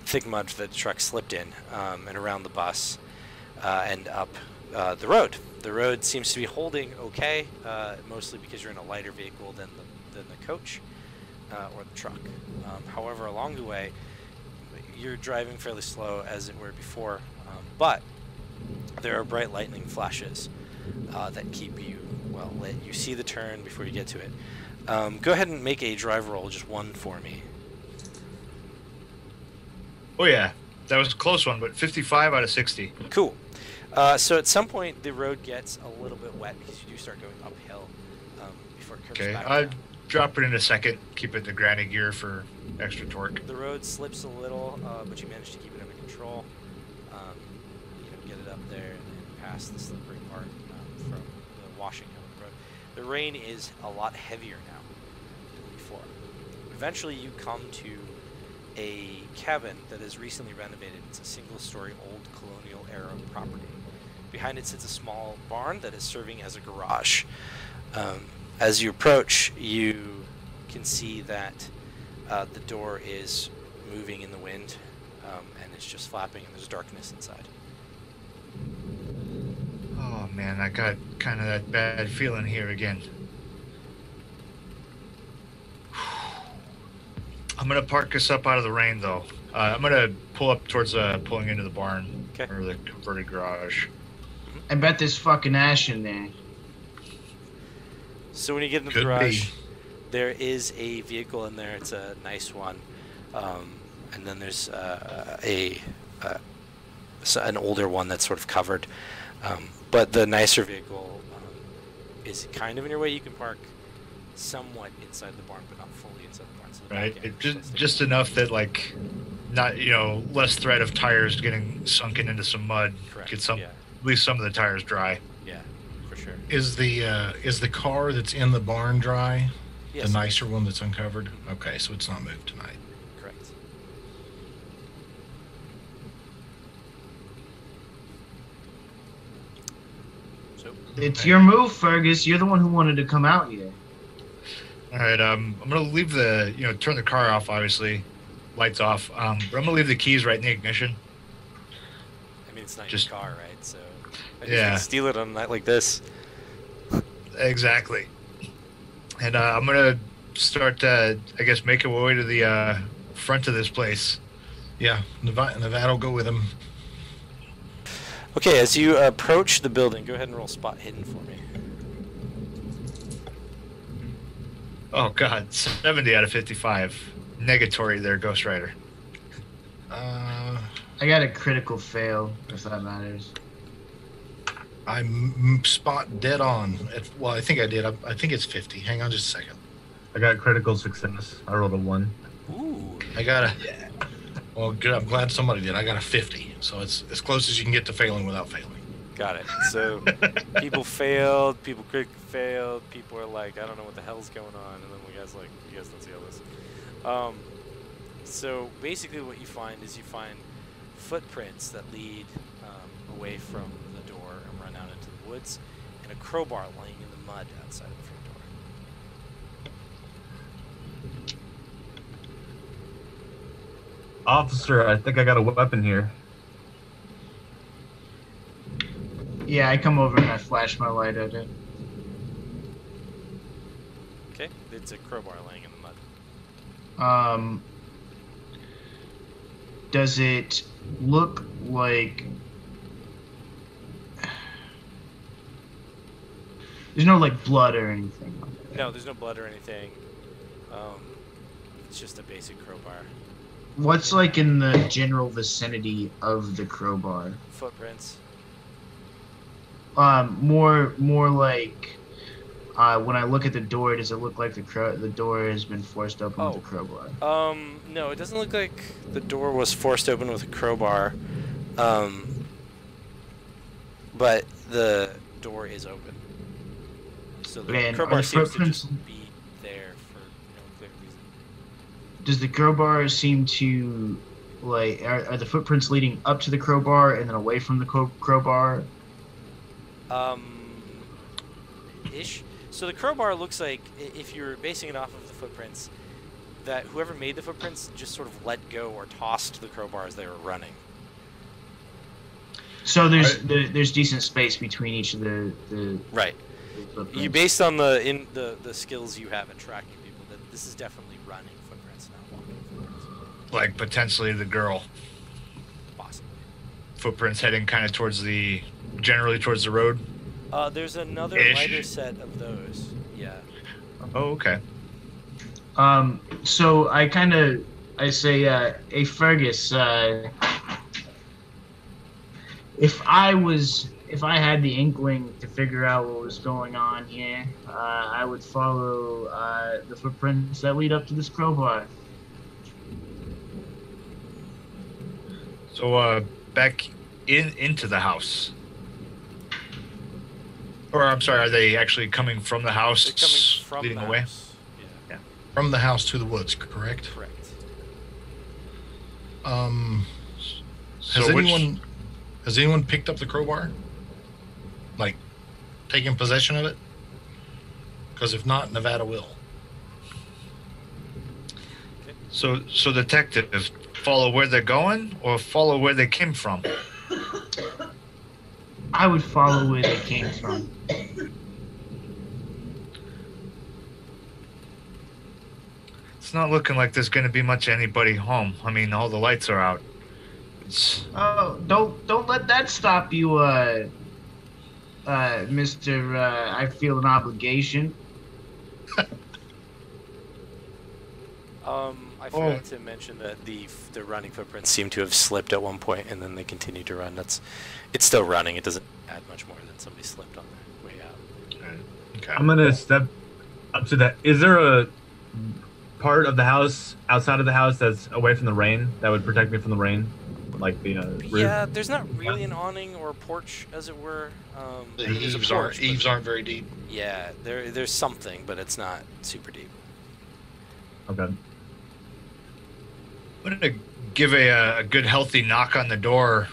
thick mud that the truck slipped in, and around the bus, and up the road. The road seems to be holding okay, mostly because you're in a lighter vehicle than the coach or the truck. However, along the way, you're driving fairly slow, as it were before, but there are bright lightning flashes that keep you, well, let you see the turn before you get to it. Go ahead and make a drive roll, just one for me. Oh yeah, that was a close one, but 55 out of 60. Cool. So at some point, the road gets a little bit wet because you do start going uphill before it curves Okay, back I'll down. drop it in a second. Keep it in the granny gear for extra torque. The road slips a little, but you manage to keep it under control. Get it up there and past the slippery part from the washing out of the road. The rain is a lot heavier now than before. Eventually, you come to a cabin that is recently renovated. It's a single-story old colonial-era property. Behind it sits a small barn that is serving as a garage. As you approach, you can see that the door is moving in the wind, and it's just flapping, and there's darkness inside. Oh man, I got kind of that bad feeling here again. I'm gonna park us up out of the rain though. I'm gonna pull up towards pulling into the barn. Okay. Or the converted garage. I bet there's fucking ash in there. So when you get in the Could garage, be. there is a vehicle in there. It's a nice one, and then there's an older one that's sort of covered. But the nicer vehicle is kind of in your way. You can park somewhat inside the barn, but not fully inside the barn. So the Right? back It end is just supposed to just be- enough that like, not less threat of tires getting sunken into some mud. Correct. Get some Yeah, at least some of the tires dry. yeah, for sure. Is the car that's in the barn dry? Yes, The nicer one that's uncovered? Okay, so it's not moved tonight. correct. So It's your move, Fergus. You're the one who wanted to come out here. All right. I'm gonna leave turn the car off. Obviously, lights off. But I'm gonna leave the keys right in the ignition. I mean, it's not Just- your car, right? So I just Yeah. can steal it on a night like this. Exactly. And I'm gonna start, I guess, making my way to the front of this place. Yeah, Nevada will go with him. Okay, as you approach the building, go ahead and roll spot hidden for me. Oh God, 70 out of 55. Negatory there, Ghost Rider. I got a critical fail, if that matters. I spot dead on. Well, I think I did. I think it's 50. Hang on just a second. I got critical success. I rolled a 1. Ooh. I got a. Well, good. I'm glad somebody did. I got a 50. So it's as close as you can get to failing without failing. Got it. So people failed, people critically failed, people are like, I don't know what the hell's going on, and then the guy's like, you guys don't see all this. So basically what you find is you find footprints that lead away from the door and run out into the woods, and a crowbar laying in the mud outside of the front door. Officer, I think I got a weapon here. Yeah, I come over and I flash my light at it. Okay? It's a crowbar laying in the mud. Does it look like there's no like blood or anything on it? No, there's no blood or anything. It's just a basic crowbar. What's like in the general vicinity of the crowbar? Footprints. More like when I look at the door, does it look like the door has been forced open with a crowbar? No, it doesn't look like the door was forced open with a crowbar. But the door is open. So the And are crowbar the seems to footprints- just be there for no clear reason. Does the crowbar seem to like are the footprints leading up to the crowbar and then away from the crowbar? Ish. So the crowbar looks like, if you're basing it off of the footprints, that whoever made the footprints just sort of let go or tossed the crowbar as they were running. So there's decent space between each of the Right. footprints. You based on the skills you have at tracking people, that this is definitely running footprints, not walking footprints. Like potentially the girl. Possibly. Footprints heading kind of generally towards the road. There's another Ish. lighter set of those. Yeah. Oh, okay. So I say, hey Fergus, if I had the inkling to figure out what was going on here, I would follow the footprints that lead up to this crowbar. So, back into the house. Or, I'm sorry, are they actually coming from the house, They're coming from leading the away? house. Yeah. From the house to the woods, correct? Correct. Has So which- anyone picked up the crowbar? Like, taken possession of it? Because if not, Nevada will. So detective, follow where they're going or follow where they came from? I would follow where they came from. It's not looking like there's going to be much anybody home. I mean, all the lights are out. It's, Oh, don't let that stop you, Mister. I feel an obligation. I forgot to mention that the running footprints seem to have slipped at one point, and then they continue to run. It's still running. It doesn't add much more than somebody slipped on their way out. okay. I'm gonna step up to that. Is there a part of the house outside of the house that's away from the rain that would protect me from the rain, like the roof? Yeah, there's not really an awning or a porch, as it were. The There's a eaves porch, but- aren't very deep. Yeah, there's something, but it's not super deep. Okay. I'm going to give a good healthy knock on the door.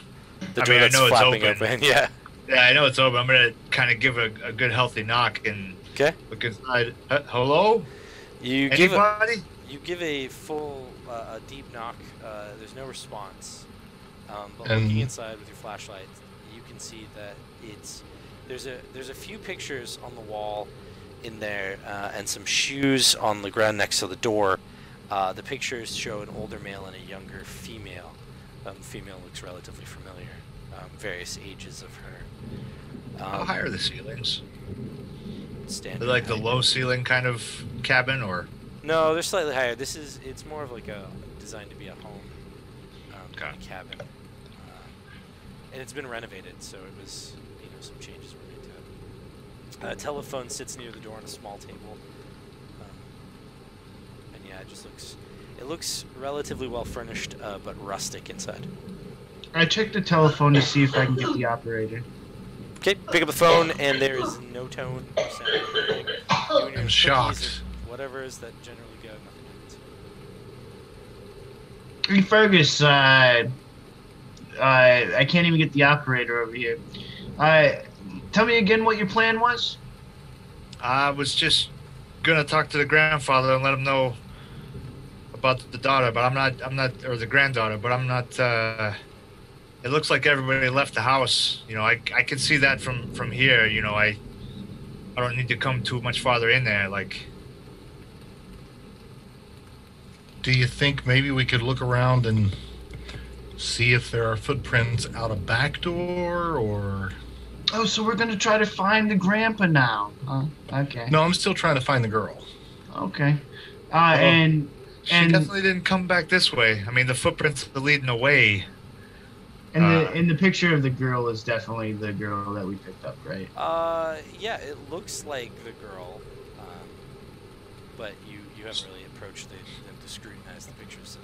The I door mean, I that's know it's flapping open. Yeah. Yeah, I know it's open. I'm going to kind of give a good healthy knock and Okay. look inside. Hello? You give Anybody? a full a deep knock. There's no response. But And- looking inside with your flashlight, you can see that there's a few pictures on the wall in there, and some shoes on the ground next to the door. The pictures show an older male and a younger female. The female looks relatively familiar. Various ages of her. How high are the ceilings? Standard They're like the height. low ceiling kind of cabin, or No, they're slightly higher. It's more of like a designed to be a home, Okay. a cabin, and it's been renovated, so it was some changes were made to it. A telephone sits near the door on a small table, and yeah, it looks relatively well furnished, but rustic inside. I checked the telephone to see if I can get the operator. Okay, pick up the phone, and there is no tone, no sound, anything. Doing your I'm cookies shocked. or whatever is that generally go, nothing happens. Hey Fergus, I can't even get the operator over here. Tell me again what your plan was. I was just gonna talk to the grandfather and let him know about the daughter, but I'm not, or the granddaughter, but I'm not. It looks like everybody left the house. I can see that from here. I don't need to come too much farther in there. Like, Do you think maybe we could look around and see if there are footprints out a back door or? Oh, so we're gonna try to find the grandpa now. Okay. No, I'm still trying to find the girl. Okay. And she And- definitely didn't come back this way. I mean, the footprints are leading away. the picture of the girl is definitely the girl that we picked up, right? Yeah, it looks like the girl, but you haven't really approached them to scrutinize the pictures.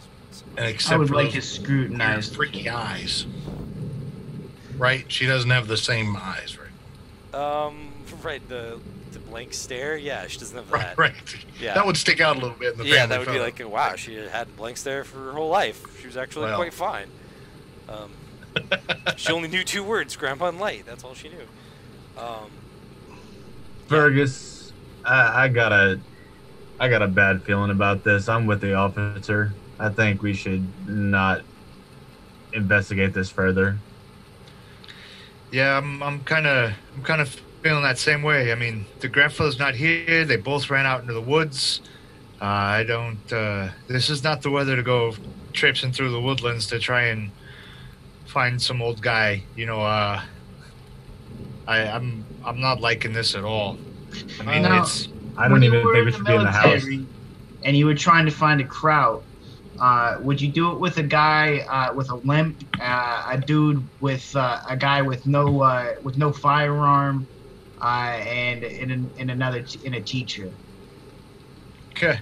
And I except would for like to those scrutinize. weird, freaky eyes. Right? She doesn't have the same eyes, right? Right, the blank stare. Yeah, she doesn't have that. Right. Yeah. That would stick out a little bit in the Yeah, family that would be photo. like, wow, she had blank stare for her whole life. She was actually Well. quite fine. She only knew 2 words: grandpa and light. That's all she knew. Fergus, I got a bad feeling about this. I'm with the officer. I think we should not investigate this further. Yeah, I'm kind of feeling that same way. I mean, the grandfather's not here. They both ran out into the woods. I don't. This is not the weather to go traipsing through the woodlands to try and find some old guy. I'm not liking this at all. I mean, Now, it's I when don't you even were think in we the should be in the house. military and you were trying to find a crowd, would you do it with a guy with a limp, a dude with a guy with no firearm, and a teacher? okay.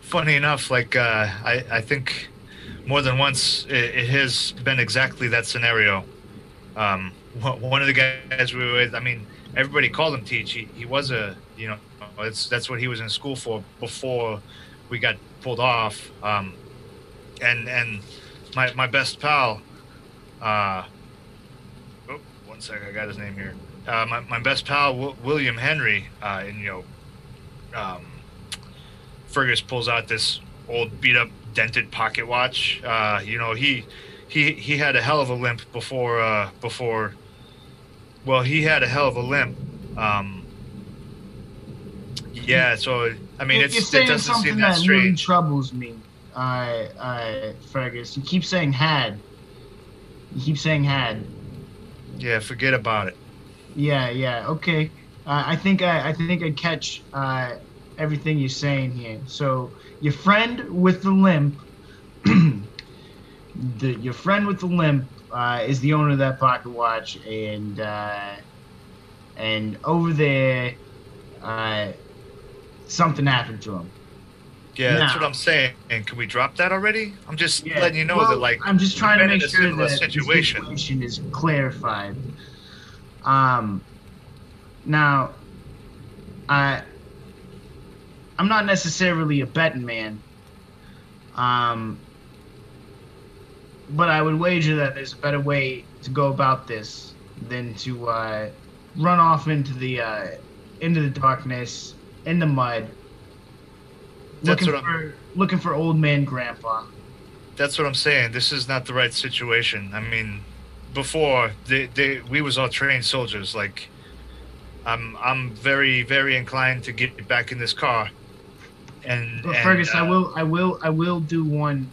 Funny enough, like I think more than once it has been exactly that scenario. One of the guys we were with, I mean, everybody called him Teach. He was a, that's what he was in school for before we got pulled off. And my best pal, oh, one sec, I got his name here. My best pal, William Henry, and um, Fergus pulls out this old beat up dented pocket watch. He had a hell of a limp before. Well, he had a hell of a limp. Yeah, so I mean, You're it saying doesn't something seem that that really strange. troubles me, Fergus. You keep saying had. You keep saying had. Yeah, forget about it. Yeah, okay. I think I catch everything you're saying here. So your friend with the limp, your friend with the limp is the owner of that pocket watch, and over there, something happened to him. Yeah, that's Now- what I'm saying. And can we drop that already? I'm just Yeah, letting you know well, that, like, I'm just trying to been in make a sure similar that situation. the situation is clarified. Now, I'm not necessarily a betting man, but I would wager that there's a better way to go about this than to run off into the darkness, in the mud, That's looking for old man grandpa. That's what I'm saying. This is not the right situation. I mean, before we was all trained soldiers. Like, I'm very, very inclined to get back in this car. But Fergus, I will do one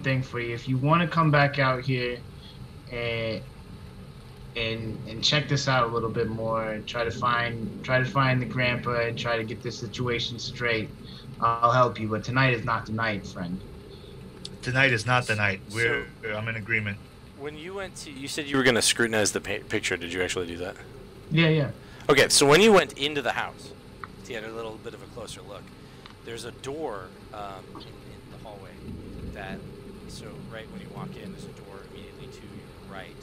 thing for you. If you want to come back out here and check this out a little bit more, and try to find the grandpa and try to get this situation straight, I'll help you. But tonight is not the night, friend. Tonight is not the night. I'm in agreement. When you you said you were going to scrutinize the picture. Did you actually do that? Yeah. Okay, so when you went into the house to get a little bit of a closer look, there's a door in the hallway so right when you walk in, there's a door immediately to your right.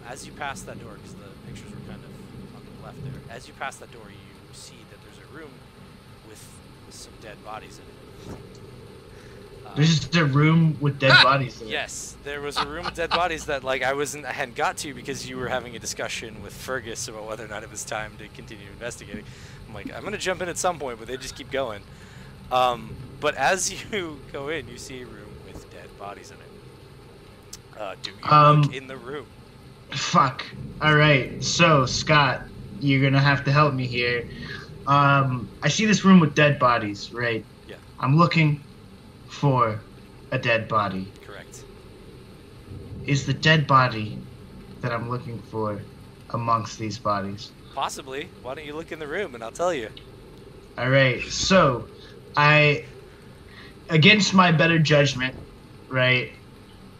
As you pass that door, because the pictures were kind of on the left there, as you pass that door, you see that there's a room with some dead bodies in it. There's just a room with dead bodies in it. Yes, there was a room with dead bodies that I hadn't got to because you were having a discussion with Fergus about whether or not it was time to continue investigating. I'm like, I'm gonna jump in at some point, but they just keep going. But as you go in, you see a room with dead bodies in it. Do you look in the room? Fuck. All right. So Scott, you're gonna have to help me here. I see this room with dead bodies, right? Yeah. I'm looking for a dead body. Correct. Is the dead body that I'm looking for amongst these bodies? Possibly. Why don't you look in the room and I'll tell you. All right. So, against my better judgment, right?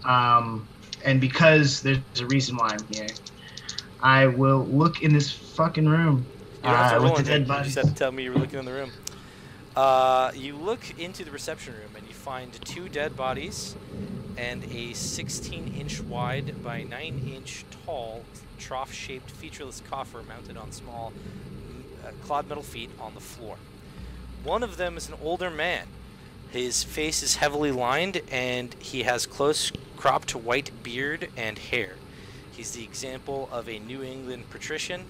And because there's a reason why I'm here, I will look in this fucking room You don't have to with roll the anything. dead You bodies. just had to tell me you were looking in the room. You look into the reception room and you find 2 dead bodies and a 16-inch wide by 9-inch tall trough-shaped featureless coffer mounted on small clawed metal feet on the floor. One of them is an older man. His face is heavily lined and he has close cropped white beard and hair. He's the example of a New England patrician,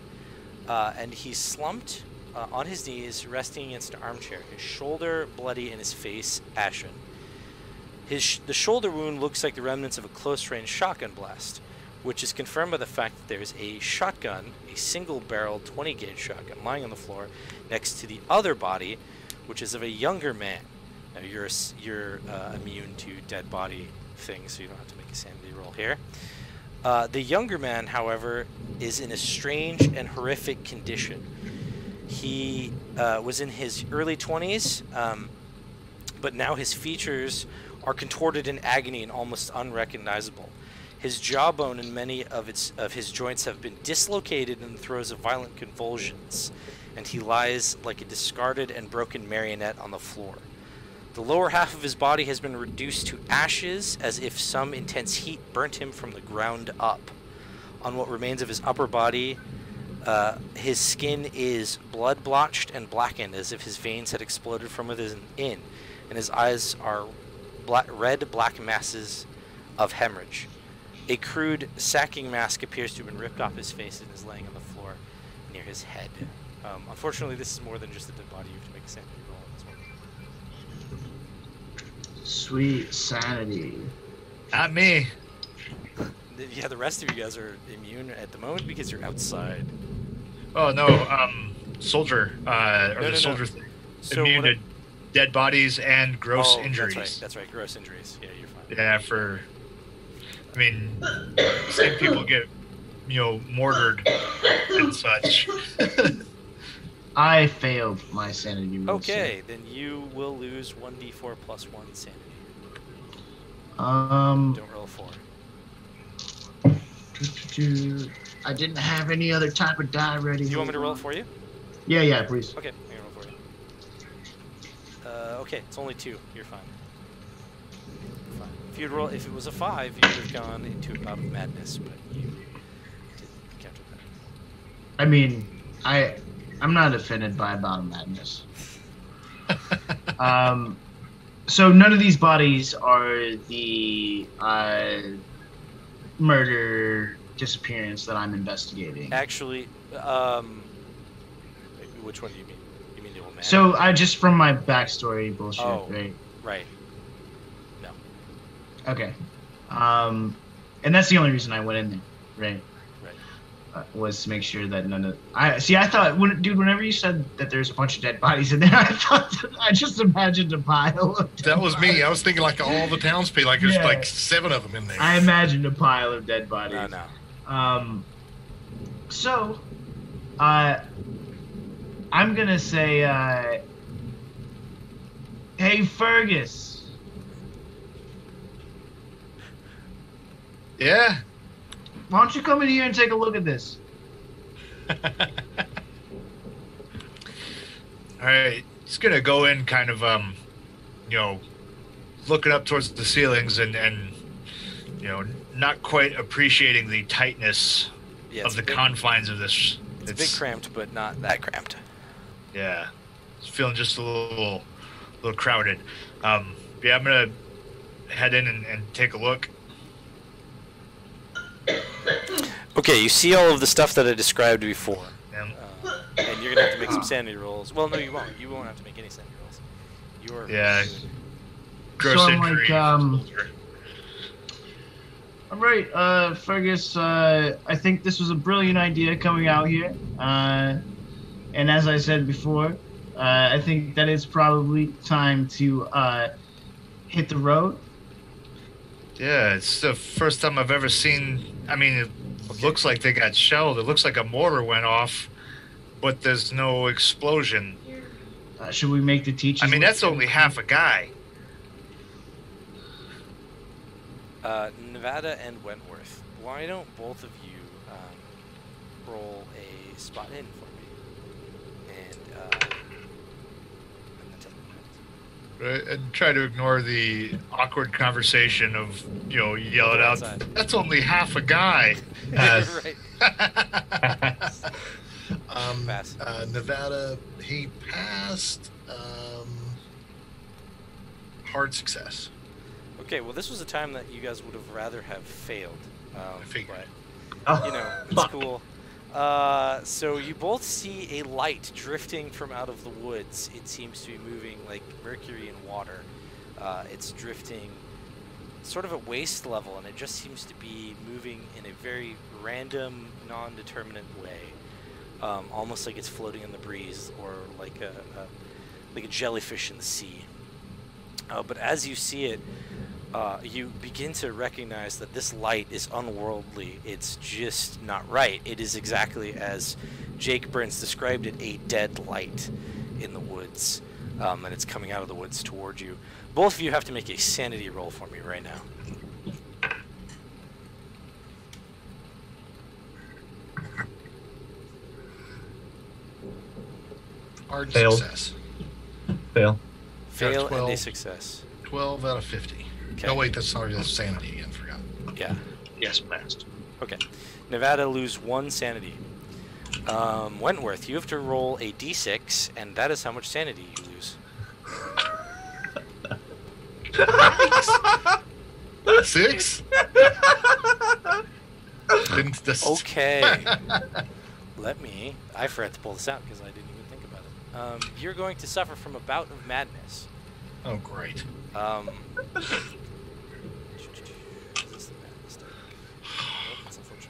and he's slumped on his knees, resting against an armchair, his shoulder bloody and his face ashen. The shoulder wound looks like the remnants of a close-range shotgun blast, which is confirmed by the fact that there's a shotgun, a single-barreled 20-gauge shotgun, lying on the floor next to the other body, which is of a younger man. Now, you're immune to dead body things, so you don't have to make a sanity roll here. The younger man, however, is in a strange and horrific condition. He was in his early 20s, but now his features are contorted in agony and almost unrecognizable. His jawbone and many of his joints have been dislocated in the throes of violent convulsions, and he lies like a discarded and broken marionette on the floor. The lower half of his body has been reduced to ashes, as if some intense heat burnt him from the ground up. On what remains of his upper body, his skin is blood-blotched and blackened, as if his veins had exploded from within, and his eyes are red black masses of hemorrhage. A crude sacking mask appears to have been ripped off his face and is laying on the floor near his head. Unfortunately, this is more than just a dead body. You have to make a sanity roll on this one. Sweet sanity. Not me. Yeah, the rest of you guys are immune at the moment because you're outside. Oh no, soldier, soldier thing. So Immune to dead bodies and gross injuries. That's right, gross injuries. Yeah, you're fine. Yeah, I mean, same people get, mortared and such. I failed my sanity roll. Okay, then you will lose 1d4 plus 1 sanity. Don't roll a 4. I didn't have any other type of die ready. Do you want me to roll it for you? Yeah, please. Okay, I'm gonna roll for you. Okay, it's only 2. You're fine. Fine. If it was a 5, you would have gone into a bout of madness, but you didn't counter that. I mean, I'm not offended by a bout of madness. So none of these bodies are the murder disappearance that I'm investigating. Actually, which one do you mean? You mean the old man? So I just from my backstory bullshit, right? Right. No. Okay. And that's the only reason I went in there, right? Was to make sure that none of I thought whenever you said that there's a bunch of dead bodies in there, I just imagined a pile of That was me. I was thinking like all the townspeople, like there's like 7 of them in there. I imagined a pile of dead bodies. No. So I'm gonna say hey Fergus. Yeah. Why don't you come in here and take a look at this? All right, it's gonna go in kind of looking up towards the ceilings and not quite appreciating the tightness of the confines of this. It's a bit cramped, but not that cramped. Yeah, it's feeling just a little crowded. Yeah, I'm gonna head in and take a look. Okay, you see all of the stuff that I described before. And you're going to have to make some sanity rolls. Well, no, you won't. You won't have to make any sanity rolls. You're gross so injury. all right, Fergus, I think this was a brilliant idea coming out here. And as I said before, I think that it's probably time to hit the road. Yeah, it's the first time I've ever seen. I mean, it looks like they got shelled. It looks like a mortar went off, but there's no explosion. Should we make the teachers? I mean, that's only half a guy. Nevada and Wentworth, why don't both of you roll a spot in for me? And Right, and try to ignore the awkward conversation of, yell it out. That's only half a guy. Right. Pass. Nevada, he passed. Hard success. Okay, well, this was a time that you guys would have rather have failed. I figured. But, it's cool. So you both see a light drifting from out of the woods. It seems to be moving like mercury in water. It's drifting sort of at waist level, and it just seems to be moving in a very random, non-determinate way. Almost like it's floating in the breeze, or like a jellyfish in the sea. But as you see it, you begin to recognize that this light is unworldly. It's just not right. It is exactly as Jake Burns described it, a dead light in the woods, and it's coming out of the woods toward you. Both of you have to make a sanity roll for me right now. Hard Failed. success. Fail. Fail and 12. a success. 12 out of 50. Okay. No, wait, that's sanity again. Forgot. Yeah. Yes, passed. Okay. Nevada, lose 1 sanity. Wentworth, you have to roll a d6, and that is how much sanity you lose. 6? Didn't this... Okay. I forgot to pull this out because I didn't even think about it. You're going to suffer from a bout of madness. Oh, great.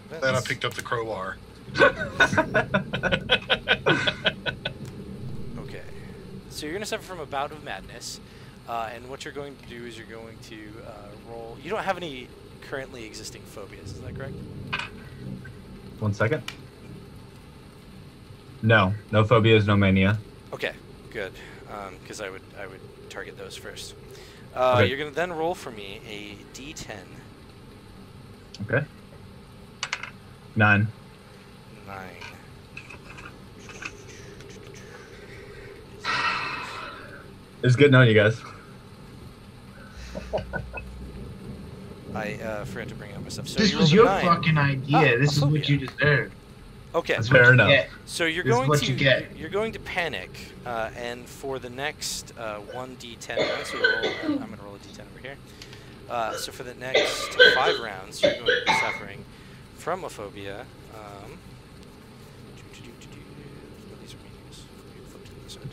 Then I picked up the crowbar. Okay. So you're going to suffer from a bout of madness. And what you're going to do is you're going to roll... You don't have any currently existing phobias, is that correct? 1 second. No phobias, no mania. Okay, good. Because I would target those first. Okay. You're going to then roll for me a d10. Okay. 9. 9. It's good knowing you guys. I forgot to bring up my stuff. So This you was rolled a your 9. fucking idea. This is phobia. what you deserve. Okay. That's what Fair you enough. get. So you're This is going what to you get. you're going to panic, and for the next 1d10 rounds, so I'm going to roll a d10 over here. So for the next 5 rounds, you're going to be suffering from a phobia. These are meanings. Flip to the other side.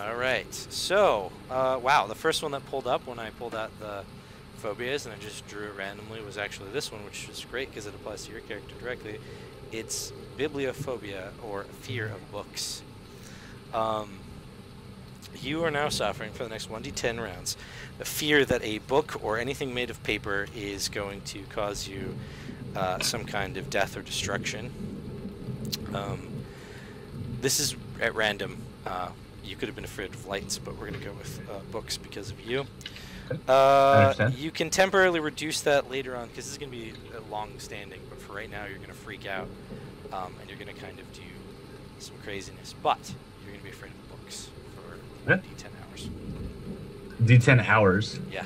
All right. So wow, the first one that pulled up when I pulled out the phobias and I just drew it randomly was actually this one, which is great because it applies to your character directly. It's bibliophobia, or fear of books. You are now suffering for the next 1d10 rounds the fear that a book or anything made of paper is going to cause you some kind of death or destruction. This is at random. You could have been afraid of lights, but we're going to go with books because of you. You can temporarily reduce that later on because this is going to be long-standing, but for right now you're going to freak out and you're going to kind of do some craziness. But you're going to be afraid of books for d10 hours. D10 hours. Yeah.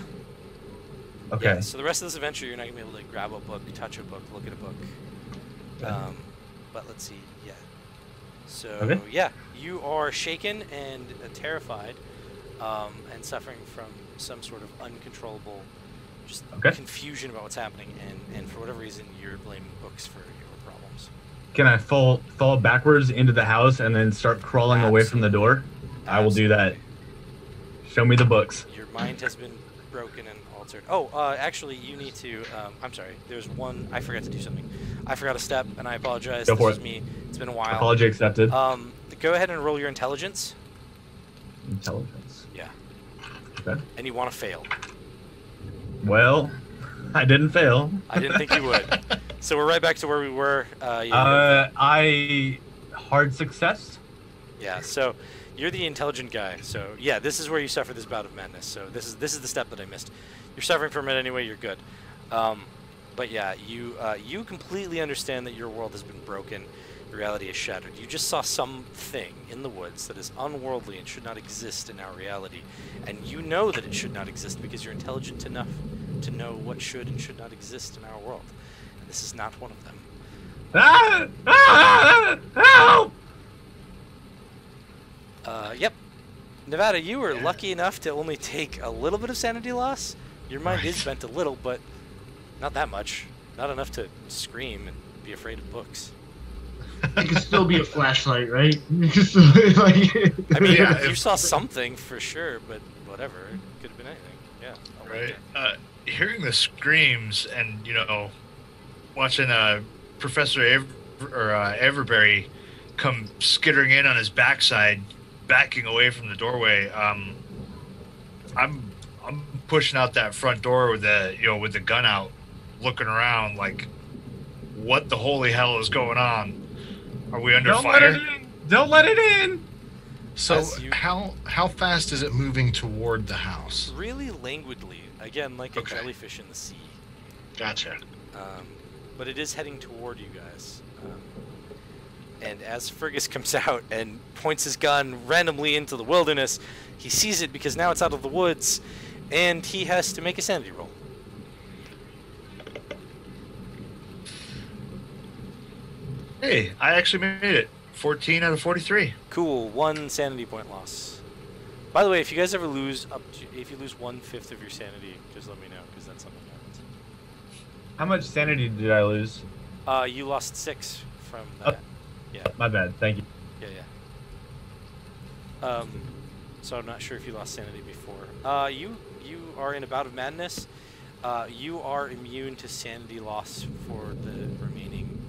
Okay. Yeah, so the rest of this adventure you're not going to be able to grab a book, touch a book, look at a book. But let's see. Yeah. So Okay. yeah, you are shaken and terrified and suffering from some sort of uncontrollable just confusion about what's happening, and for whatever reason you're blaming books for your problems. Can I fall backwards into the house and then start crawling away from the door? I will do that. Show me the books. Your mind has been broken and altered. Oh, actually, you need to... I'm sorry. There's one... I forgot to do something. I forgot a step, and I apologize. Go for This it. is me. It's been a while. Apology accepted. Go ahead and roll your intelligence. Intelligence. Yeah. Okay. And you want to fail. Well, I didn't fail. I didn't think you would. So we're right back to where we were. I hard success. Yeah, so you're the intelligent guy. So yeah, this is where you suffer this bout of madness. So this is the step that I missed. You're suffering from it anyway. You're good. But yeah, you completely understand that your world has been broken. Your reality is shattered. You just saw something in the woods that is unworldly and should not exist in our reality, and you know that it should not exist because you're intelligent enough to know what should and should not exist in our world. And this is not one of them. Help! Yep. Nevada, you were lucky enough to only take a little bit of sanity loss. Your mind is bent a little, but not that much. Not enough to scream and be afraid of books. It could still be a flashlight, right? It could still be like... I mean, Yeah, you if- saw something for sure, but whatever. It could have been anything. Yeah. I'll wait Right. there. Hearing the screams and watching Professor Everberry come skittering in on his backside, backing away from the doorway. I'm pushing out that front door with the gun out, looking around like, what the holy hell is going on? Are we under fire? Don't let it in. So how fast is it moving toward the house? Really languidly, again, like a jellyfish in the sea. Gotcha. But it is heading toward you guys. And as Fergus comes out and points his gun randomly into the wilderness, he sees it because now it's out of the woods, and he has to make a sanity roll. Hey, I actually made it. 14 out of 43. Cool, 1 sanity point loss. By the way, if you guys ever lose if you lose 1/5 of your sanity, just let me know, because that's something that happens. How much sanity did I lose? You lost 6 from that. Yeah. My bad. Thank you. Yeah. So I'm not sure if you lost sanity before. You are in a bout of madness. You are immune to sanity loss for the remaining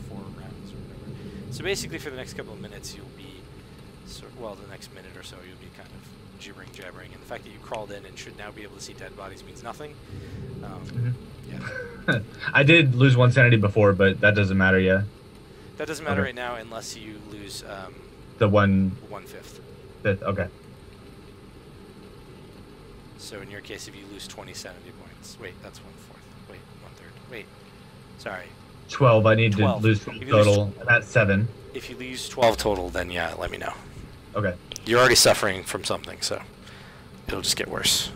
4 rounds or whatever. So basically, for the next couple of minutes, you'll be, the next minute or so, you'll be kind of gibbering, jabbering, and the fact that you crawled in and should now be able to see dead bodies means nothing. Yeah. I did lose 1 sanity before, but that doesn't matter yet. That doesn't matter right now unless you lose the 1/5. Okay. So in your case, if you lose 20 sanity points, wait, that's 1/4. Wait, 1/3. Wait, sorry. 12. I need 12. to lose 12 total. And that's 7. If you lose 12 total, then yeah, let me know. Okay. You're already suffering from something, so it'll just get worse.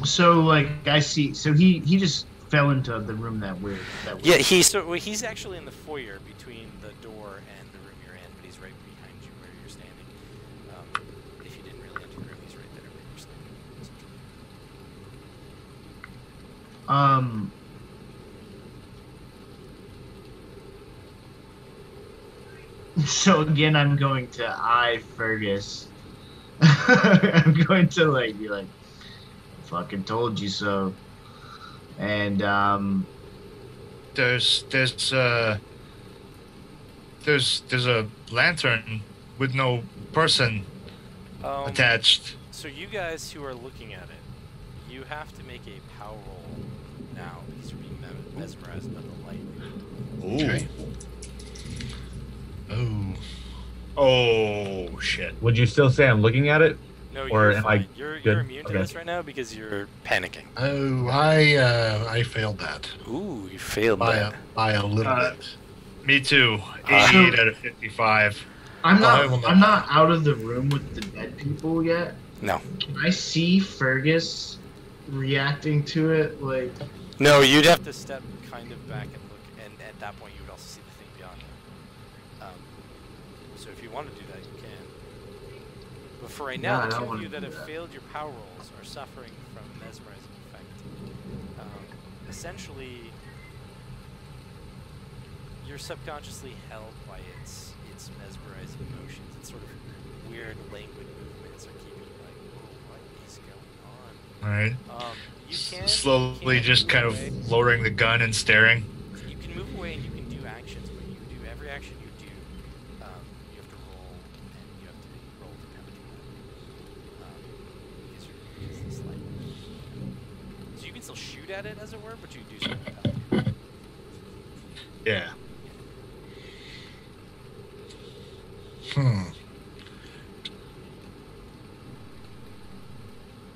So I see. So he just fell into the room that we're. Yeah, he's actually in the foyer between the door and the room you're in, but he's right behind you where you're standing. If you didn't really enter the room, he's right there where you're standing. So again, I'm going to eye Fergus. I'm going to be like, "Fucking told you so." And there's a lantern with no person attached. So you guys who are looking at it, you have to make a power roll now because you're being mesmerized by the light. Okay. Oh shit. Would you still say I'm looking at it? No, or you're fine. You're immune to Okay. this right now because you're panicking. Oh, I failed that Ooh, you failed by that. a little bit. Me too. 88 out of 55. I'm I will not- not out of the room with the dead people yet. No. Can I see Fergus reacting to it? No, you'd have to step kind of back and look, and at that point you would also see the thing beyond it. So if you want to do that, you can. But for right now, No, I the don't two of wanna you that do have that. failed your power rolls are suffering from mesmerizing effect. Essentially, you're subconsciously held by its mesmerizing emotions. It's sort of weird languid movements are keeping you like, whoa, what is going on? All right. You can Slowly you can just move kind away. of lowering the gun and staring. You can move away and you can do actions, but every action you do, you have to roll, and you have to roll to counter that. Because this light. So you can still shoot at it, as it were, but you do so without it. Yeah.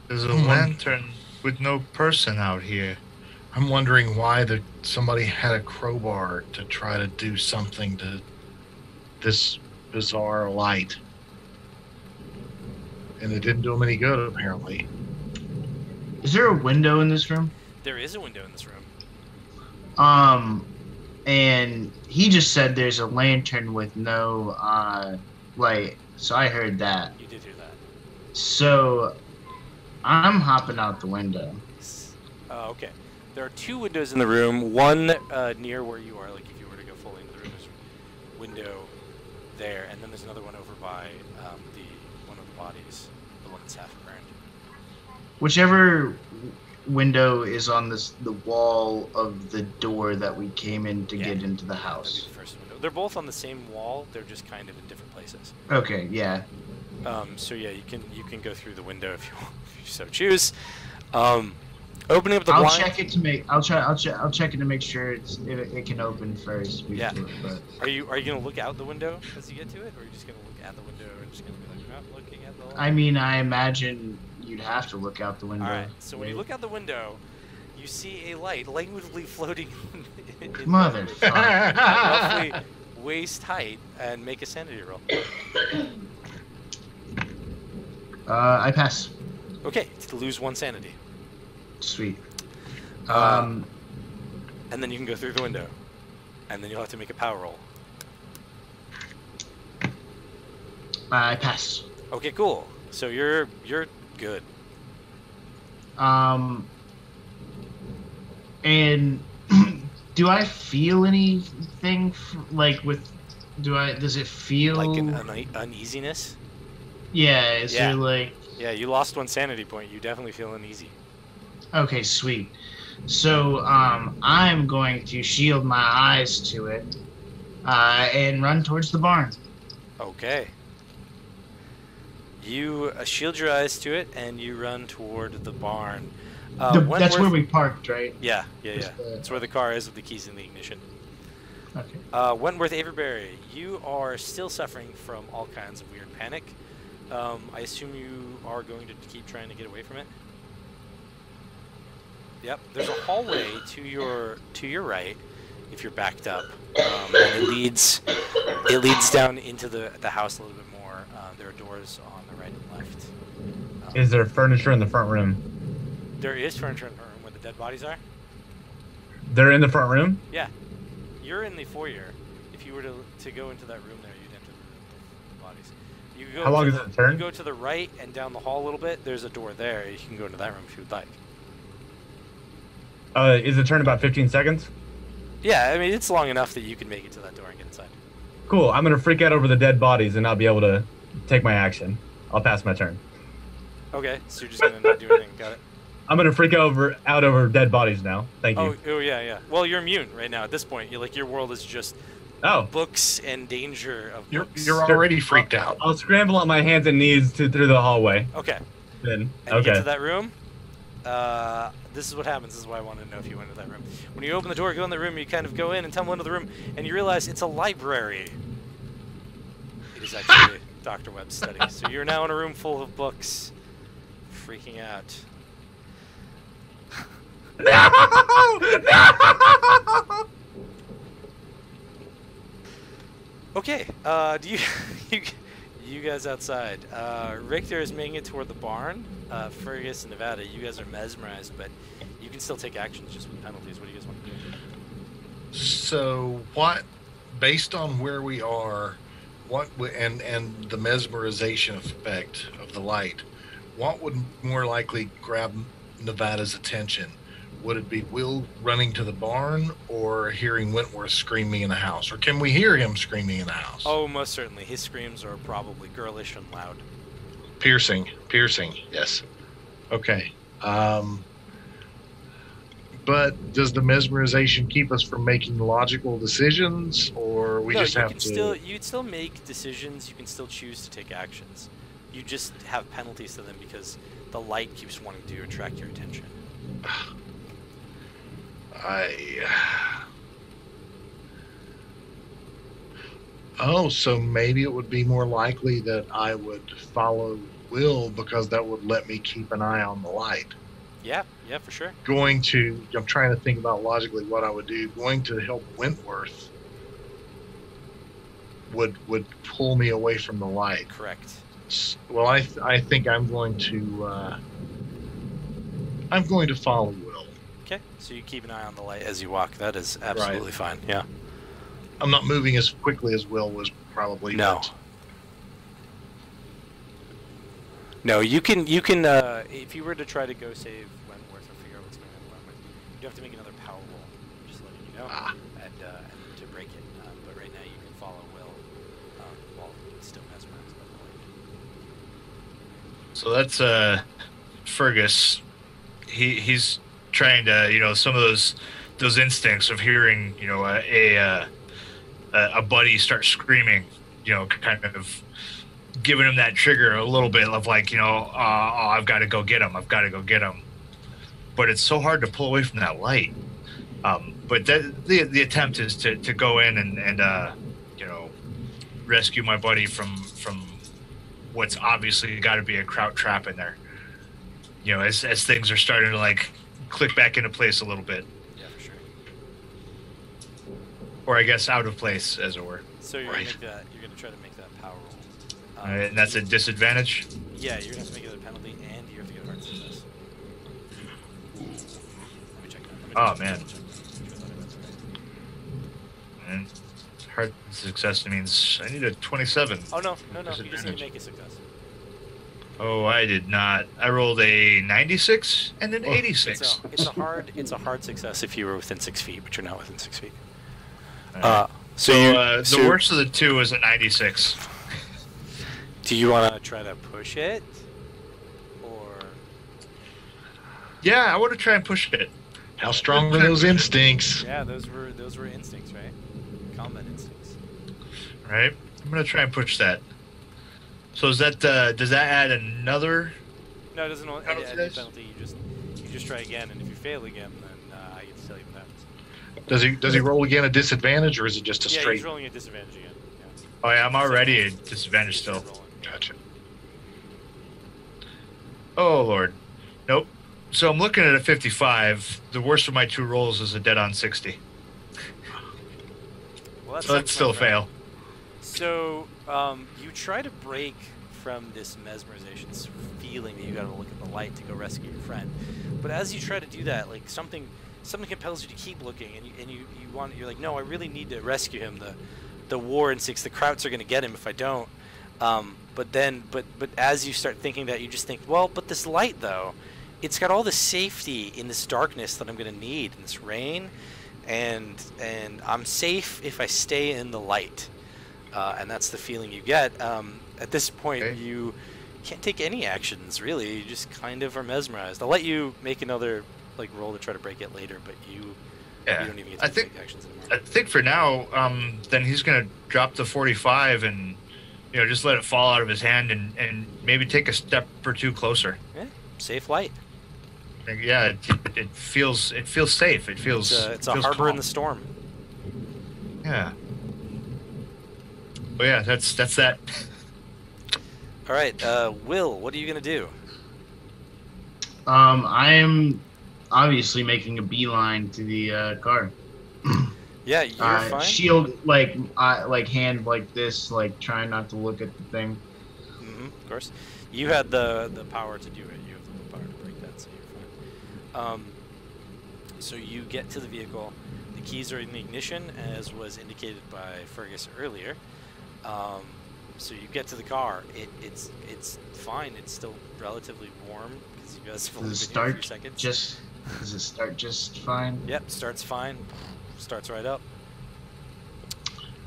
There's a lantern with no person out here. I'm wondering why somebody had a crowbar to try to do something to this bizarre light. And it didn't do them any good, apparently. Is there a window in this room? There is a window in this room. And he just said there's a lantern with no light. So I heard that. You did hear that. So I'm hopping out the window. Okay. There are 2 windows in the room. One near where you are, like if you were to go fully into the room, there's a window there, and then there's another one over by one of the bodies, the one that's half burned. Whichever window is on the wall of the door that we came in to get into the That'd be house. the first window. They're both on the same wall. They're just kind of in different places. Okay, yeah. So yeah, you can go through the window if you so choose. Opening up the I'll blind. check it to make. I'll check it to make sure it can open first. Yeah. Before, but Are you gonna look out the window as you get to it, or are you just gonna look at the window and just gonna be like, not looking at the whole? I mean, I imagine you'd have to look out the window. All right. So when you look out the window, you see a light languidly floating in Motherfucker. at roughly waist height, and make a sanity roll. I pass. Okay, to lose 1 sanity. Sweet. And then you can go through the window, and then you'll have to make a power roll. I pass. Okay, cool. So you're good. And do I feel anything does it feel Like an uneasiness? Yeah, is Yeah. there like Yeah, you lost 1 sanity point. You definitely feel uneasy. okay, sweet. So I'm going to shield my eyes to it and run towards the barn. Okay. You shield your eyes to it, and you run toward the barn. That's where we parked, right? Yeah. Just the- That's where the car is with the keys in the ignition. Okay. Wentworth Averyberry, you are still suffering from all kinds of weird panic. I assume you are going to keep trying to get away from it. Yep. There's a hallway to your right, if you're backed up, and it leads down into the house a little bit more. There are doors on the right and left. Is there furniture in the front room? There is furniture in the room where the dead bodies are. They're in the front room? Yeah. You're in the foyer. If you were to go into that room there, you'd enter the room with the bodies. You go How long to is it to turn? You go to the right and down the hall a little bit. There's a door there. You can go into that room if you would like. Is the turn about 15 seconds? Yeah, I mean, it's long enough that you can make it to that door and get inside. Cool. I'm going to freak out over the dead bodies and not be able to take my action. I'll pass my turn. Okay, so you're just going to not do anything. Got it? I'm going to freak out over dead bodies now. Thank you. Oh, yeah. Well, you're immune right now at this point. Your world is just books and danger of books. You're already freaked out. I'll scramble on my hands and knees through the hallway. Okay. Then, and you get to that room. This is what happens. This is why I wanted to know if you went into that room. When you open the door, go in the room, you kind of go in and tumble into the room, and you realize it's a library. It is actually Dr. Webb's study. So you're now in a room full of books, freaking out. No! Okay, do you guys outside. Richter is making it toward the barn. Fergus and Nevada, you guys are mesmerized, but you can still take actions just with penalties. What do you guys want to do? So based on where we are, and the mesmerization effect of the light, what would more likely grab Nevada's attention? Would it be Will running to the barn or hearing Wentworth screaming in the house? Or can we hear him screaming in the house? Oh, most certainly. His screams are probably girlish and loud. Piercing, yes. Okay. But does the mesmerization keep us from making logical decisions, or you'd still make decisions, you can still choose to take actions. You just have penalties to them because the light keeps wanting to attract your attention. So maybe it would be more likely that I would follow Will because that would let me keep an eye on the light. Yeah, for sure. I'm trying to think about logically what I would do. Going to help Wentworth would pull me away from the light. Correct. Well, I think I'm going to follow Will. Okay, so you keep an eye on the light as you walk. That is absolutely fine. Yeah. I'm not moving as quickly as Will was probably. No. No, you can. If you were to try to go save Wentworth or figure out what's going on with Wentworth, you have to make another power roll. Just letting you know, and to break it. But right now you can follow Will while still mesmerized by the light. So that's Fergus. He's trying to, some of those instincts of hearing, a buddy start screaming, kind of giving him that trigger a little bit of like, oh, I've got to go get him. I've got to go get him. But it's so hard to pull away from that light. But the attempt is to go in and rescue my buddy from what's obviously got to be a kraut trap in there. As things are starting to like click back into place a little bit. Yeah, for sure. Or I guess out of place, as it were. So you're Right. gonna try to make that power roll. And that's a disadvantage. Yeah, you're gonna have to make it a penalty, and you have to get a hard success. Let me check that. Oh, man. And hard success means I need a 27. Oh no, you just need to Disadvantage. make a success. Oh, I did not. I rolled a 96 and an 86. It's a hard success if you were within 6 feet, but you're not within 6 feet. Alright. The worst of the two is a 96. Do you want to try to push it, or? Yeah, I want to try and push it. How strong are those instincts? Yeah, those were instincts, right? Combat instincts. Right? I'm gonna try and push that. So is that does that add another? No, it doesn't add Penalty any dice? penalty. You just try again, and if you fail again, then I get to tell you what happens. Does he roll again a disadvantage, or is it just a Yeah, straight? he's rolling a disadvantage again. Yeah. Oh yeah, I'm already at disadvantage still. Rolling. Gotcha. Oh lord, nope. So I'm looking at a 55. The worst of my two rolls is a dead-on 60. Well, So that's still a fail. So you try to break from this mesmerization, this feeling that you got to look at the light to go rescue your friend. But as you try to do that, like something compels you to keep looking, and you're like, no, I really need to rescue him. The war instincts, the krauts are going to get him if I don't. But as you start thinking that, you just think, well, but this light though, it's got all the safety in this darkness that I'm going to need in this rain, and I'm safe if I stay in the light. And that's the feeling you get. At this point, Okay. you can't take any actions, really. You just kind of are mesmerized. I'll let you make another roll to try to break it later, but you don't even get to take actions anymore. I think for now, then he's gonna drop the 45 and just let it fall out of his hand and maybe take a step or two closer. Yeah, safe light. Yeah, it feels safe. It feels It's a feels harbor calm. in the storm. Yeah. But yeah, that's that. All right, Will, what are you gonna do? I am obviously making a beeline to the car. Yeah, you're fine. Shield, hand like this, trying not to look at the thing. Of course. You had the power to do it. You have the willpower to break that, so you're fine. So you get to the vehicle. The keys are in the ignition, as was indicated by Fergus earlier. So you get to the car. It's fine. It's still relatively warm because you guys have only been here a few seconds. Does it start just fine? Yep, starts fine. Starts right up.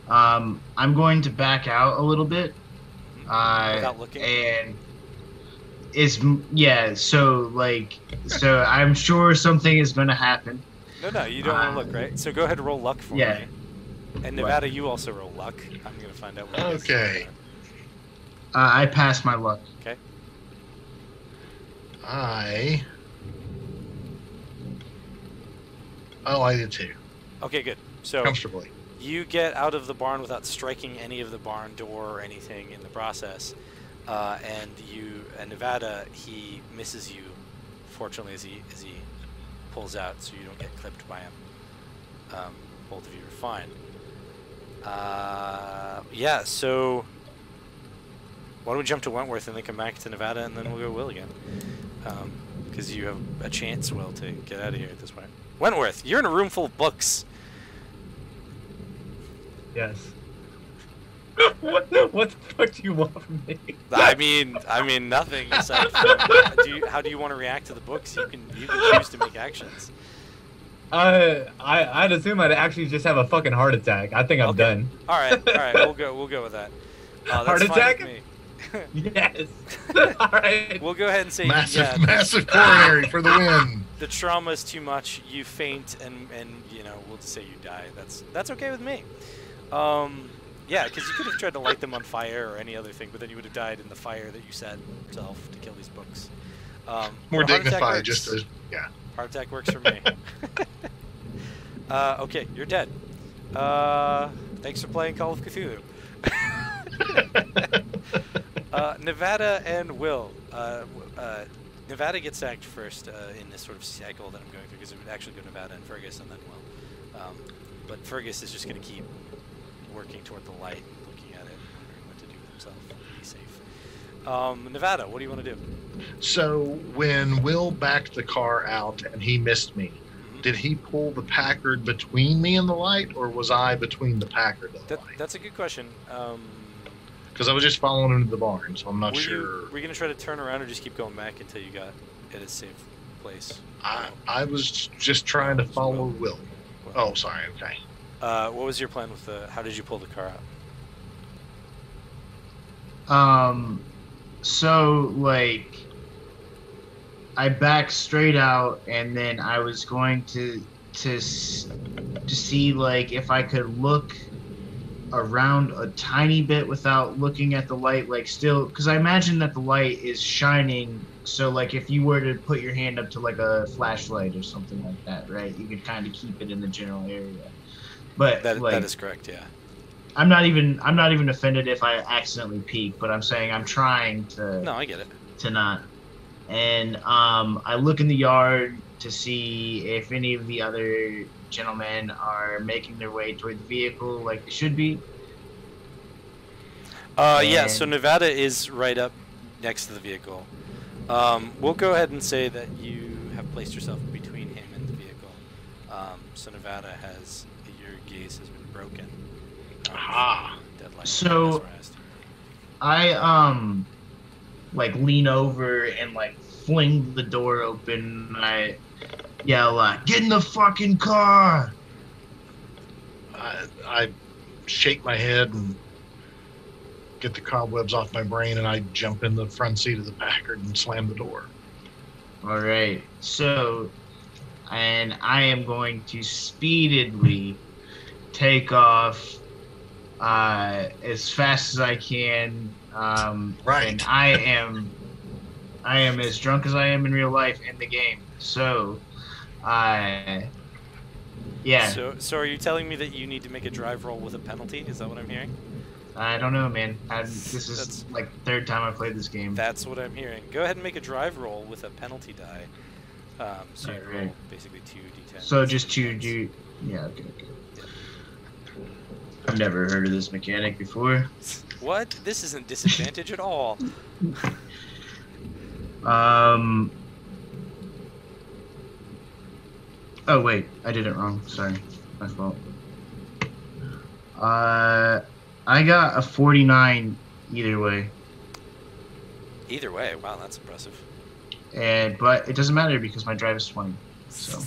I'm going to back out a little bit. Without looking? And so I'm sure something is going to happen. No, you don't want to look, right? So go ahead and roll luck for Yeah. me. And Nevada, you also roll luck. I'm going to find out what it is. Okay. I passed my luck. Okay. I did too, Okay, good. So comfortably. you get out of the barn without striking any of the barn door or anything in the process. And Nevada, he misses you, fortunately, as he pulls out, so you don't get clipped by him. Both of you are fine. Yeah, so why don't we jump to Wentworth and then come back to Nevada, and then we'll go Will again. Because you have a chance, Will, to get out of here at this point. Wentworth, you're in a room full of books. Yes. what the fuck do you want from me? I mean nothing. Aside from, how do you want to react to the books? You can choose to make actions. I'd assume I'd actually just have a fucking heart attack. I think I'm Okay. done. All right, we'll go with that. That's Heart fine attack? with me. Yes. All right. We'll go ahead and say Massive coronary for the win. the trauma is too much. You faint, and we'll just say you die. That's okay with me. Yeah, because you could have tried to light them on fire or any other thing, but then you would have died in the fire that you set yourself to kill these books. More but a heart attack dignified, works. just as yeah. Heart attack works for me. Okay, you're dead. Thanks for playing Call of Cthulhu. Nevada and Will. Nevada gets sacked first in this sort of cycle that I'm going through, because it would actually go Nevada and Fergus and then Will. But Fergus is just going to keep working toward the light, looking at it, wondering what to do with himself to be safe. Nevada, what do you want to do? So when Will backed the car out and he missed me, did he pull the Packard between me and the light, or was I between the Packard and the light? That's a good question. Because I was just following him to the barn, so I'm not Were sure. you going to try to turn around or just keep going back until you got at a safe place? I was just trying to follow Will. Oh, sorry. Okay. What was your plan with the? How did you pull the car out? So like, I backed straight out, and then I was going to see like if I could look around a tiny bit without looking at the light, like still, because I imagine that the light is shining. So like, if you were to put your hand up to like a flashlight or something like that, right? You could kind of keep it in the general area. But That like, is correct. Yeah. I'm not even offended if I accidentally peek, but I'm saying I'm trying to. No, I get it. To not. And I look in the yard to see if any of the other gentlemen are making their way toward the vehicle like they should be. Yeah, so Nevada is right up next to the vehicle. We'll go ahead and say that you have placed yourself between him and the vehicle. So Nevada has, your gaze has been broken. Deadlight So I like lean over and like fling the door open, and I yell, "Get in the fucking car!" I shake my head and get the cobwebs off my brain, and I jump in the front seat of the Packard and slam the door. All right, so, and I am going to speedily take off as fast as I can. Right. And I am as drunk as I am in real life in the game. So, yeah. So are you telling me that you need to make a drive roll with a penalty? Is that what I'm hearing? I don't know, man. This is like the third time I played this game. That's what I'm hearing. Go ahead and make a drive roll with a penalty die. So you roll basically 2d10. So just yeah, okay. I've never heard of this mechanic before. What? This isn't disadvantage at all. Oh wait, I did it wrong. Sorry, my fault. I got a 49 either way. Either way, wow, that's impressive. But it doesn't matter because my drive is 20. So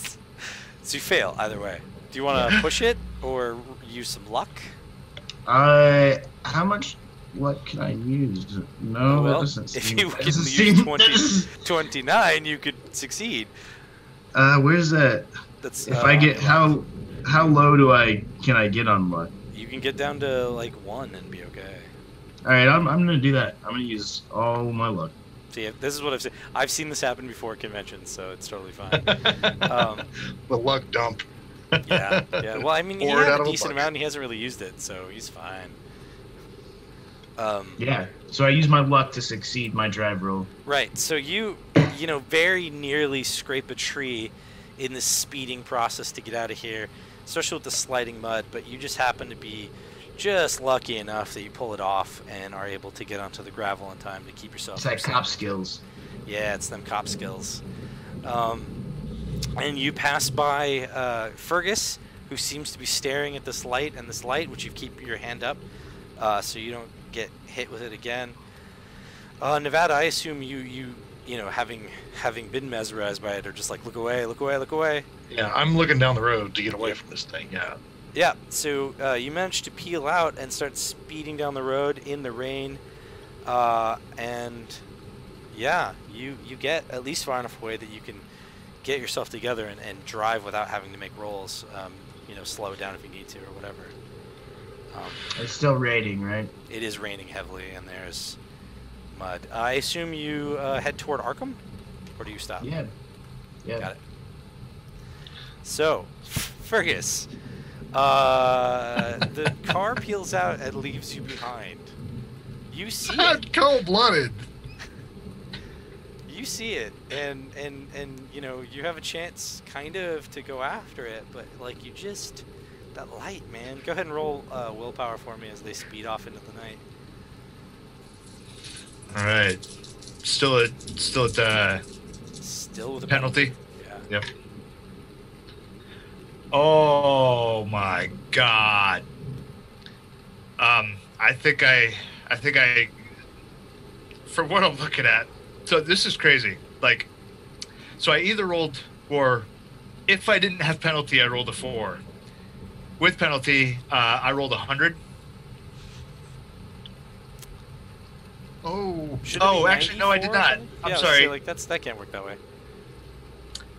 you fail either way. Do you want to push it or use some luck? How much luck can I use? No, well, that doesn't seem. If you can use 29, you could succeed. Where's that? That's if I get how low can I get on luck? You can get down to like 1 and be okay. All right, I'm gonna do that. I'm gonna use all my luck. See, this is what I've seen. I've seen this happen before at conventions, so it's totally fine. The luck dump. Yeah. Well, I mean, he Pour it had out a of a decent bucket. amount, and he hasn't really used it, so he's fine. Yeah. So I use my luck to succeed my drive roll. Right. So you very nearly scrape a tree in this speeding process to get out of here, especially with the sliding mud. But you just happen to be just lucky enough that you pull it off and are able to get onto the gravel in time to keep yourself. It's like cop skills. Yeah, it's them cop skills. And you pass by Fergus, who seems to be staring at this light, which you keep your hand up so you don't get hit with it again. Nevada, I assume you having been mesmerized by it, are just like, look away, look away, look away. Yeah, I'm looking down the road to get away from this thing. Yeah. Yeah, so you manage to peel out and start speeding down the road in the rain, and yeah, you get at least far enough away that you can get yourself together and drive without having to make rolls. Slow it down if you need to or whatever. It's still raining, right? It is raining heavily, and there's mud. I assume you head toward Arkham, or do you stop? Yeah. Got it. So, Fergus, the car peels out and leaves you behind. You see it. Cold-blooded. You see it, and you know, you have a chance kind of to go after it, but like you just, that light, man. Go ahead and roll willpower for me as they speed off into the night. All right. Still at Still with a penalty. Yeah. Yep. Oh my God. I think I, for what I'm looking at, so this is crazy. Like, so I either rolled, or if I didn't have penalty, I rolled a 4. With penalty, I rolled 100. Actually, no, I did not. I'm sorry. Like that can't work that way.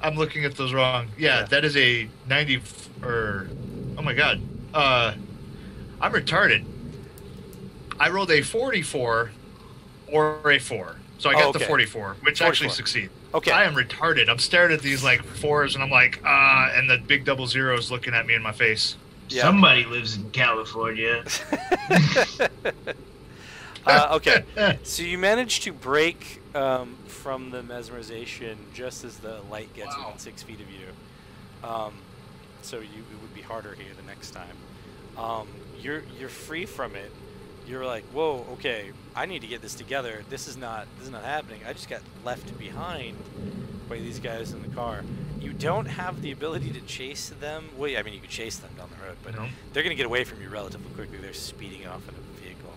I'm looking at those wrong. Yeah, that is a 90, or, oh my God. I'm retarded. I rolled a 44 or a 4. So I got the 44, which 44. actually succeed. Okay. I am retarded. I'm staring at these like 4s and I'm like, and the big double zeros looking at me in my face. Yeah. Somebody lives in California. Okay, so you managed to break from the mesmerization just as the light gets within 6 feet of you. So it would be harder here the next time. You're free from it. You're like, whoa, okay, I need to get this together. This is not happening. I just got left behind by these guys in the car. You don't have the ability to chase them. Well, I mean, you could chase them down the road, but they're going to get away from you relatively quickly. They're speeding off in a vehicle.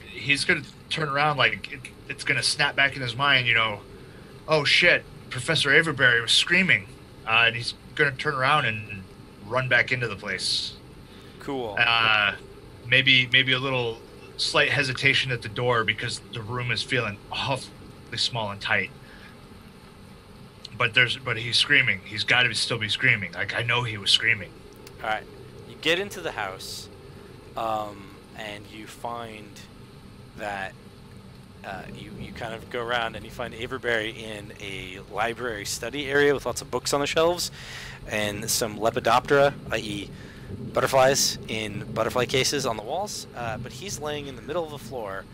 He's going to turn around, like, it's going to snap back in his mind, you know, oh shit, Professor Averyberry was screaming. And he's going to turn around and run back into the place. Cool. Maybe a little slight hesitation at the door because the room is feeling awfully small and tight. But he's screaming. He's got to still be screaming. Like, I know he was screaming. All right. You get into the house, and you find that you kind of go around and you find Averyberry in a library study area with lots of books on the shelves and some Lepidoptera, i.e. butterflies in butterfly cases on the walls, but he's laying in the middle of the floor,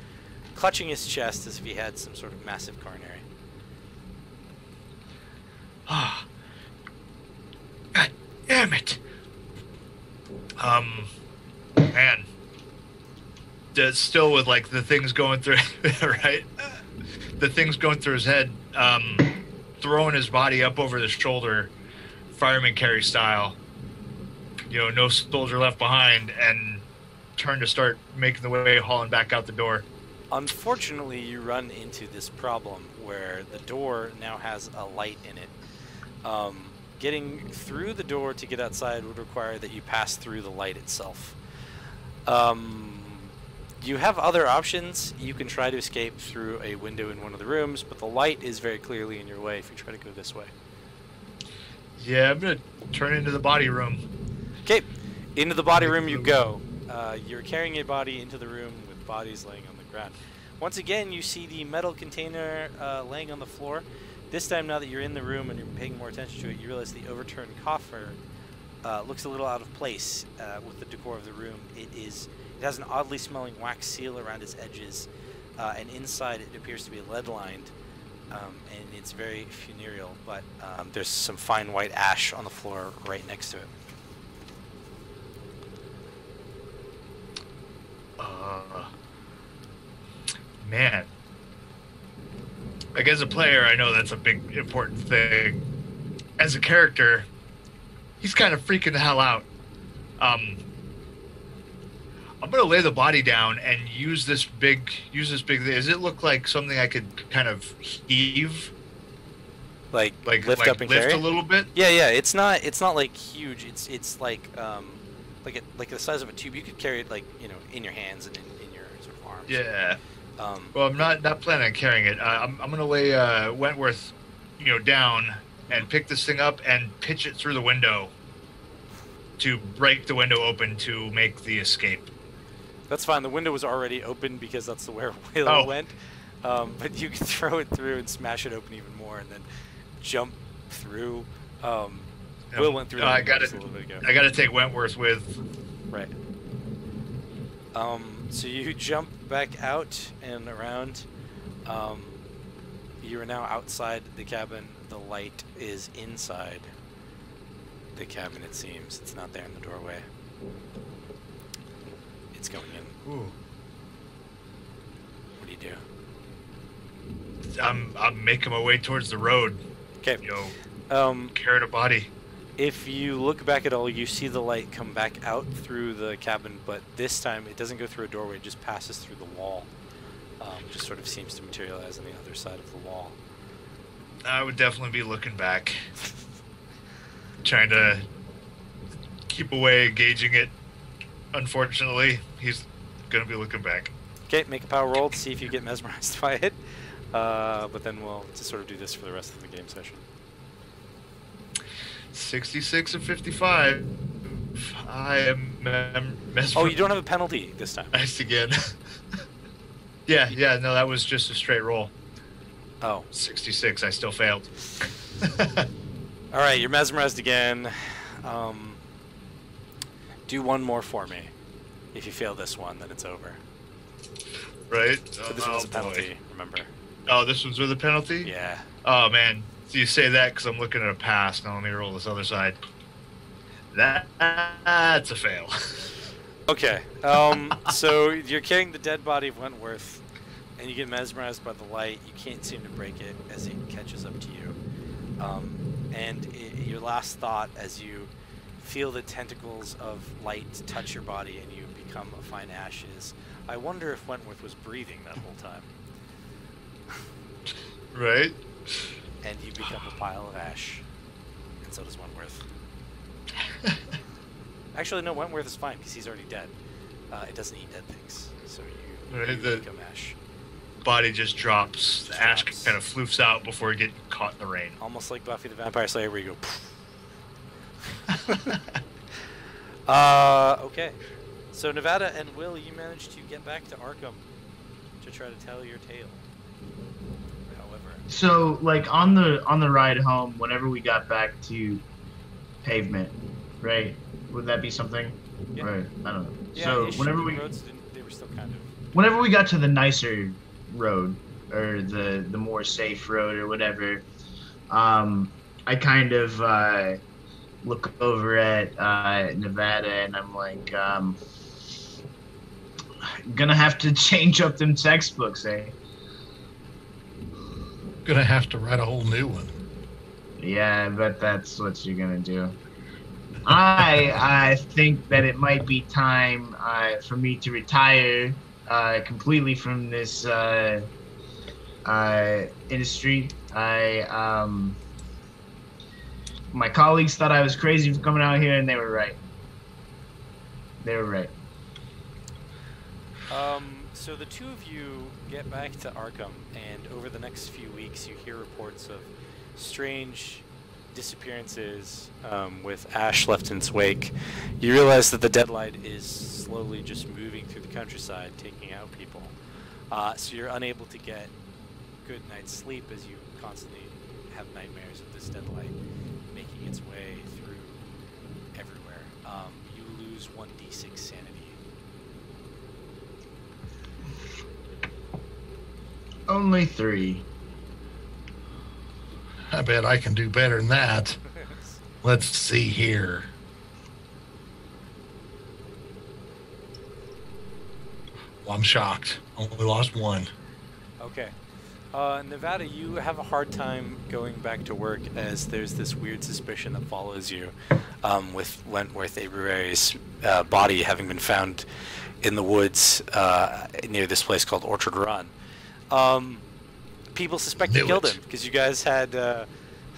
clutching his chest as if he had some sort of massive coronary. Ah, God damn it! Man, still with like the things going through, right? The things going through his head, throwing his body up over the shoulder, fireman carry style. You know, no soldier left behind, and turn to start making the way, hauling back out the door. Unfortunately, you run into this problem where the door now has a light in it. Getting through the door to get outside would require that you pass through the light itself. You have other options. You can try to escape through a window in one of the rooms, but the light is very clearly in your way if you try to go this way. Yeah, I'm going to turn into the body room. Okay, into the body room you go. You're carrying a body into the room with bodies laying on the ground. Once again, you see the metal container laying on the floor. This time, now that you're in the room and you're paying more attention to it, you realize the overturned coffer looks a little out of place with the decor of the room. It has an oddly smelling wax seal around its edges, and inside it appears to be lead-lined, and it's very funereal, but there's some fine white ash on the floor right next to it. Man. Like, as a player, I know that's a big, important thing. As a character, he's kind of freaking the hell out. I'm going to lay the body down and use this big thing. Does it look like something I could kind of heave? Like lift up and lift carry? a little bit? Yeah. It's not like huge. It's like the size of a tube. You could carry it, like, you know, in your hands and in your sort of arms. Yeah. Well, I'm not planning on carrying it. I'm going to lay Wentworth, you know, down and pick this thing up and pitch it through the window. to break the window open to make the escape. That's fine. The window was already open because that's the where Will Oh. went. But you can throw it through and smash it open even more, and then jump through. Will went through. I the got just a little bit ago. I got to take Wentworth with. Right. So you jump back out and around. You are now outside the cabin. The light is inside the cabin, it seems. It's not there in the doorway. It's going in. Ooh. What do you do? I'm making my way towards the road. Okay. Carrying a body. If you look back at all, you see the light come back out through the cabin, but this time it doesn't go through a doorway, it just passes through the wall. Just sort of seems to materialize on the other side of the wall. I would definitely be looking back. Trying to keep away, gauging it. Unfortunately, he's going to be looking back. Okay, make a power roll to see if you get mesmerized by it. But then we'll just sort of do this for the rest of the game session. 66 and 55. I am mesmerized. Oh, you don't have a penalty this time. Nice again. yeah, no, that was just a straight roll. Oh. 66, I still failed. Alright, you're mesmerized again. Do one more for me. If you fail this one, then it's over. Right? So this one's a penalty, remember? Oh, this one's with a penalty? Yeah. Oh, man. So you say that because I'm looking at a pass. Now let me roll this other side. That's a fail. Okay. So you're carrying the dead body of Wentworth, and you get mesmerized by the light. You can't seem to break it as it catches up to you. Your last thought as you feel the tentacles of light touch your body and you become a fine ash is, I wonder if Wentworth was breathing that whole time. Right? And you become a pile of ash. And so does Wentworth. Actually, no, Wentworth is fine because he's already dead. It doesn't eat dead things. So you Right, the become ash. body just drops. The ash kind of floofs out before it gets caught in the rain. Almost like Buffy the Vampire Slayer where you go okay. So Nevada and Will, you managed to get back to Arkham to try to tell your tale. However, So, like on the ride home, whenever we got back to pavement, right? Would that be something? Yeah. Right. I don't know. yeah, So ish, whenever the we roads they were still kind of whenever we got to the nicer road or the more safe road or whatever, I kind of look over at Nevada and I'm like, gonna have to change up them textbooks, eh? Gonna have to write a whole new one. Yeah, I bet that's what you're gonna do. I think that it might be time for me to retire completely from this industry. My colleagues thought I was crazy for coming out here, and they were right. So the two of you get back to Arkham, and over the next few weeks you hear reports of strange disappearances with ash left in its wake. You realize that the Deadlight is slowly just moving through the countryside, taking out people. So you're unable to get good night's sleep as you constantly have nightmares of this Deadlight making its way through everywhere. You lose 1d6 sanity. Only 3. I bet I can do better than that. Let's see here. Well, I'm shocked. Only lost 1. Okay. Nevada, you have a hard time going back to work as there's this weird suspicion that follows you with Wentworth Avery's body having been found in the woods near this place called Orchard Run. People suspect you killed him because you guys had a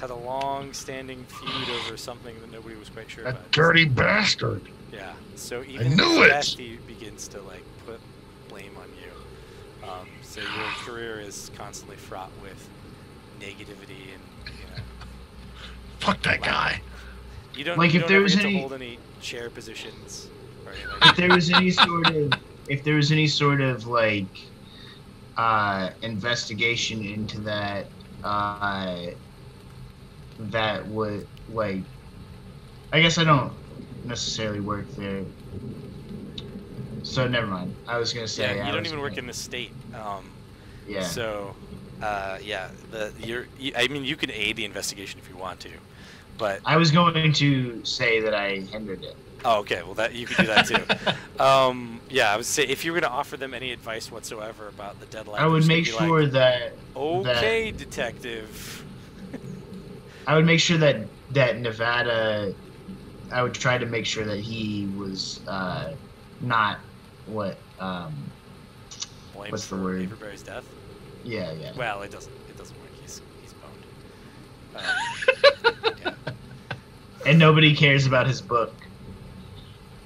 long-standing feud over something that nobody was quite sure That about. dirty bastard. Yeah. So even knew it! death begins to like put blame on you. So your career is constantly fraught with negativity and Fuck that guy. You don't. Like, you if don't there ever was get any- to hold any chair positions. Or anything like if there was any sort of like investigation into that that would like, I guess I don't necessarily work there, so never mind. I was gonna say Yeah, I you don't was even work gonna- in the state. Yeah. So, yeah, I mean, you can aid the investigation if you want to, but I was going to say that I hindered it. oh, okay. Well, that you could do that too. Yeah, I would say if you were going to offer them any advice whatsoever about the deadline, I would make sure that okay, detective. I would make sure that Nevada. I would try to make sure that he was not what Blamed what's the for word? Avery's death. Yeah. Well, it doesn't work. He's boned. Yeah. And nobody cares about his book.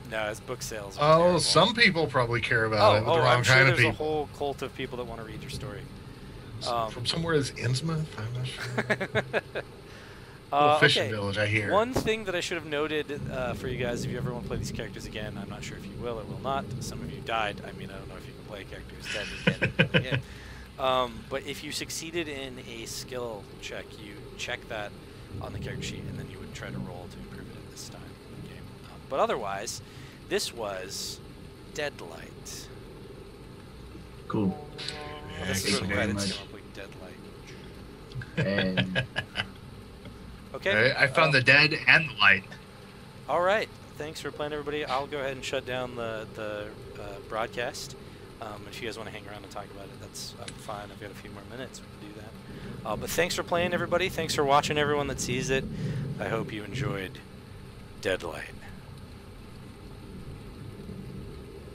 No, his book sales. Are Oh, terrible. some people probably care about it. With the wrong I'm sure kind of there's a people. whole cult of people that want to read your story. From somewhere as Innsmouth, I'm not sure. Fishing Okay. village, I hear. One thing that I should have noted for you guys, if you ever want to play these characters again, I'm not sure if you will or will not. Some of you died. I mean, I don't know if you can play a character who's dead again. But if you succeeded in a skill check, you check that on the character sheet, and then you would try to roll to improve it at this time in the game. But otherwise, this was Deadlight. Cool. Well, this is where the Thank you very credits much. come up with Deadlight. And Okay. I found the dead and the light. All right. Thanks for playing, everybody. I'll go ahead and shut down the broadcast. If you guys want to hang around and talk about it, that's fine. I've got a few more minutes. We can do that. But thanks for playing, everybody. Thanks for watching, everyone that sees it. I hope you enjoyed Deadlight.